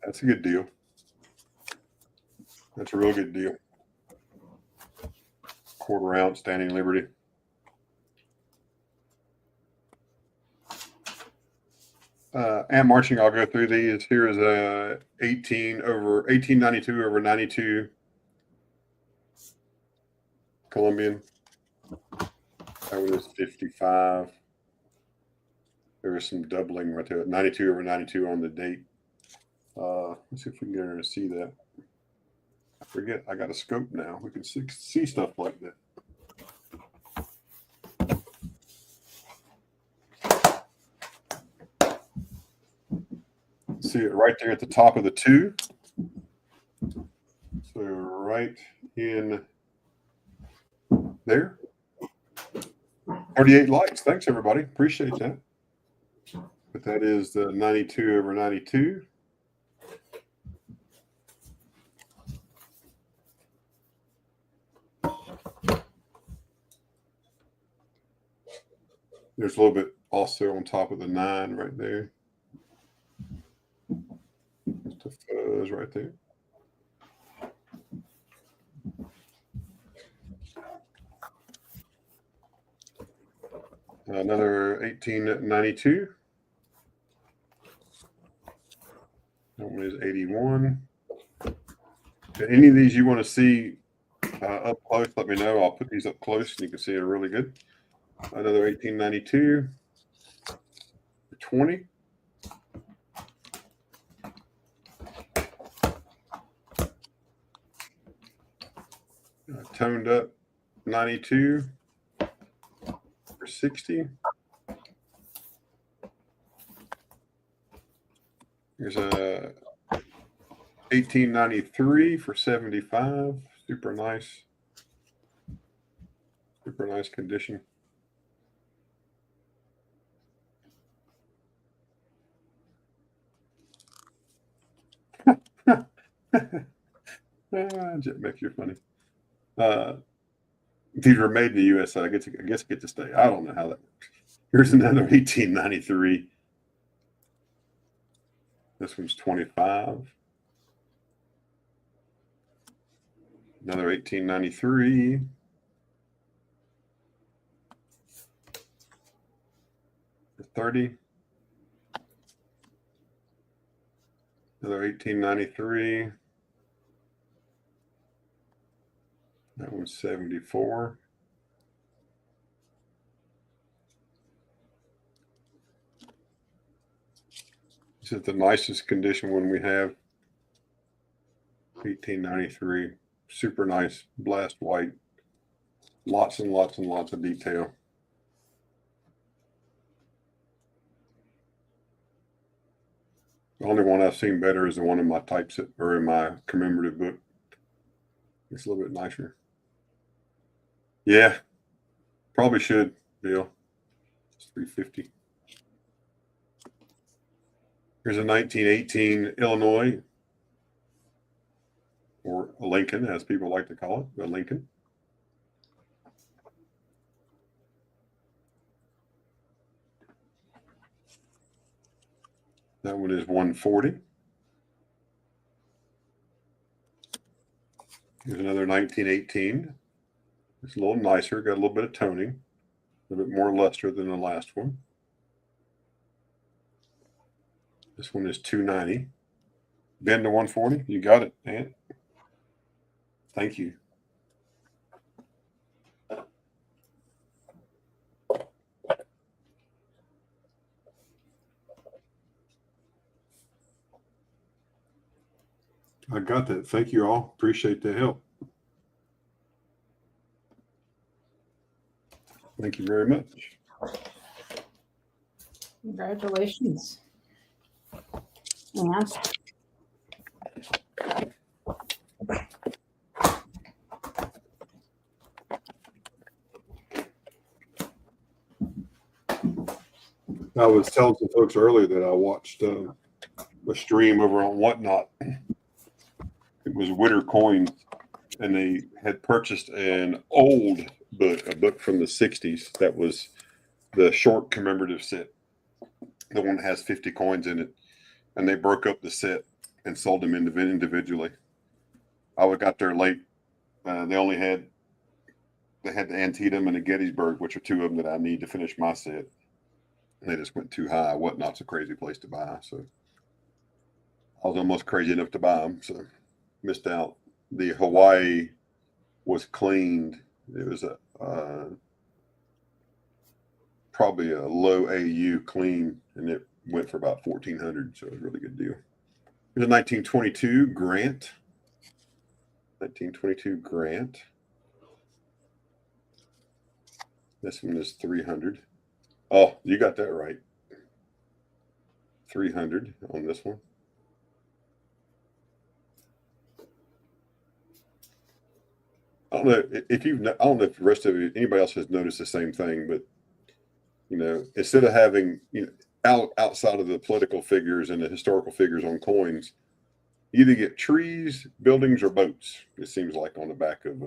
Speaker 1: That's a good deal. That's a real good deal. 1/4 ounce Standing Liberty. And marching, I'll go through these. Here is a 1892 over 92 Colombian. That one is 55. There is some doubling right there. 92 over 92 on the date. Let's see if we can get her to see that. I forget, I got a scope now. We can see stuff like that. See it right there at the top of the 2. So right in there. 38 likes. Thanks, everybody. Appreciate that. But that is the 92 over 92. There's a little bit also on top of the 9 right there. Just a fuzz right there. Another 1892. That one is 81. If any of these you want to see up close, let me know. I'll put these up close and you can see it really good. Another 1892. 20. Toned up 92 for 60. Here's a 1893 for 75. Super nice. Super nice condition. Jet Mix, you're funny. These were made in the USA. I guess get to stay. I don't know how that works. Here's another 1893. This one's 25. Another 1893. For 30. Another 1893. That one's 74. This is the nicest condition one we have. 1893. Super nice. Blast white. Lots and lots and lots of detail. The only one I've seen better is the one in my typeset or in my commemorative book. It's a little bit nicer. Yeah, probably should, Bill. It's $350. Here's a 1918 Illinois, or a Lincoln, as people like to call it, a Lincoln. That one is 140. Here's another 1918. It's a little nicer, got a little bit of toning, a little bit more luster than the last one. This one is 290. Bend to 140. You got it, man. Thank you. I got that. Thank you all. Appreciate the help. Thank you very much.
Speaker 3: Congratulations. And
Speaker 1: I was telling some folks earlier that I watched a stream over on Whatnot. It was Winter Coins, and they had purchased an old book, a book from the 60s that was the short commemorative set, the one that has 50 coins in it, and they broke up the set and sold them individually. I got there late. They had the Antietam and the Gettysburg, which are two of them that I need to finish my set. And they just went too high. Whatnot's a crazy place to buy, so I was almost crazy enough to buy them, so missed out. The Hawaii was cleaned. It was a probably a low AU clean, and it went for about $1,400, so it was a really good deal. Here's a 1922 Grant. 1922 Grant. This one is 300. Oh, you got that right. 300 on this one. I don't know if I don't know if the rest of you, anybody else has noticed the same thing, but instead of having outside of the political figures and the historical figures on coins, you either get trees, buildings, or boats. It seems like on the back of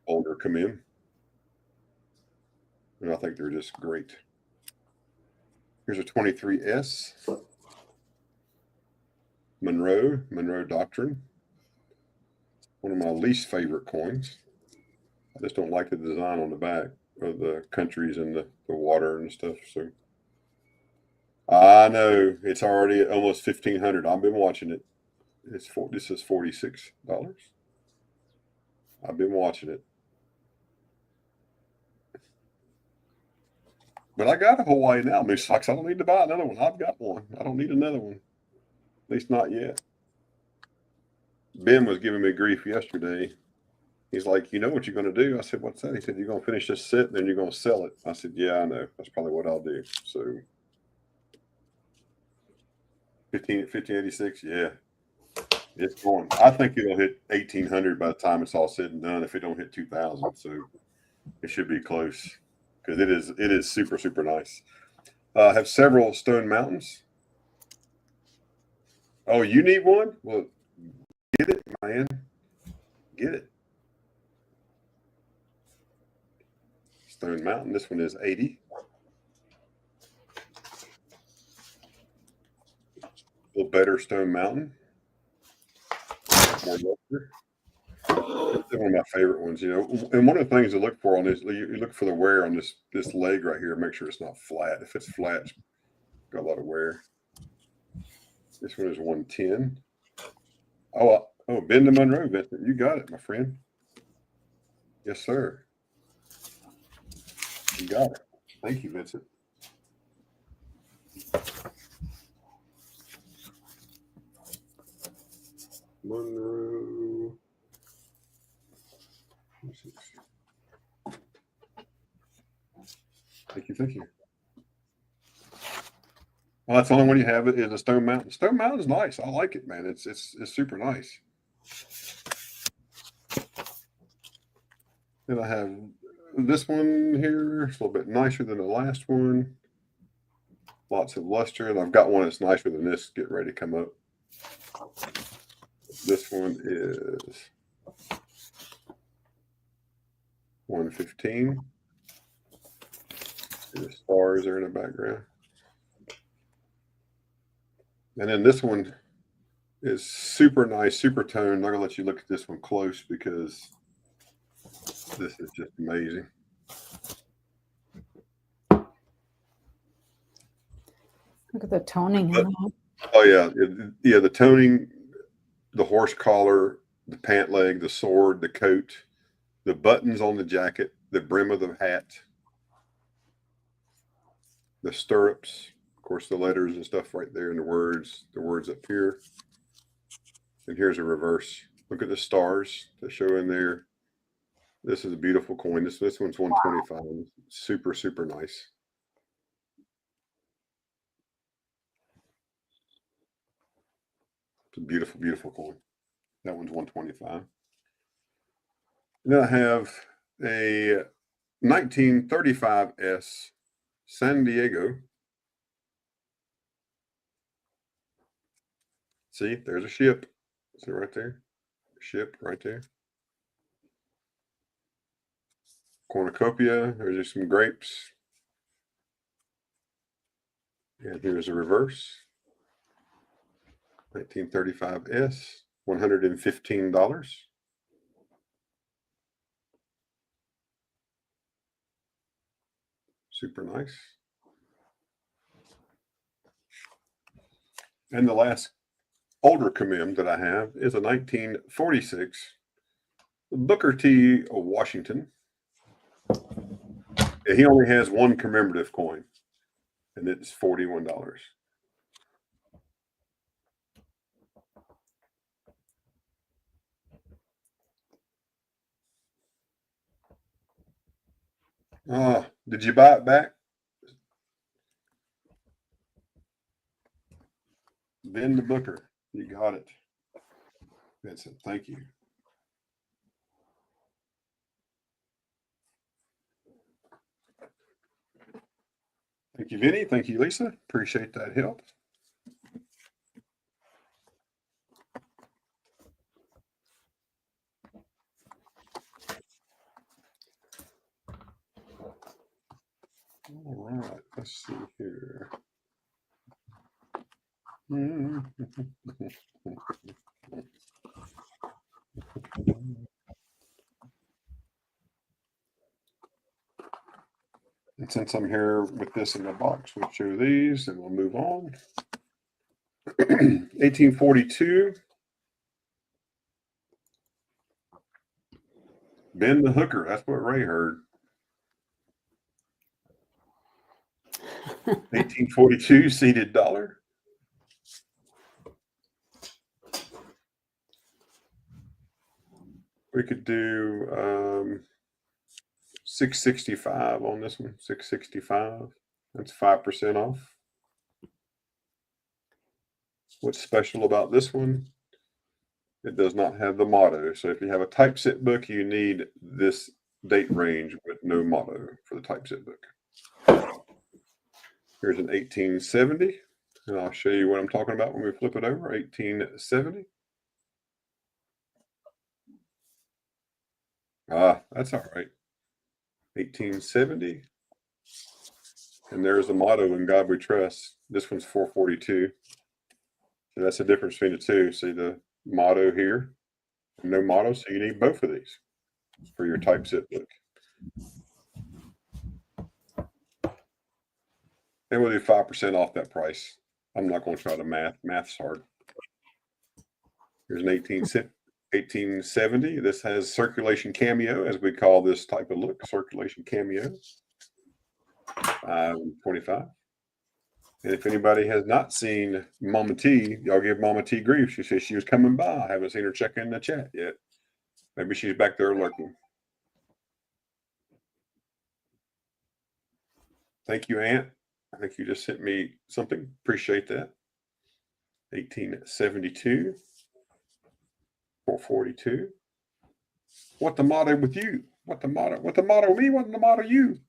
Speaker 1: older commem, and I think they're just great. Here's a 23S Monroe Doctrine. One of my least favorite coins. I just don't like the design on the back of the countries and the water and stuff. So I know it's already at almost $1,500. I've been watching it. This is $46. I've been watching it. But I got a Hawaii now. It sucks. I don't need to buy another one. I've got one. I don't need another one. At least not yet. Ben was giving me grief yesterday. He's like, you know what you're going to do? I said, what's that? He said, you're going to finish this set and then you're going to sell it. I said, yeah, I know. That's probably what I'll do. So 1586, yeah. It's going. I think it'll hit 1,800 by the time it's all said and done. If it don't hit 2,000, so it should be close because it is super super nice. Have several stone mountains. Oh, you need one? Well, get it, man. Get it. Stone Mountain. This one is 80. A little better Stone Mountain. More luster. It's one of my favorite ones, you know. And one of the things to look for on this, you look for the wear on this leg right here. Make sure it's not flat. If it's flat, it's got a lot of wear. This one is 110. Oh, Ben to Monroe, Vincent. You got it, my friend. Yes, sir. You got it. Thank you, Vincent. Monroe. Thank you, thank you. Well, that's the only one you have. It is a Stone Mountain. Stone Mountain's nice. I like it, man. It's super nice. Then I have this one here. It's a little bit nicer than the last one. Lots of luster, and I've got one that's nicer than this. Get ready to come up. This one is 115. The stars are in the background. And then this one is super nice, super toned. I'm not gonna let you look at this one close because this is just amazing.
Speaker 3: Look at the toning in that.
Speaker 1: Oh yeah, yeah. The toning, the horse collar, the pant leg, the sword, the coat, the buttons on the jacket, the brim of the hat, the stirrups, of course, the letters and stuff right there, and the words up here. And here's a reverse. Look at the stars that show in there. This is a beautiful coin. This one's 125. Wow. Super, super nice. It's a beautiful, beautiful coin. That one's 125. And then I have a 1935S San Diego. See, there's a ship. See right there? Ship right there. Cornucopia. There's just some grapes. And here's a reverse. 1935S, $115. Super nice. And the last older commem that I have is a 1946 Booker T. Washington. He only has one commemorative coin, and it's $41. Did you buy it back? Ben the Booker. You got it. Vincent, thank you. Thank you, Vinny. Thank you, Lisa. Appreciate that help. All right, let's see here. And since I'm here with this in the box, we'll show these and we'll move on. 1842. Ben the Hooker. That's what Ray heard. 1842 seated dollar. We could do 665 on this one. 665. That's 5% off. What's special about this one? It does not have the motto. So if you have a typeset book, you need this date range with no motto for the typeset book. Here's an 1870, and I'll show you what I'm talking about when we flip it over. 1870. That's all right. 1870. And there's the motto, "In God We Trust." This one's 442. So that's the difference between the two. See the motto here? No motto, so you need both of these for your typeset book. And we'll do 5% off that price. I'm not going to try to math. Math's hard. Here's an 1870. This has circulation cameo, as we call this type of look. Circulation cameo. 25. And if anybody has not seen Mama T, y'all give Mama T grief. She says she was coming by. I haven't seen her check in the chat yet. Maybe she's back there lurking. Thank you, Aunt. I think you just sent me something. Appreciate that. 1872. 442. What the motto with you? What the motto? What the motto me? What the motto you?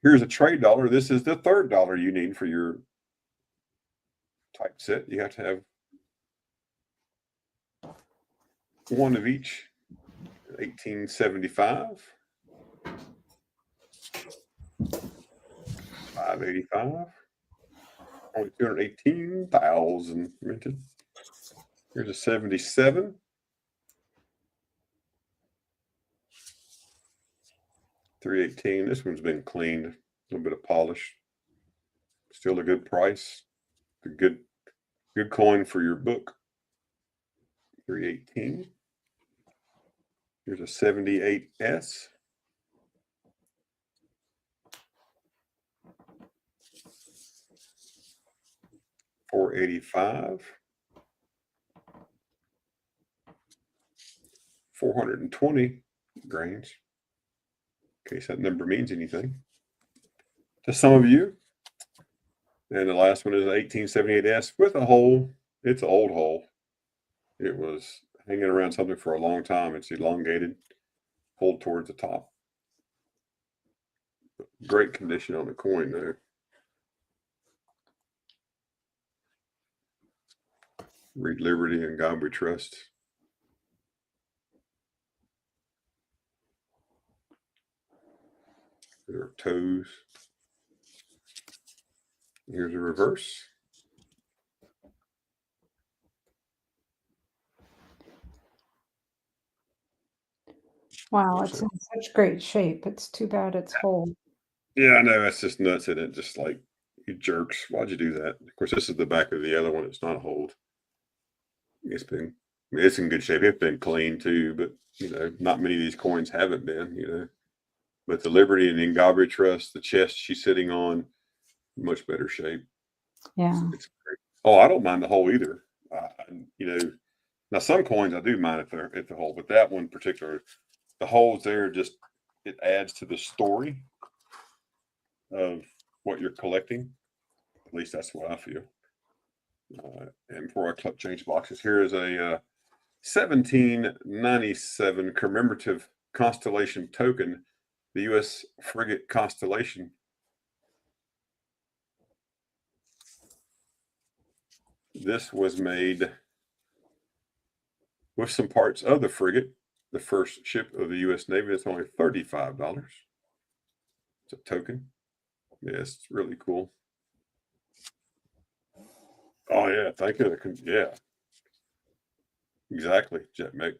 Speaker 1: Here's a trade dollar. This is the third dollar you need for your typeset. You have to have one of each. 1875. 585. Only 218,000 minted. Here's a 77. 318. This one's been cleaned. A little bit of polish. Still a good price. A good coin for your book. 318. Here's a 78S. 485. 420 grains. In case that number means anything to some of you. And the last one is an 1878S with a hole. It's an old hole. It was hanging around something for a long time. It's elongated, pulled towards the top. Great condition on the coin there. Read Liberty and God We Trust. There are toes. Here's a reverse.
Speaker 5: Wow, it's in such great shape. It's too bad it's whole.
Speaker 1: Yeah, I know. That's just nuts. And it just like, you jerks. Why'd you do that? Of course, this is the back of the other one. It's not a hold. It's in good shape. It's been clean too, but not many of these coins haven't been, But the Liberty and In God We Trust, the chest she's sitting on, much better shape.
Speaker 5: Yeah.
Speaker 1: It's great. Oh, I don't mind the hole either. Now some coins I do mind if they're at the hole, but that one in particular, the holes there it adds to the story of what you're collecting. At least that's what I feel. And before I change boxes, here is a 1797 commemorative constellation token, the U.S. frigate Constellation. This was made with some parts of the frigate, the first ship of the U.S. Navy. It's only $35. It's a token. Yeah, it's really cool. Oh, yeah. Thank you. Yeah. Exactly, Jet Meg.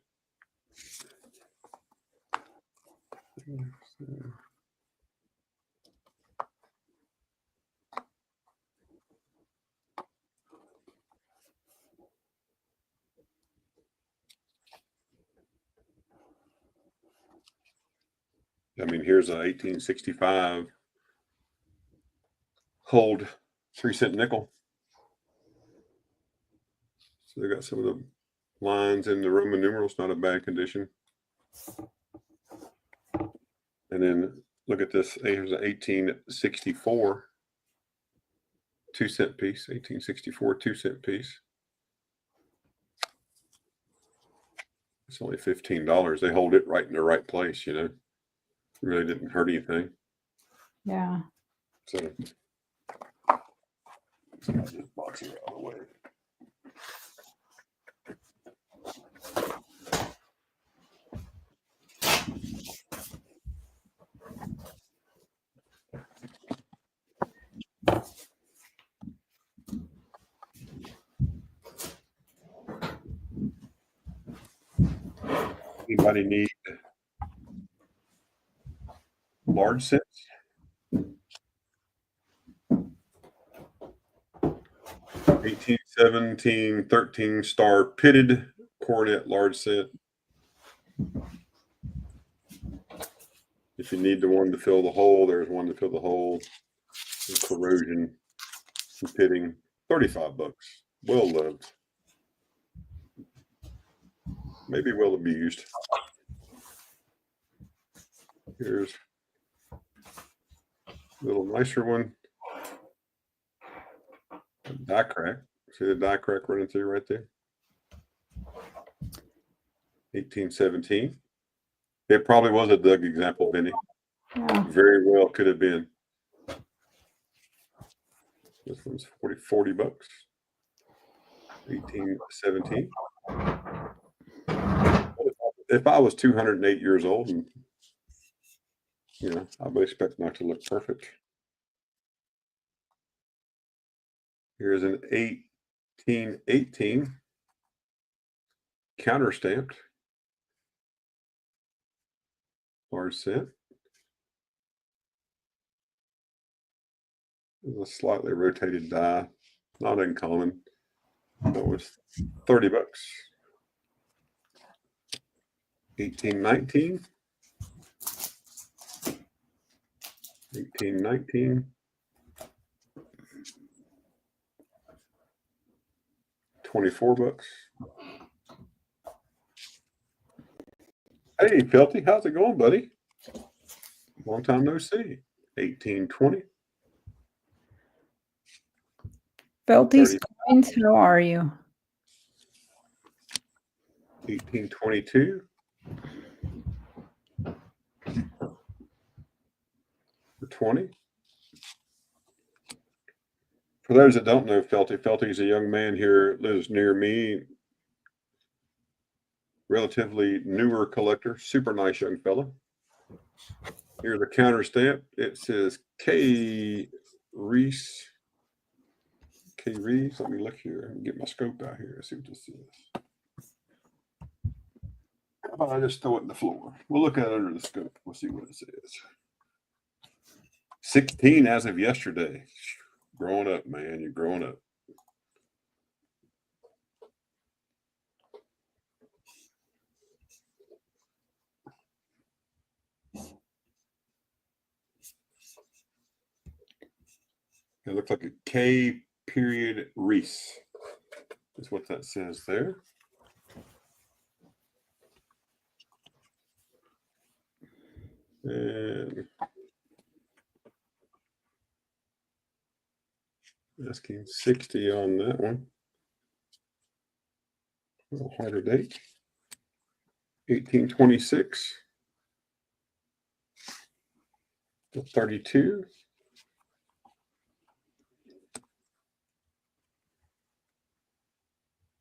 Speaker 1: I mean, here's a 1865 hold 3-cent nickel. So they got some of the lines in the Roman numerals, not a bad condition. And then look at this. Here's an 1864 2-cent piece. 1864 2-cent piece. It's only $15. They hold it right in the right place, you know. Really didn't hurt anything.
Speaker 5: Yeah.
Speaker 1: So let's get this box out of the way. Anybody need large sets? 1817 13 star pitted coronet large set. If you need the one to fill the hole, there's one to fill the hole. And corrosion and pitting, $35. Well loved. Maybe well abused. Here's a little nicer one. A die crack. See the die crack running through right there? 1817. It probably was a Doug example, Vinny.
Speaker 5: Yeah.
Speaker 1: Very well could have been. This one's $40. 1817. If I was 208 years old, and you know, I would expect not to look perfect. Here's an 1818 counter stamped large set. There's a slightly rotated die, not uncommon. That was $30. 1819. 1819. $24. Hey, Felty, how's it going, buddy? Long time no see. 1820.
Speaker 5: Felty Coins, how are you?
Speaker 1: 1822. For 20. For those that don't know Felty's a young man here, lives near me. Relatively newer collector, super nice young fella. Here's a counter stamp. It says K. Reese. K. Reese. Let me look here and get my scope out here. See what this is. How about I just throw it in the floor? We'll look at it under the scope. We'll see what it says. 16 as of yesterday. Growing up, man. You're growing up. It looks like a K period Reese. That's what that says there. And asking 60 on that one. A little harder date. 1826 to 32.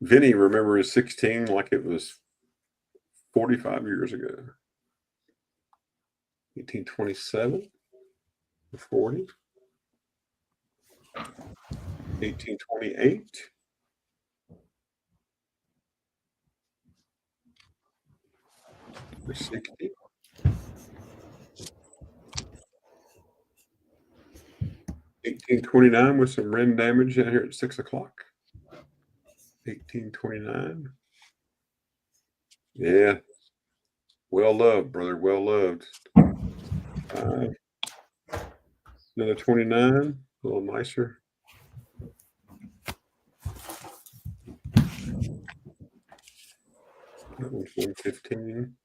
Speaker 1: Vinny remembers 16 like it was 45 years ago. 1827 to 40. 1828. To 60. 1829 with some rim damage out here at 6 o'clock. 1829. Yeah. Well loved, brother. Well loved. Another 29. A little nicer. That one's 115.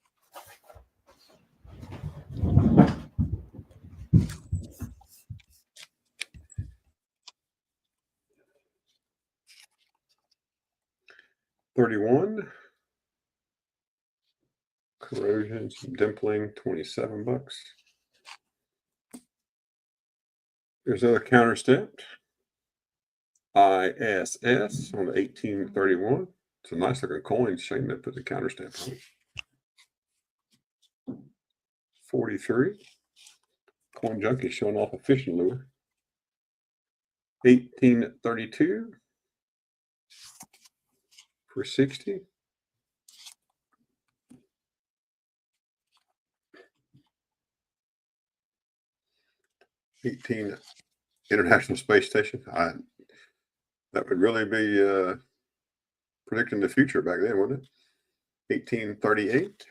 Speaker 1: $31. corrosion, some dimpling, 27 bucks. There's another counter stamped ISS on the 1831. It's a nice looking coin. Shame they put the counter stamp on it. 43. Coin junkie showing off a fishing lure. 1832 for 60. '18 International Space Station. That would really be predicting the future back then, wouldn't it? 1838,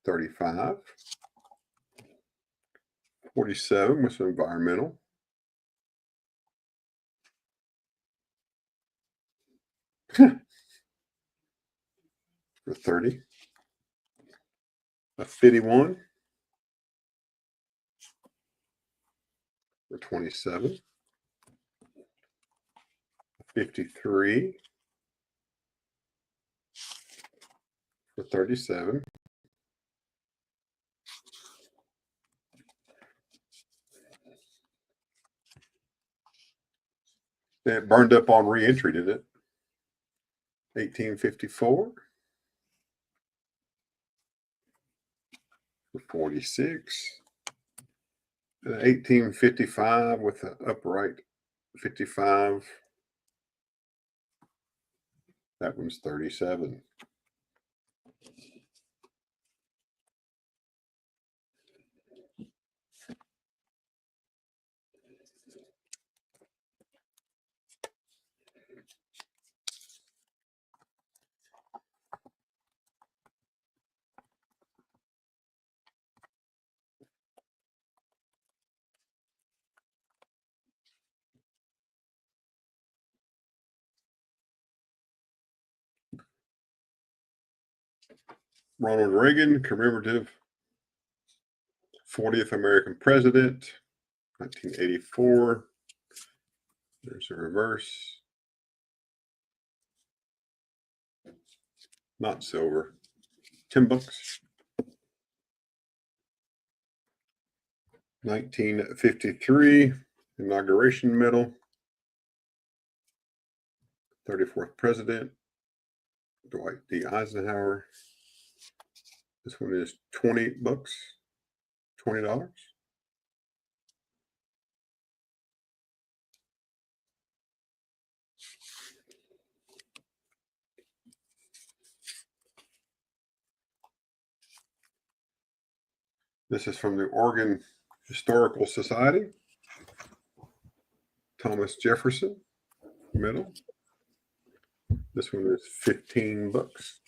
Speaker 1: 35, 47 with some environmental. For 30. A 51 for 27. 53 for 37. It burned up on re-entry, did it? 1854 for 46. 1855 with an upright 55. That one's 37. Ronald Reagan, commemorative 40th American president, 1984. There's a reverse. Not silver. 10 bucks. 1953 inauguration medal. 34th president, Dwight D. Eisenhower. This one is 20 bucks. $20. This is from the Oregon Historical Society. Thomas Jefferson medal. This one is 15 bucks.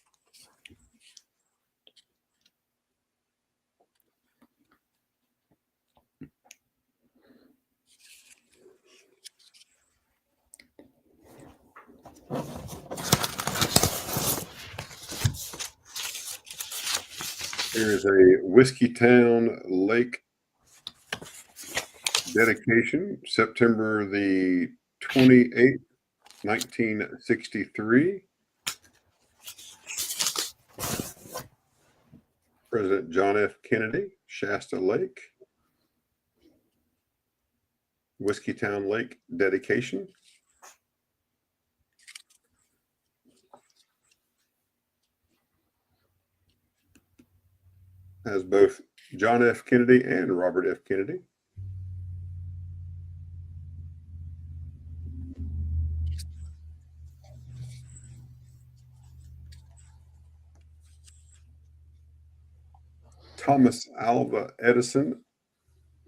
Speaker 1: There is a Whiskey Town Lake dedication, September the 28th, 1963. President John F. Kennedy, Shasta Lake. Whiskey Town Lake dedication. Has both John F. Kennedy and Robert F. Kennedy. Thomas Alva Edison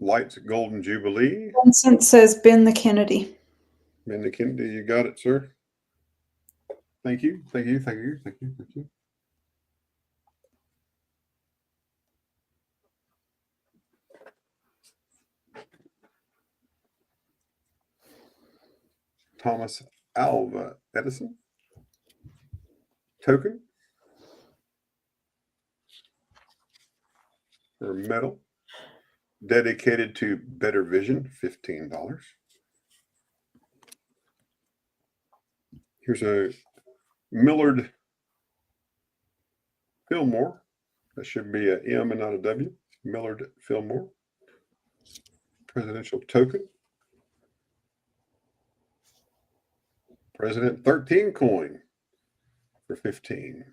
Speaker 1: lights Golden Jubilee.
Speaker 5: Vincent says Ben the Kennedy.
Speaker 1: Ben the Kennedy, you got it, sir. Thank you, thank you, thank you, thank you, thank you. Thomas Alva Edison token or medal dedicated to Better Vision, $15. Here's a Millard Fillmore. That should be a M and not a W. Millard Fillmore. Presidential token. President 13 coin for 15.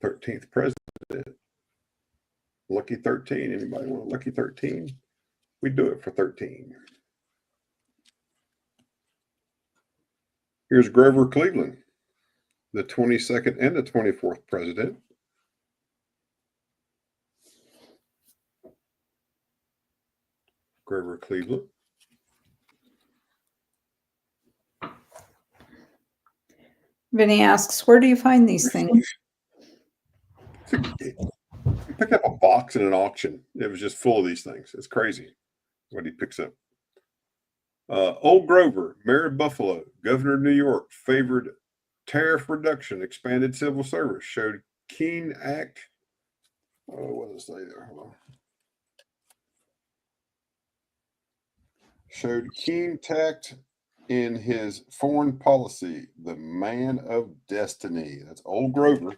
Speaker 1: 13th president. Lucky 13. Anybody want a lucky 13? We do it for 13. Here's Grover Cleveland, the 22nd and the 24th president. Grover Cleveland.
Speaker 3: Vinny asks, where do you find these things?
Speaker 1: He picked up a box in an auction. It was just full of these things. It's crazy what he picks up. Old Grover, Mayor of Buffalo, Governor of New York, favored tariff reduction, expanded civil service, showed keen act. Oh, what does it say there? Hold on. Showed keen tact in his foreign policy. The man of destiny. That's Old Grover.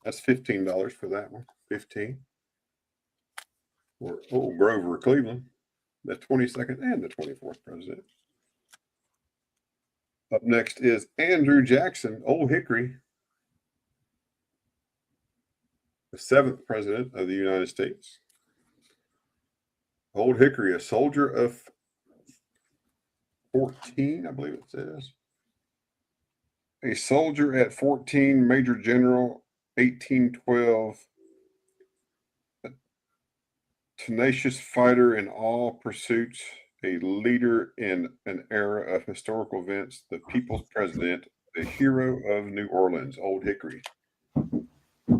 Speaker 1: That's $15 for that one. 15. Or Old Grover, Cleveland, the 22nd and the 24th president. Up next is Andrew Jackson, Old Hickory, the 7th president of the United States. Old Hickory, a soldier of 14, I believe it says. A soldier at 14, Major General, 1812. A tenacious fighter in all pursuits, a leader in an era of historical events, the people's president, the hero of New Orleans, Old Hickory.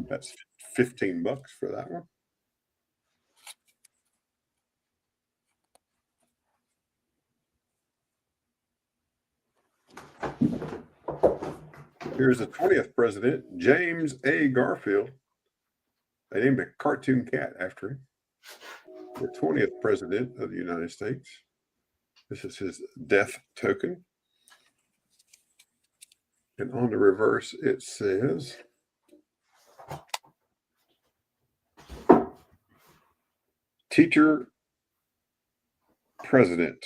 Speaker 1: That's $15 for that one. Here's the 20th president, James A. Garfield. They named a cartoon cat after him. The 20th president of the United States. This is his death token. And on the reverse, it says, teacher, president,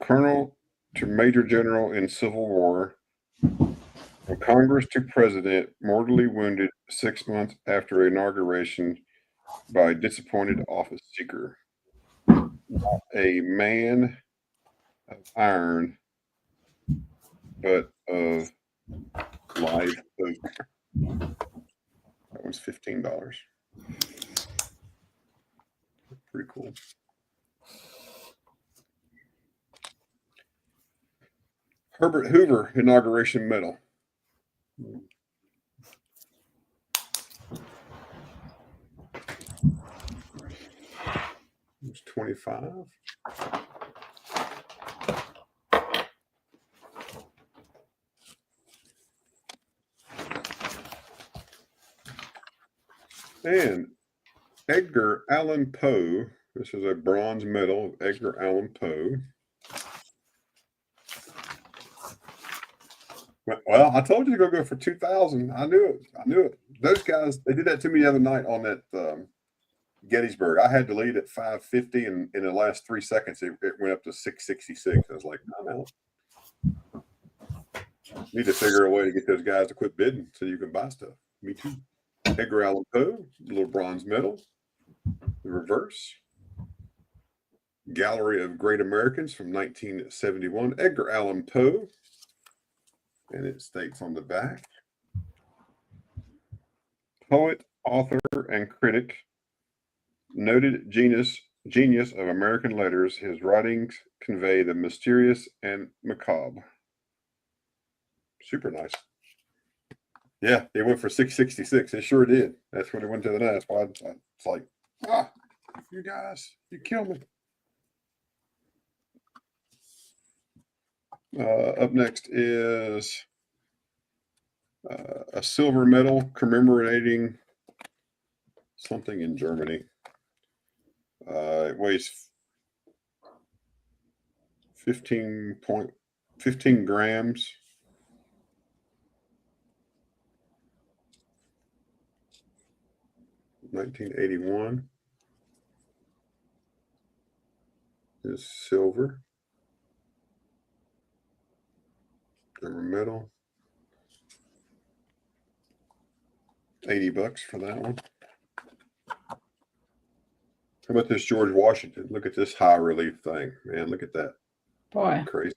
Speaker 1: colonel to major general in Civil War, from Congress to president, mortally wounded 6 months after inauguration by disappointed office seeker. A man of iron, but of live oak. That one's $15. Pretty cool. Herbert Hoover inauguration medal. It's 25. And Edgar Allan Poe. This is a bronze medal of Edgar Allan Poe. Well, I told you to go for 2,000. I knew it. I knew it. Those guys, they did that to me the other night on that Gettysburg. I had to lead at 550, and in the last 3 seconds, it went up to 666. I was like, I'm out. Need to figure a way to get those guys to quit bidding so you can buy stuff. Me too. Edgar Allan Poe, little bronze medal. The reverse. Gallery of Great Americans from 1971. Edgar Allan Poe. And it states on the back, poet, author, and critic, noted genius of American letters. His writings convey the mysterious and macabre. Super nice. Yeah, it went for 666. It sure did. That's when it went to the last one. It's like, you guys, you kill me. Up next is a silver medal commemorating something in Germany. It weighs 15 grams. 1981 is silver. Silver medal. $80 for that one. How about this George Washington? Look at this high relief thing, man. Look at that.
Speaker 3: Boy.
Speaker 1: Crazy.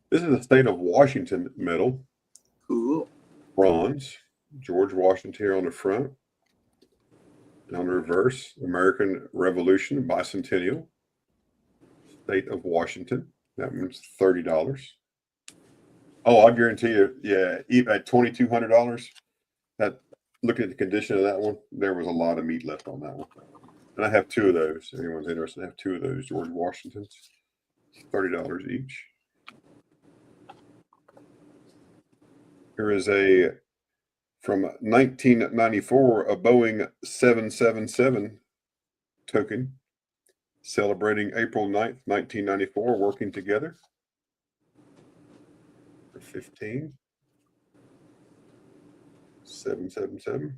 Speaker 1: This is the state of Washington medal.
Speaker 2: Cool.
Speaker 1: Bronze. George Washington here on the front. On the reverse, American Revolution Bicentennial. State of Washington. That one's $30. Oh, I guarantee you, yeah, at $2,200. That looking at the condition of that one, there was a lot of meat left on that one. And I have two of those. If anyone's interested, I have two of those George Washingtons. $30 each. Here is a from 1994, a Boeing 777 token celebrating April 9th, 1994, working together for 15. 777.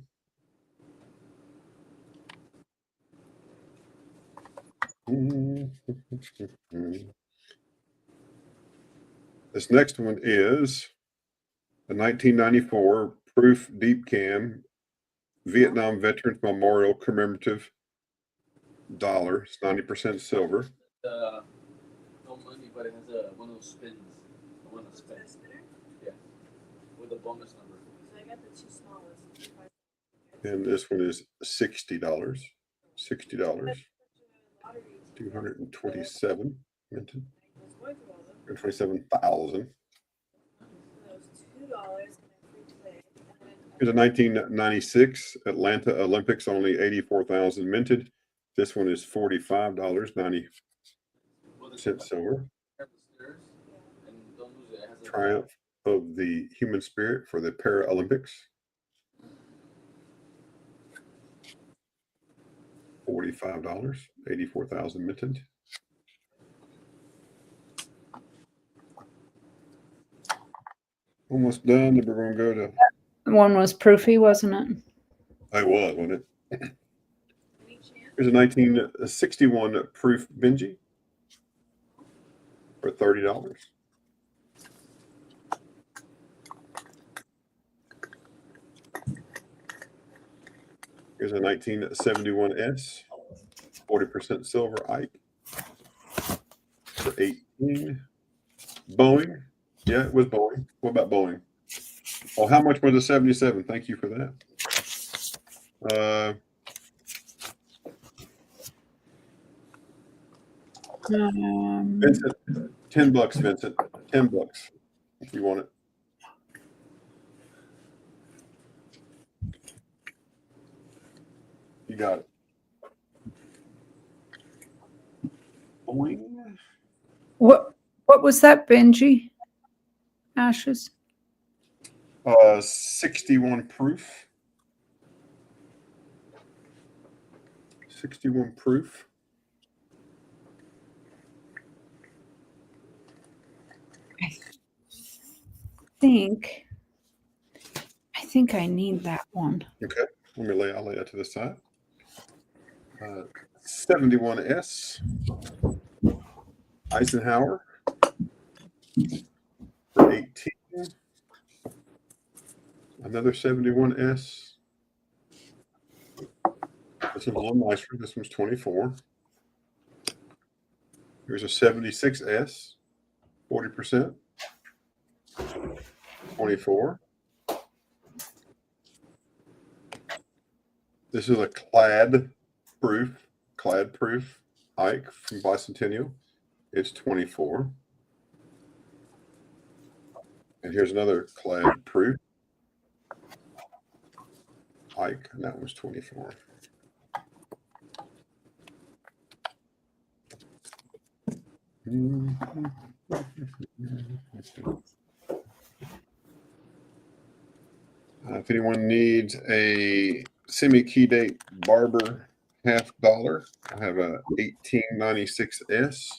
Speaker 1: This next one is the 1994 Proof Deep Cam Vietnam Veterans Memorial Commemorative dollar. It's 90% silver.
Speaker 2: No money, but it has one of those spins. One of those spins. Yeah. With a bonus number.
Speaker 6: So I got the two small ones.
Speaker 1: And this one is $60. $60. 227 minted. 227,000. Here's a 1996 Atlanta Olympics, only 84,000 minted. This one is $45, 90 cents silver. Triumph of the Human Spirit for the Paralympics. $45, 84,000 minted. Almost done. We're going to go to.
Speaker 3: One was proofy, wasn't it?
Speaker 1: I was, wasn't it? Here's a 1961 proof Benji for $30. Here's a 1971S, 40% silver Ike for 18. Boeing. Yeah, it was Boeing. What about Boeing? Oh, how much was the 77? Thank you for that. Vincent, $10, Vincent. $10 if you want it. You got it. Boing.
Speaker 3: What was that, Benji? Ashes?
Speaker 1: 61 proof. 61 proof.
Speaker 3: I think I need that one.
Speaker 1: Okay, I'll lay that to the side. 71S Eisenhower for 18. Another 71S. This one's a little nicer. This one's 24. Here's a 76S, 40%. 24. This is a clad proof Ike from Bicentennial. It's 24. And here's another clad proof Ike, and that was 24. If anyone needs a semi-key date Barber $50, I have a 1896S.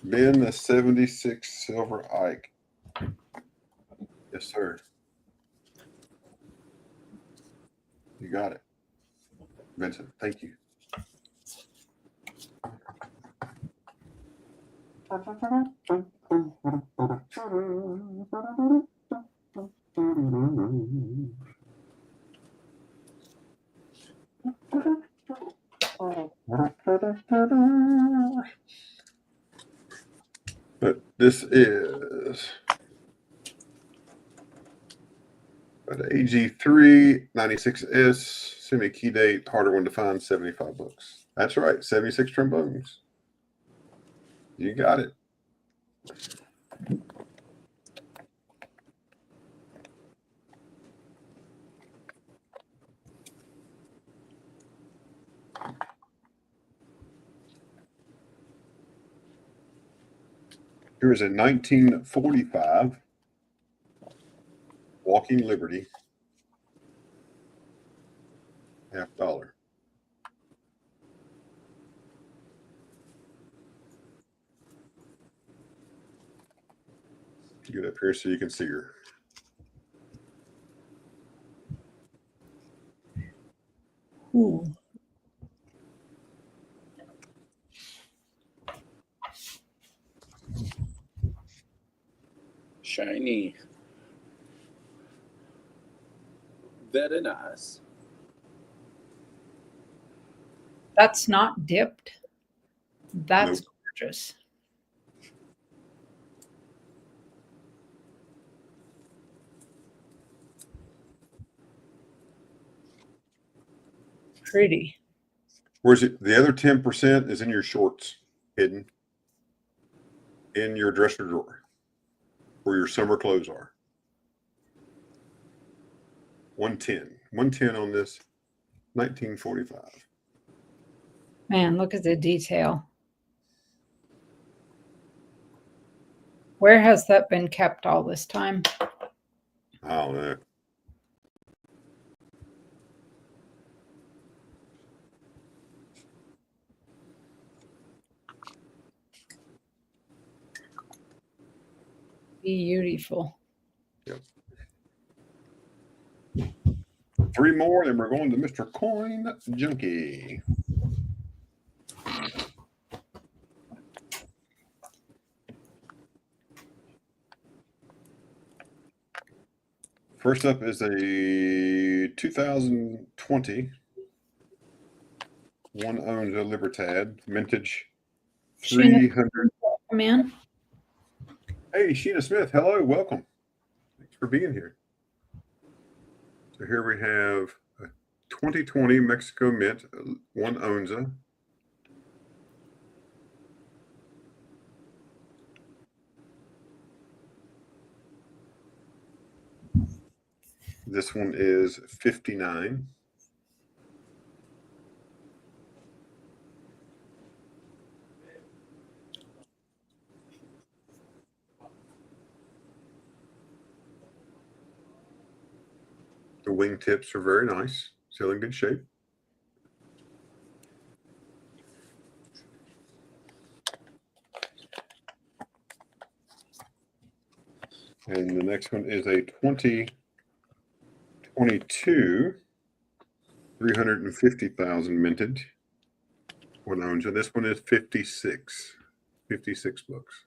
Speaker 1: Ben, the 76 silver Ike. Yes, sir. You got it. Vincent, thank you. But this is an AG3 96S semi key date, harder one to find, $75. That's right, 76 trombones. You got it. Here is a 1945 Walking Liberty, $50. Get up here so you can see her.
Speaker 3: Ooh.
Speaker 2: Shiny. Very nice.
Speaker 3: That's not dipped. That's
Speaker 1: Nope.
Speaker 3: gorgeous. Pretty.
Speaker 1: Where's it? The other 10% is in your shorts, hidden in your dresser drawer where your summer clothes are. 110 on this 1945.
Speaker 3: Man, look at the detail. Where has that been kept all this time?
Speaker 1: I don't know.
Speaker 3: Beautiful.
Speaker 1: Yep. 3 more, then we're going to Mr. Coin Junkie. First up is a 2020 one owns a Libertad vintage
Speaker 3: Sheena,
Speaker 1: 300.
Speaker 3: come in.
Speaker 1: Hey, Sheena Smith, hello, welcome. Thanks for being here. So here we have a 2020 Mexico Mint, one Onza. This one is 59. The wingtips are very nice, still in good shape. And the next one is a 2022 350,000 minted one owns, and this one is 56 bucks.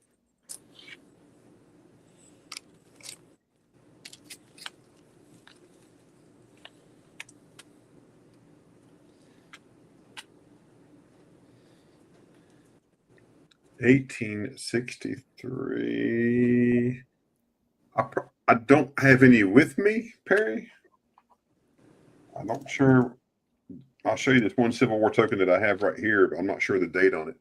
Speaker 1: $18.63. I don't have any with me, Perry. I'm not sure. I'll show you this one Civil War token that I have right here, but I'm not sure the date on it.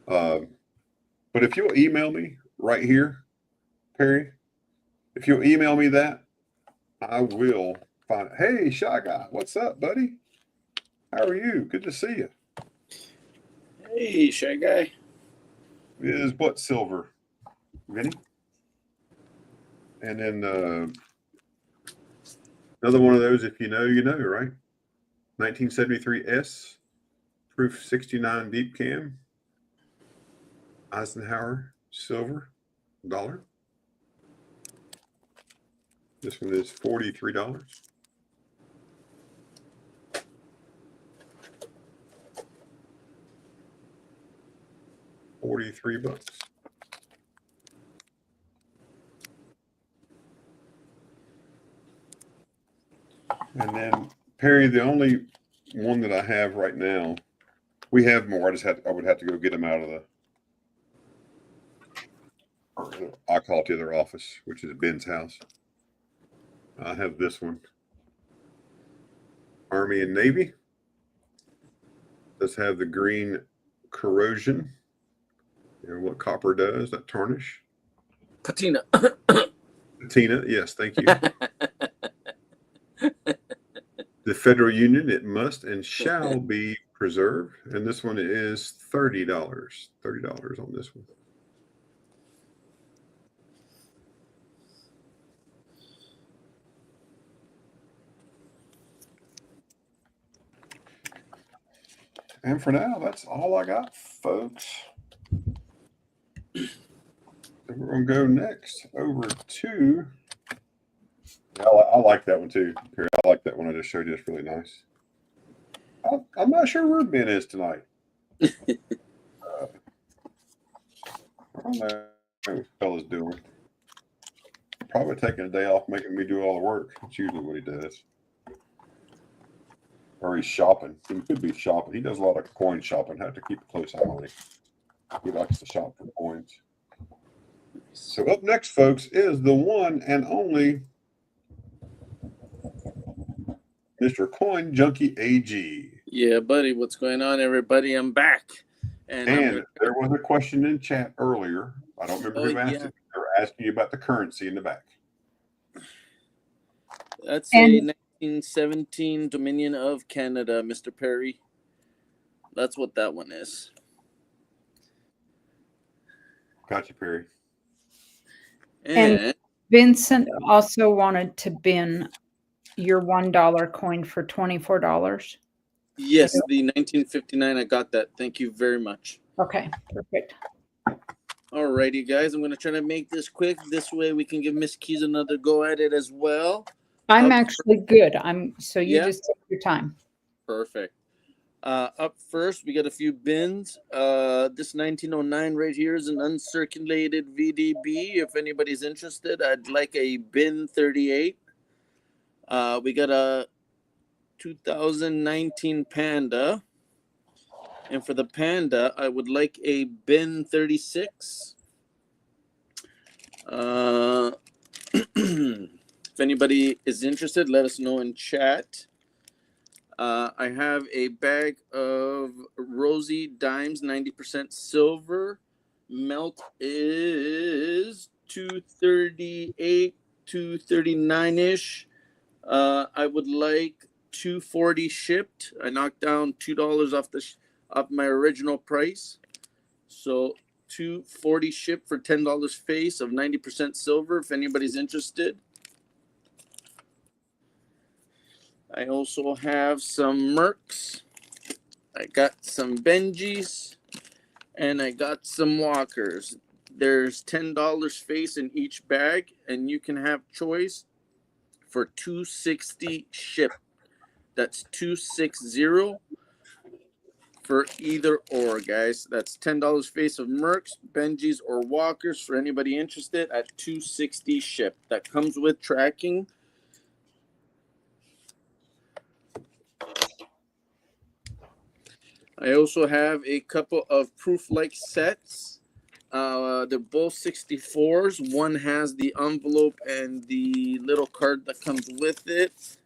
Speaker 1: But if you'll email me right here, Perry, if you'll email me that, I will find it. Hey, Shy Guy, what's up, buddy? How are you? Good to see you.
Speaker 2: Hey, Shy Guy.
Speaker 1: It is what silver, Vinny? And then another one of those, if you know, right? 1973 S, proof 69 deep cam, Eisenhower silver, $1. This one is $43. $43. And then Perry, the only one that I have right now, we have more. I would have to go get them out of I call it the other office, which is Ben's house. I have this one. Army and Navy. Does have the green corrosion. You know what copper does, that tarnish.
Speaker 2: Patina.
Speaker 1: Patina, yes, thank you. The Federal Union, it must and shall be preserved. And this one is $30. $30 on this one. And for now, that's all I got, folks. So we're going to go next over to. I like that one too. I like that one I just showed you. It's really nice. I'm not sure where Ben is tonight. I don't know what the fella's doing. Probably taking a day off, making me do all the work. That's usually what he does. Or he's shopping. He could be shopping. He does a lot of coin shopping. Have to keep a close eye on him. He likes to shop for coins. So up next, folks, is the one and only Mr. Coin Junkie AG.
Speaker 2: Yeah, buddy. What's going on, everybody? I'm back.
Speaker 1: And there was a question in chat earlier. I don't remember who asked it. They were asking you about the currency in the back.
Speaker 2: That's a 1917 Dominion of Canada, Mr. Perry. That's what that one is.
Speaker 1: Gotcha, Perry.
Speaker 3: And Vincent also wanted to bin your $1 coin for $24.
Speaker 2: Yes, the 1959. I got that. Thank you very much.
Speaker 3: Okay, perfect.
Speaker 2: Alrighty, guys. I'm going to try to make this quick. This way we can give Miss Keys another go at it as well.
Speaker 3: I'm actually good. So you
Speaker 2: Yeah?
Speaker 3: just take your time.
Speaker 2: Perfect. Up first, we got a few bins. This 1909 right here is an uncirculated VDB. If anybody's interested, I'd like a bin 38. We got a 2019 Panda. And for the Panda, I would like a bin 36. If anybody is interested, let us know in chat. I have a bag of Rosy Dimes, 90% silver. Melt is 238, 239-ish. I would like 240 shipped. I knocked down $2 off my original price. So 240 shipped for $10 face of 90% silver if anybody's interested. I also have some Mercs. I got some Benjis. And I got some Walkers. There's $10 face in each bag. And you can have choice for $260 ship. That's $260 for either or, guys. That's $10 face of Mercs, Benjis, or Walkers for anybody interested at $260 ship. That comes with tracking. I also have a couple of proof-like sets. They're both 64s. One has the envelope and the little card that comes with it.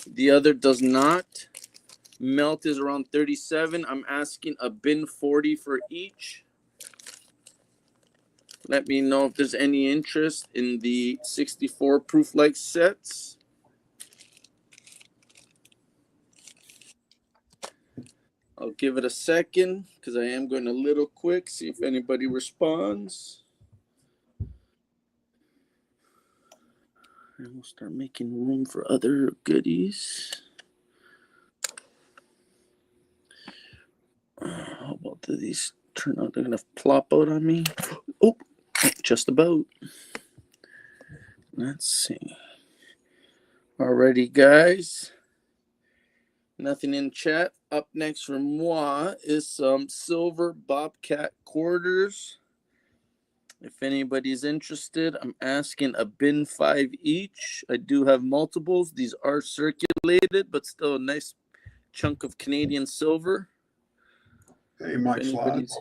Speaker 2: The other does not. Melt is around 37. I'm asking a bin 40 for each. Let me know if there's any interest in the 64 proof-like sets. I'll give it a second because I am going a little quick, see if anybody responds. And we'll start making room for other goodies. How about these turn out? They're going to plop out on me. Oh, just about. Let's see. Alrighty, guys. Nothing in chat. up next for moi is some silver Bobcat quarters. If anybody's interested, I'm asking a bin 5 each. I do have multiples. These are circulated, but still a nice chunk of Canadian silver.
Speaker 1: Hey, Mike Slides.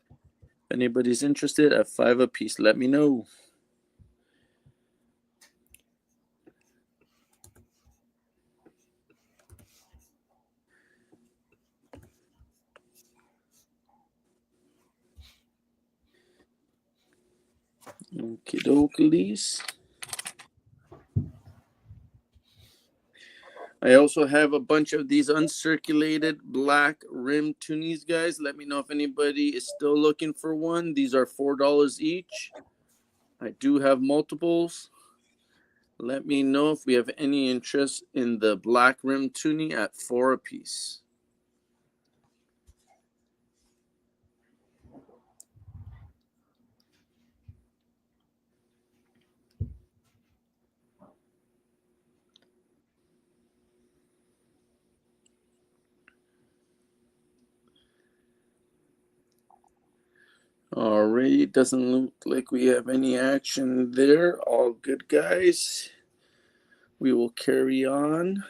Speaker 2: If anybody's interested at 5 a piece, let me know. Okie dokies. I also have a bunch of these uncirculated black rim toonies, guys. Let me know if anybody is still looking for one. These are $4 each. I do have multiples. Let me know if we have any interest in the black rim toonie at $4 a piece. Alright, doesn't look like we have any action there. All good, guys. We will carry on.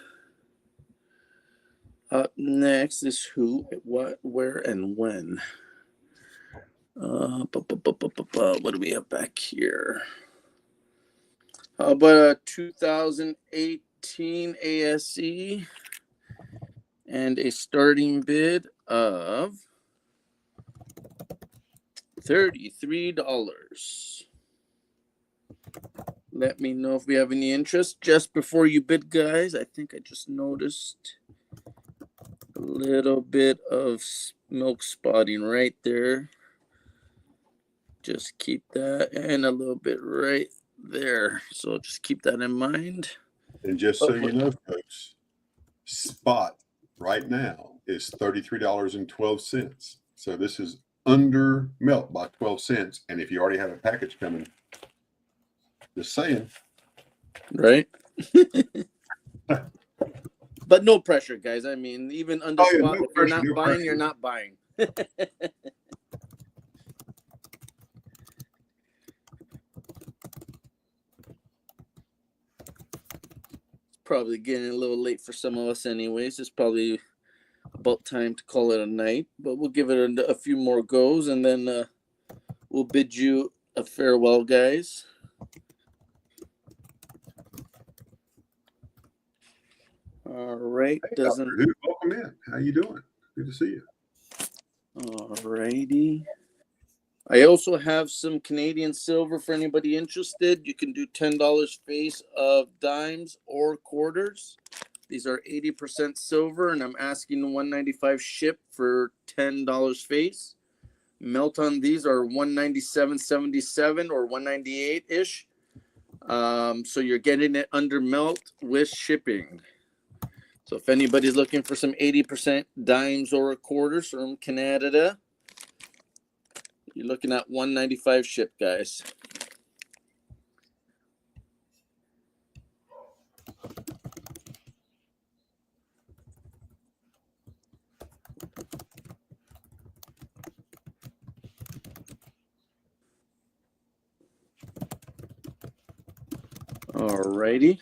Speaker 2: Up next is who, what, where, and when. What do we have back here? How about a 2018 ASE and a starting bid of $33. Let me know if we have any interest. Just before you bid, guys, I think I just noticed a little bit of milk spotting right there. Just keep that, and a little bit right there. So just keep that in mind.
Speaker 1: And just so you know, folks, spot right now is $33.12. So this is under melt by 12 cents. And if you already have a package coming, just saying.
Speaker 2: Right? But no pressure, guys. I mean, even under spot,
Speaker 1: no
Speaker 2: if you're
Speaker 1: pressure,
Speaker 2: not
Speaker 1: no
Speaker 2: buying,
Speaker 1: pressure.
Speaker 2: you're not buying. Probably getting a little late for some of us anyways. It's probably about time to call it a night, but we'll give it a few more goes, and then we'll bid you a farewell, guys. All right.
Speaker 1: Hey, Dr. Who, welcome in. How you doing? Good to see you.
Speaker 2: All righty. I also have some Canadian silver for anybody interested. You can do $10 face of dimes or quarters. These are 80% silver, and I'm asking $195 ship for $10 face. Melt on these are $197.77 or $198-ish. So you're getting it under melt with shipping. So if anybody's looking for some 80% dimes or quarters from Canada, you're looking at $195 ship, guys. Alrighty.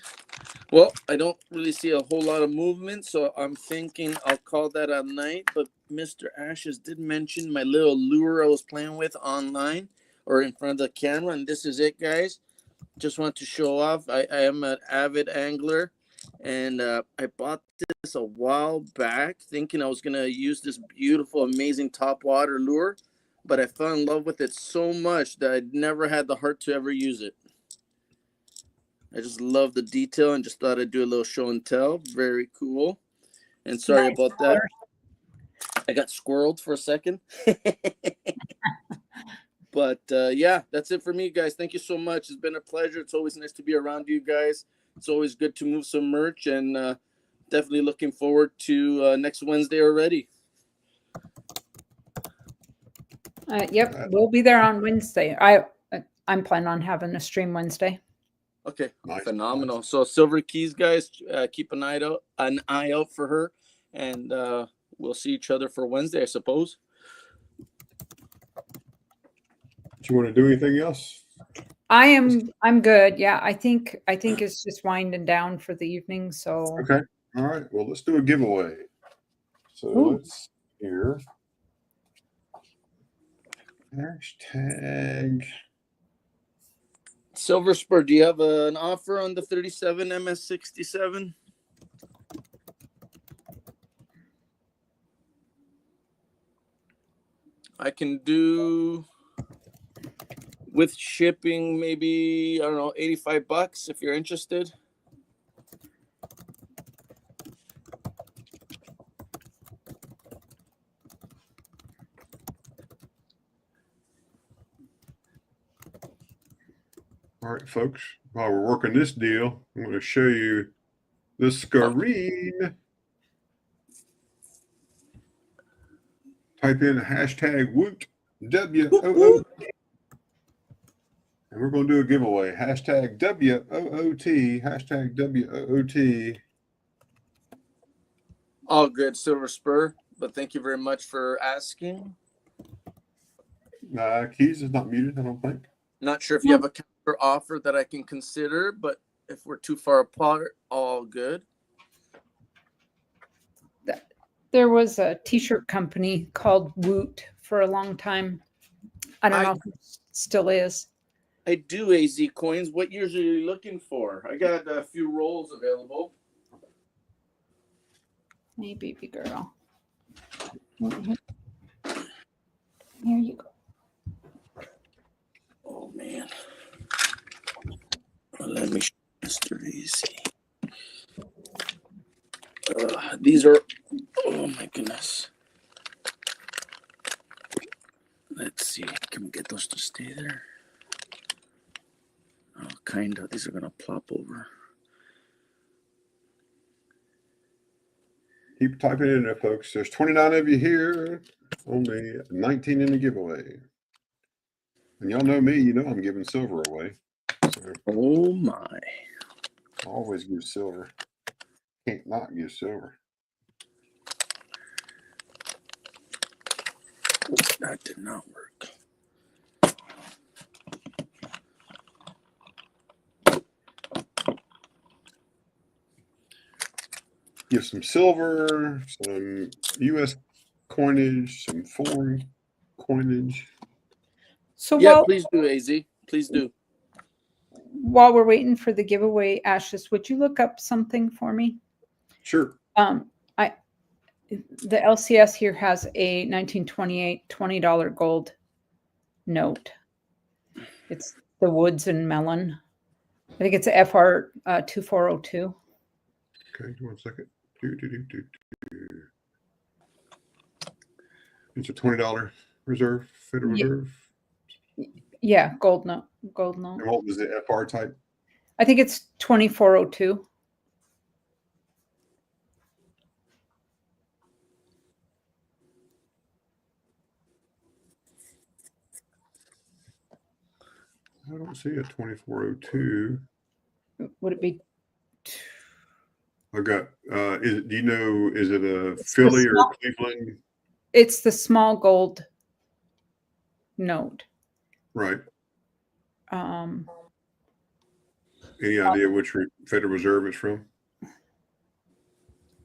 Speaker 2: Well, I don't really see a whole lot of movement, so I'm thinking I'll call that a night. But Mr. Ashes did mention my little lure I was playing with online or in front of the camera, and this is it, guys. Just want to show off. I am an avid angler, and I bought this a while back thinking I was going to use this beautiful, amazing topwater lure, but I fell in love with it so much that I never had the heart to ever use it. I just love the detail and just thought I'd do a little show and tell. Very cool. And sorry
Speaker 3: Nice
Speaker 2: about
Speaker 3: color.
Speaker 2: that. I got squirreled for a second. But yeah, that's it for me, guys. Thank you so much. It's been a pleasure. It's always nice to be around you guys. It's always good to move some merch, and definitely looking forward to next Wednesday already.
Speaker 3: Yep, we'll be there on Wednesday. I'm planning on having a stream Wednesday.
Speaker 2: Okay,
Speaker 1: Nice,
Speaker 2: phenomenal.
Speaker 1: nice.
Speaker 2: So Silver Keys, guys, keep an eye out for her. and we'll see each other for Wednesday, I suppose.
Speaker 1: Do you want to do anything else?
Speaker 3: I'm good. Yeah, I think it's just winding down for the evening. So
Speaker 1: Okay. All right. Well, let's do a giveaway. So
Speaker 3: Ooh.
Speaker 1: let's here. Hashtag.
Speaker 2: Silver Spur, do you have an offer on the 37 MS67? I can do with shipping, maybe, I don't know, $85 if you're interested.
Speaker 1: All right, folks. While we're working this deal, I'm going to show you the screen. Type in hashtag Woot WOOT. And we're going to do a giveaway. Hashtag WOOT. Hashtag WOOT.
Speaker 2: All good, Silver Spur, but thank you very much for asking.
Speaker 1: Keys is not muted, I don't think.
Speaker 2: Not sure if you have a counter offer that I can consider, but if we're too far apart, all good.
Speaker 3: there was a t-shirt company called Woot for a long time. I don't know if it still is.
Speaker 2: I do AZ coins. What years are you looking for? I got a few rolls available.
Speaker 3: Hey, baby girl. Here you go.
Speaker 2: Oh, man. Let me show Mr. Easy. These are, oh my goodness. Let's see. Can we get those to stay there? Oh, kind of. These are going to plop over.
Speaker 1: Keep typing in there, folks. There's 29 of you here. Only 19 in the giveaway. And y'all know me. You know I'm giving silver away. So
Speaker 2: Oh, my.
Speaker 1: I always give silver. Can't not give silver.
Speaker 2: That did not work.
Speaker 1: Give some silver, some U.S. coinage, some foreign coinage.
Speaker 3: So
Speaker 2: Yeah, please do, AZ. Please do.
Speaker 3: while we're waiting for the giveaway, Ashes, would you look up something for me?
Speaker 1: Sure.
Speaker 3: The LCS here has a 1928 $20 gold note. It's the Woods and Melon. I think it's a FR 2402.
Speaker 1: Okay, 1 second. It's a $20 reserve, Federal Reserve.
Speaker 3: Yeah, gold note. Gold note.
Speaker 1: And what was the FR type?
Speaker 3: I think it's 2402.
Speaker 1: I don't see a 2402.
Speaker 3: Would it be?
Speaker 1: I got, do you know, is it a Philly or Cleveland?
Speaker 3: It's the small gold note.
Speaker 1: Right.
Speaker 3: Um,
Speaker 1: Any idea which Federal Reserve it's from?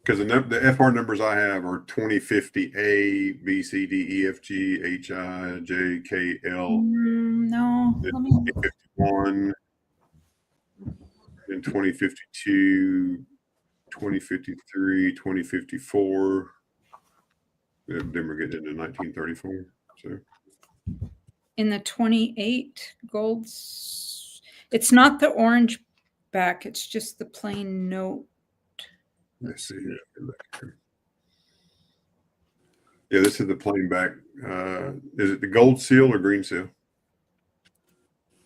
Speaker 1: Because the FR numbers I have are 2050 A, B, C, D, E, F, G, H, I, J, K, L.
Speaker 3: no, let me.
Speaker 1: 2051, and 2052, 2053, 2054. Then we're getting into 1934. So
Speaker 3: In the 28 golds, it's not the orange back, it's just the plain note.
Speaker 1: let's see. Yeah, this is the plain back. Is it the gold seal or green seal?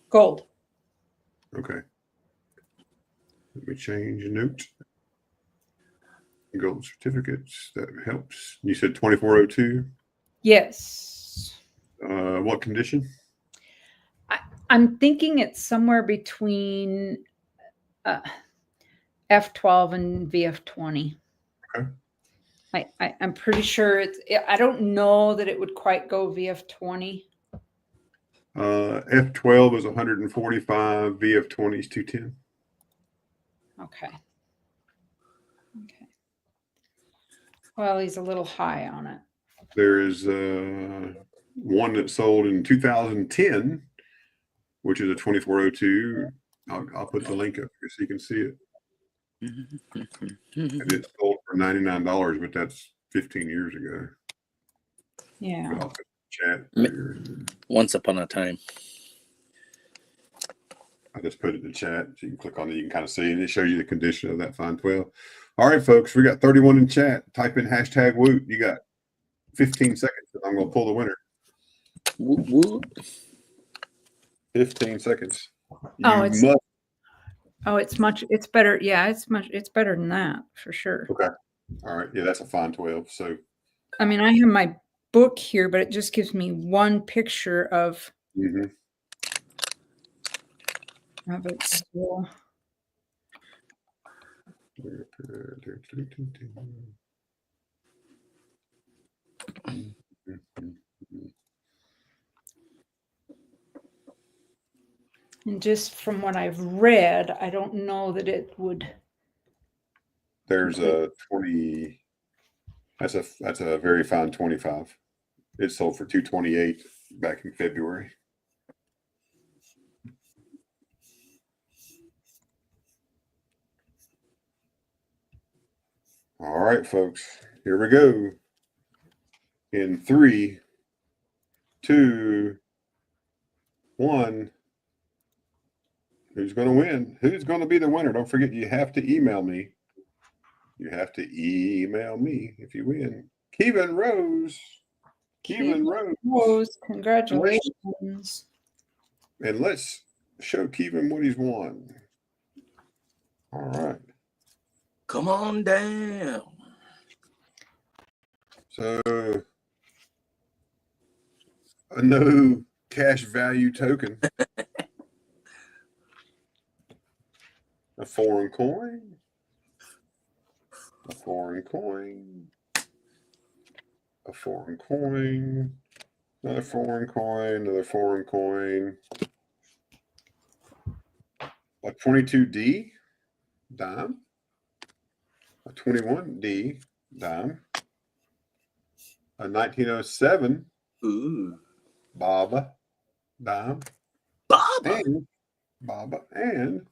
Speaker 3: Gold.
Speaker 1: Okay. Let me change a note. Gold certificates. That helps. You said 2402?
Speaker 3: Yes.
Speaker 1: What condition?
Speaker 3: I'm thinking it's somewhere between F12 and VF20.
Speaker 1: Okay.
Speaker 3: I'm pretty sure I don't know that it would quite go VF20.
Speaker 1: F12 is 145. VF20 is 210.
Speaker 3: Okay. Okay. Well, he's a little high on it.
Speaker 1: There is one that sold in 2010, which is a 2402. I'll put the link up here so you can see it. And it sold for $99, but that's 15 years ago.
Speaker 3: Yeah.
Speaker 1: But I'll put the chat here.
Speaker 2: Once upon a time.
Speaker 1: I just put it in the chat so you can click on it. You can kind of see, and it shows you the condition of that fine 12. All right, folks, we got 31 in chat. Type in hashtag Woot. You got 15 seconds, and I'm going to pull the winner.
Speaker 2: Woo, woo.
Speaker 1: 15 seconds.
Speaker 3: Oh, it's better. Yeah, it's better than that for sure.
Speaker 1: Okay. All right. Yeah, that's a fine 12. So,
Speaker 3: I mean, I have my book here, but it just gives me one picture of it still. And just from what I've read, I don't know that it would.
Speaker 1: There's a 20. That's a very fine 25. It sold for $228 back in February. All right, folks. Here we go. In 3, 2, 1. Who's going to win? Who's going to be the winner? Don't forget, you have to email me. You have to email me if you win. Kevin Rose. Kevin Rose.
Speaker 3: Congratulations.
Speaker 1: And let's show Kevin what he's won. All right.
Speaker 2: Come on down.
Speaker 1: So, a no cash value token. A foreign coin. A foreign coin. A foreign coin. Another foreign coin. Another foreign coin. A 22D dime. A 21D dime. A 1907 Baba dime. Baba and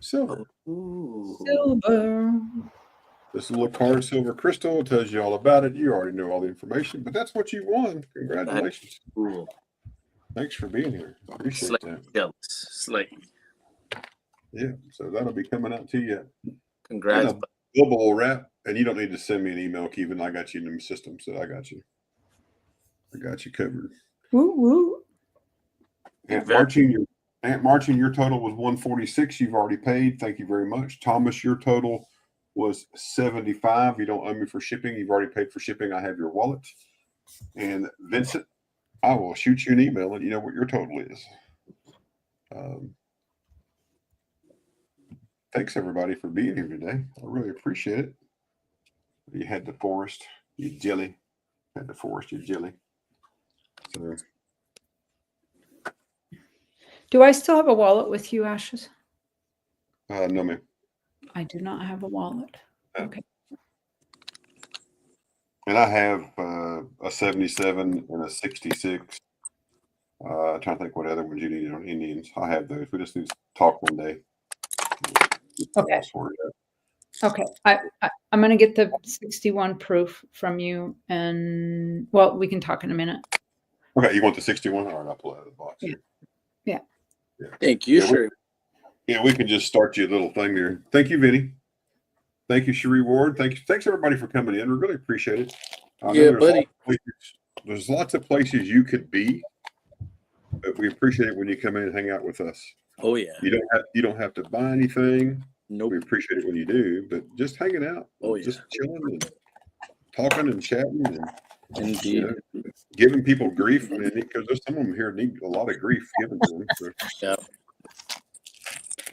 Speaker 1: silver.
Speaker 3: Silver.
Speaker 1: This little card, silver crystal, tells you all about it. You already know all the information, but that's what you won. Congratulations.
Speaker 2: Cool.
Speaker 1: Thanks for being here. Appreciate
Speaker 2: Slightly
Speaker 1: that.
Speaker 2: jealous. Slightly.
Speaker 1: Yeah, so that'll be coming out to you.
Speaker 2: Congrats.
Speaker 1: And a global wrap, and you don't need to send me an email, Kevin. I got you in the system, so I got you. I got you covered.
Speaker 3: Woo woo.
Speaker 1: Aunt Marching, your total was 146. You've already paid. Thank you very much. Thomas, your total was 75. You don't owe me for shipping. You've already paid for shipping. I have your wallet. And Vincent, I will shoot you an email and you know what your total is. Thanks everybody for being here today. I really appreciate it. You had the forest, you jelly. Had the forest, you jelly. So,
Speaker 3: Do I still have a wallet with you, Ashes?
Speaker 1: no, ma'am.
Speaker 3: I do not have a wallet. Okay.
Speaker 1: And I have a 77 and a 66. I'm trying to think what other ones you need on Indians. I have those. We just need to talk one day.
Speaker 3: Okay. Okay. I'm going to get the 61 proof from you. And, well, we can talk in a minute.
Speaker 1: Okay. You want the 61? All right. I'll pull it out of the box.
Speaker 3: Yeah.
Speaker 1: Yeah.
Speaker 2: Thank you, sure.
Speaker 1: We can just start you a little thing there. Thank you, Vinny. Thank you, Cherie Ward. Thanks everybody for coming in. We really appreciate it.
Speaker 2: Yeah, buddy.
Speaker 1: There's lots of places you could be, but we appreciate it when you come in and hang out with us.
Speaker 2: Oh yeah.
Speaker 1: You don't have to buy anything.
Speaker 2: Nope.
Speaker 1: We appreciate it when you do, but just hanging out, just chilling and talking and chatting and
Speaker 2: Indeed.
Speaker 1: Giving people grief. I mean, because there's some of them here need a lot of grief given to them. So.
Speaker 2: Yeah.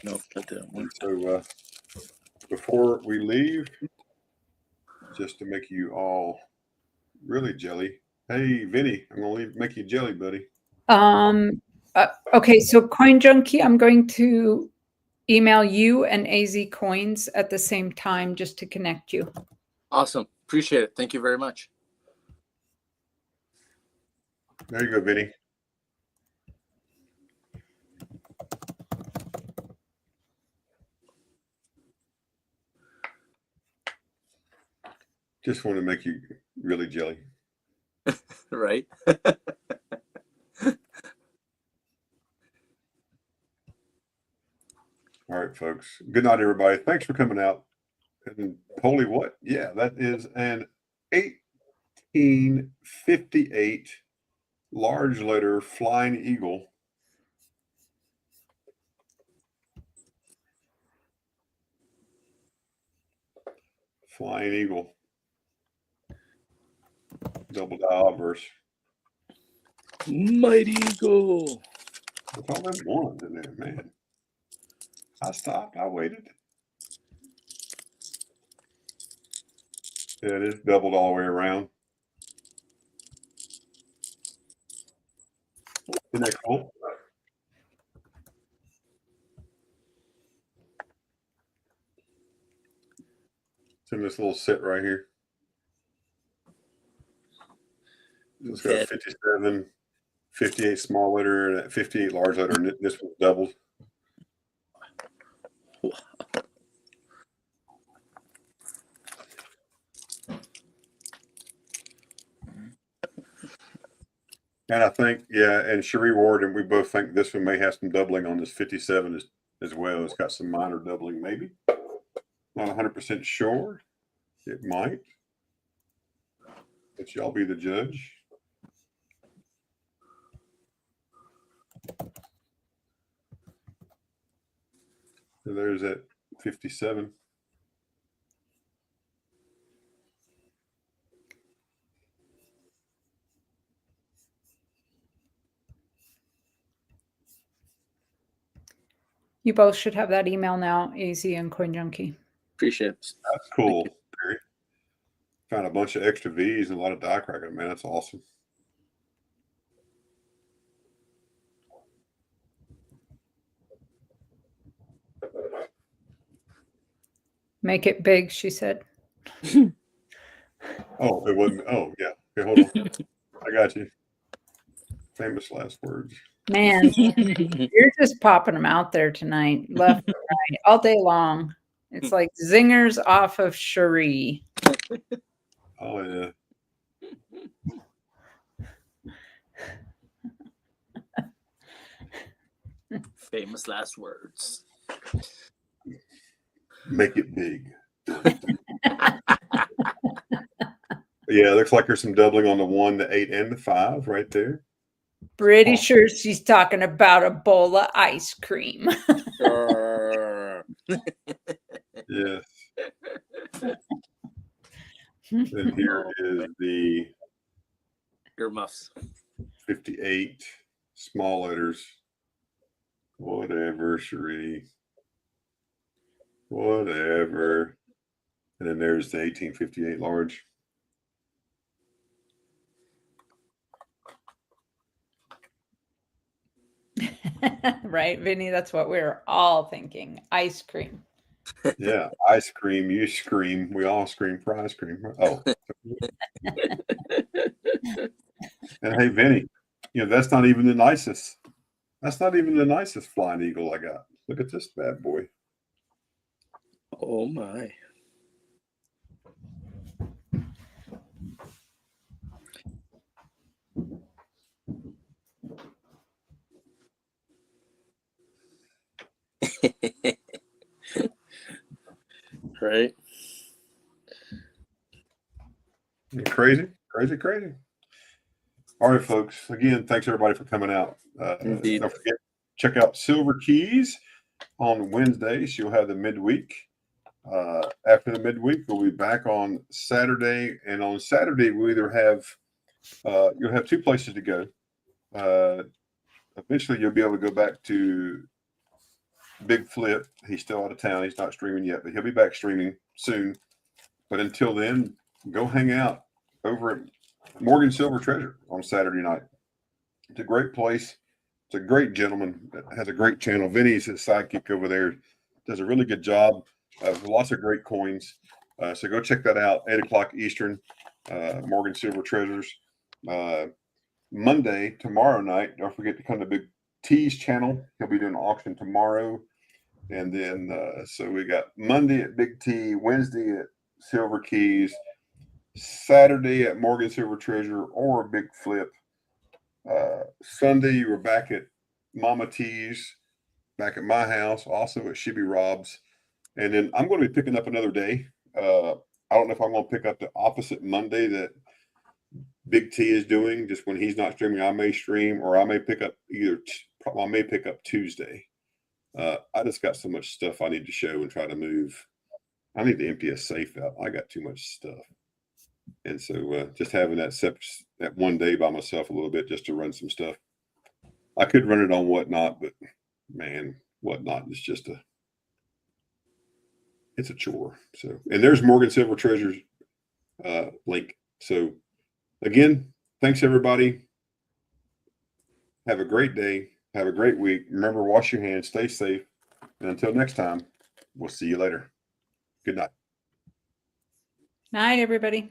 Speaker 2: No, but that one.
Speaker 1: So before we leave, just to make you all really jelly. Hey, Vinny, I'm gonna make you jelly, buddy.
Speaker 3: Okay, so Coin Junkie, I'm going to email you and AZ Coins at the same time just to connect you.
Speaker 2: Awesome. Appreciate it. Thank you very much.
Speaker 1: There you go, Vinny. Just want to make you really jelly.
Speaker 2: Right?
Speaker 1: All right, folks. Good night, everybody. Thanks for coming out. And holy what? Yeah, that is an 1858 large letter Flying Eagle. Flying Eagle. Double die obverse.
Speaker 2: Mighty Eagle.
Speaker 1: With all them ones in there, man. I stopped. I waited. Yeah, it is doubled all the way around. Isn't that cool? It's in this little set right here. It's got a 57, 58 small letter, and a 58 large letter, and this was doubled. And I think, yeah, and Cherie Ward and we both think this one may have some doubling on this 57 as well. It's got some minor doubling, maybe. Not 100% sure. It might. But y'all be the judge. So there's that 57.
Speaker 3: You both should have that email now, AZ and Coin Junkie.
Speaker 2: Appreciate it.
Speaker 1: That's cool. Terry. Found a bunch of extra V's and a lot of die cracking, man. That's awesome.
Speaker 3: Make it big, she said.
Speaker 1: Oh, it wasn't. Oh, yeah. Okay, hold on. I got you. Famous last words.
Speaker 3: Man, you're just popping them out there tonight, left and right, all day long. It's like zingers off of Cherie.
Speaker 1: Oh, yeah.
Speaker 2: Famous last words.
Speaker 1: Make it big. Yeah, it looks like there's some doubling on the 1, the 8, and the 5 right there.
Speaker 3: Pretty sure she's talking about a bowl of ice cream.
Speaker 1: Yes. And here is the
Speaker 2: Earmuffs.
Speaker 1: 58 small letters. Whatever, Cherie. Whatever. And then there's the 1858 large.
Speaker 3: Right, Vinny? That's what we're all thinking. Ice cream.
Speaker 1: Yeah, ice cream. You scream. We all scream for ice cream. Oh. And hey, Vinny, that's not even the nicest. That's not even the nicest Flying Eagle I got. Look at this bad boy.
Speaker 2: Oh my. Right.
Speaker 1: Crazy. All right, folks. Again, thanks everybody for coming out.
Speaker 2: Indeed.
Speaker 1: Don't forget, check out Silver Keys on Wednesday. She'll have the midweek. After the midweek, we'll be back on Saturday. And on Saturday, we'll either have you'll have two places to go. Eventually, you'll be able to go back to big flip. He's still out of town. He's not streaming yet, but he'll be back streaming soon. But until then, go hang out over at Morgan Silver Treasure on Saturday night. It's a great place. It's a great gentleman that has a great channel. Vinny's his sidekick over there. Does a really good job. Lots of great coins. So go check that out. 8 o'clock Eastern. Morgan Silver Treasures. Monday, tomorrow night. Don't forget to come to Big T's channel. He'll be doing an auction tomorrow. And then, so we got Monday at Big T, Wednesday at Silver Keys, Saturday at Morgan Silver Treasure or Big Flip. Sunday, we're back at Mama T's, back at my house, also at Shibby Rob's. And then I'm going to be picking up another day. I don't know if I'm going to pick up the opposite Monday that Big T is doing. Just when he's not streaming, I may stream, or I may pick up I may pick up Tuesday. I just got so much stuff I need to show and try to move. I need to empty a safe out. I got too much stuff. And so just having that one day by myself a little bit just to run some stuff. I could run it on Whatnot, but man, Whatnot is just it's a chore. So, and there's Morgan Silver Treasures link. So again, thanks everybody. Have a great day. Have a great week. Remember, wash your hands, stay safe. And until next time, we'll see you later. Good night.
Speaker 3: Night, everybody.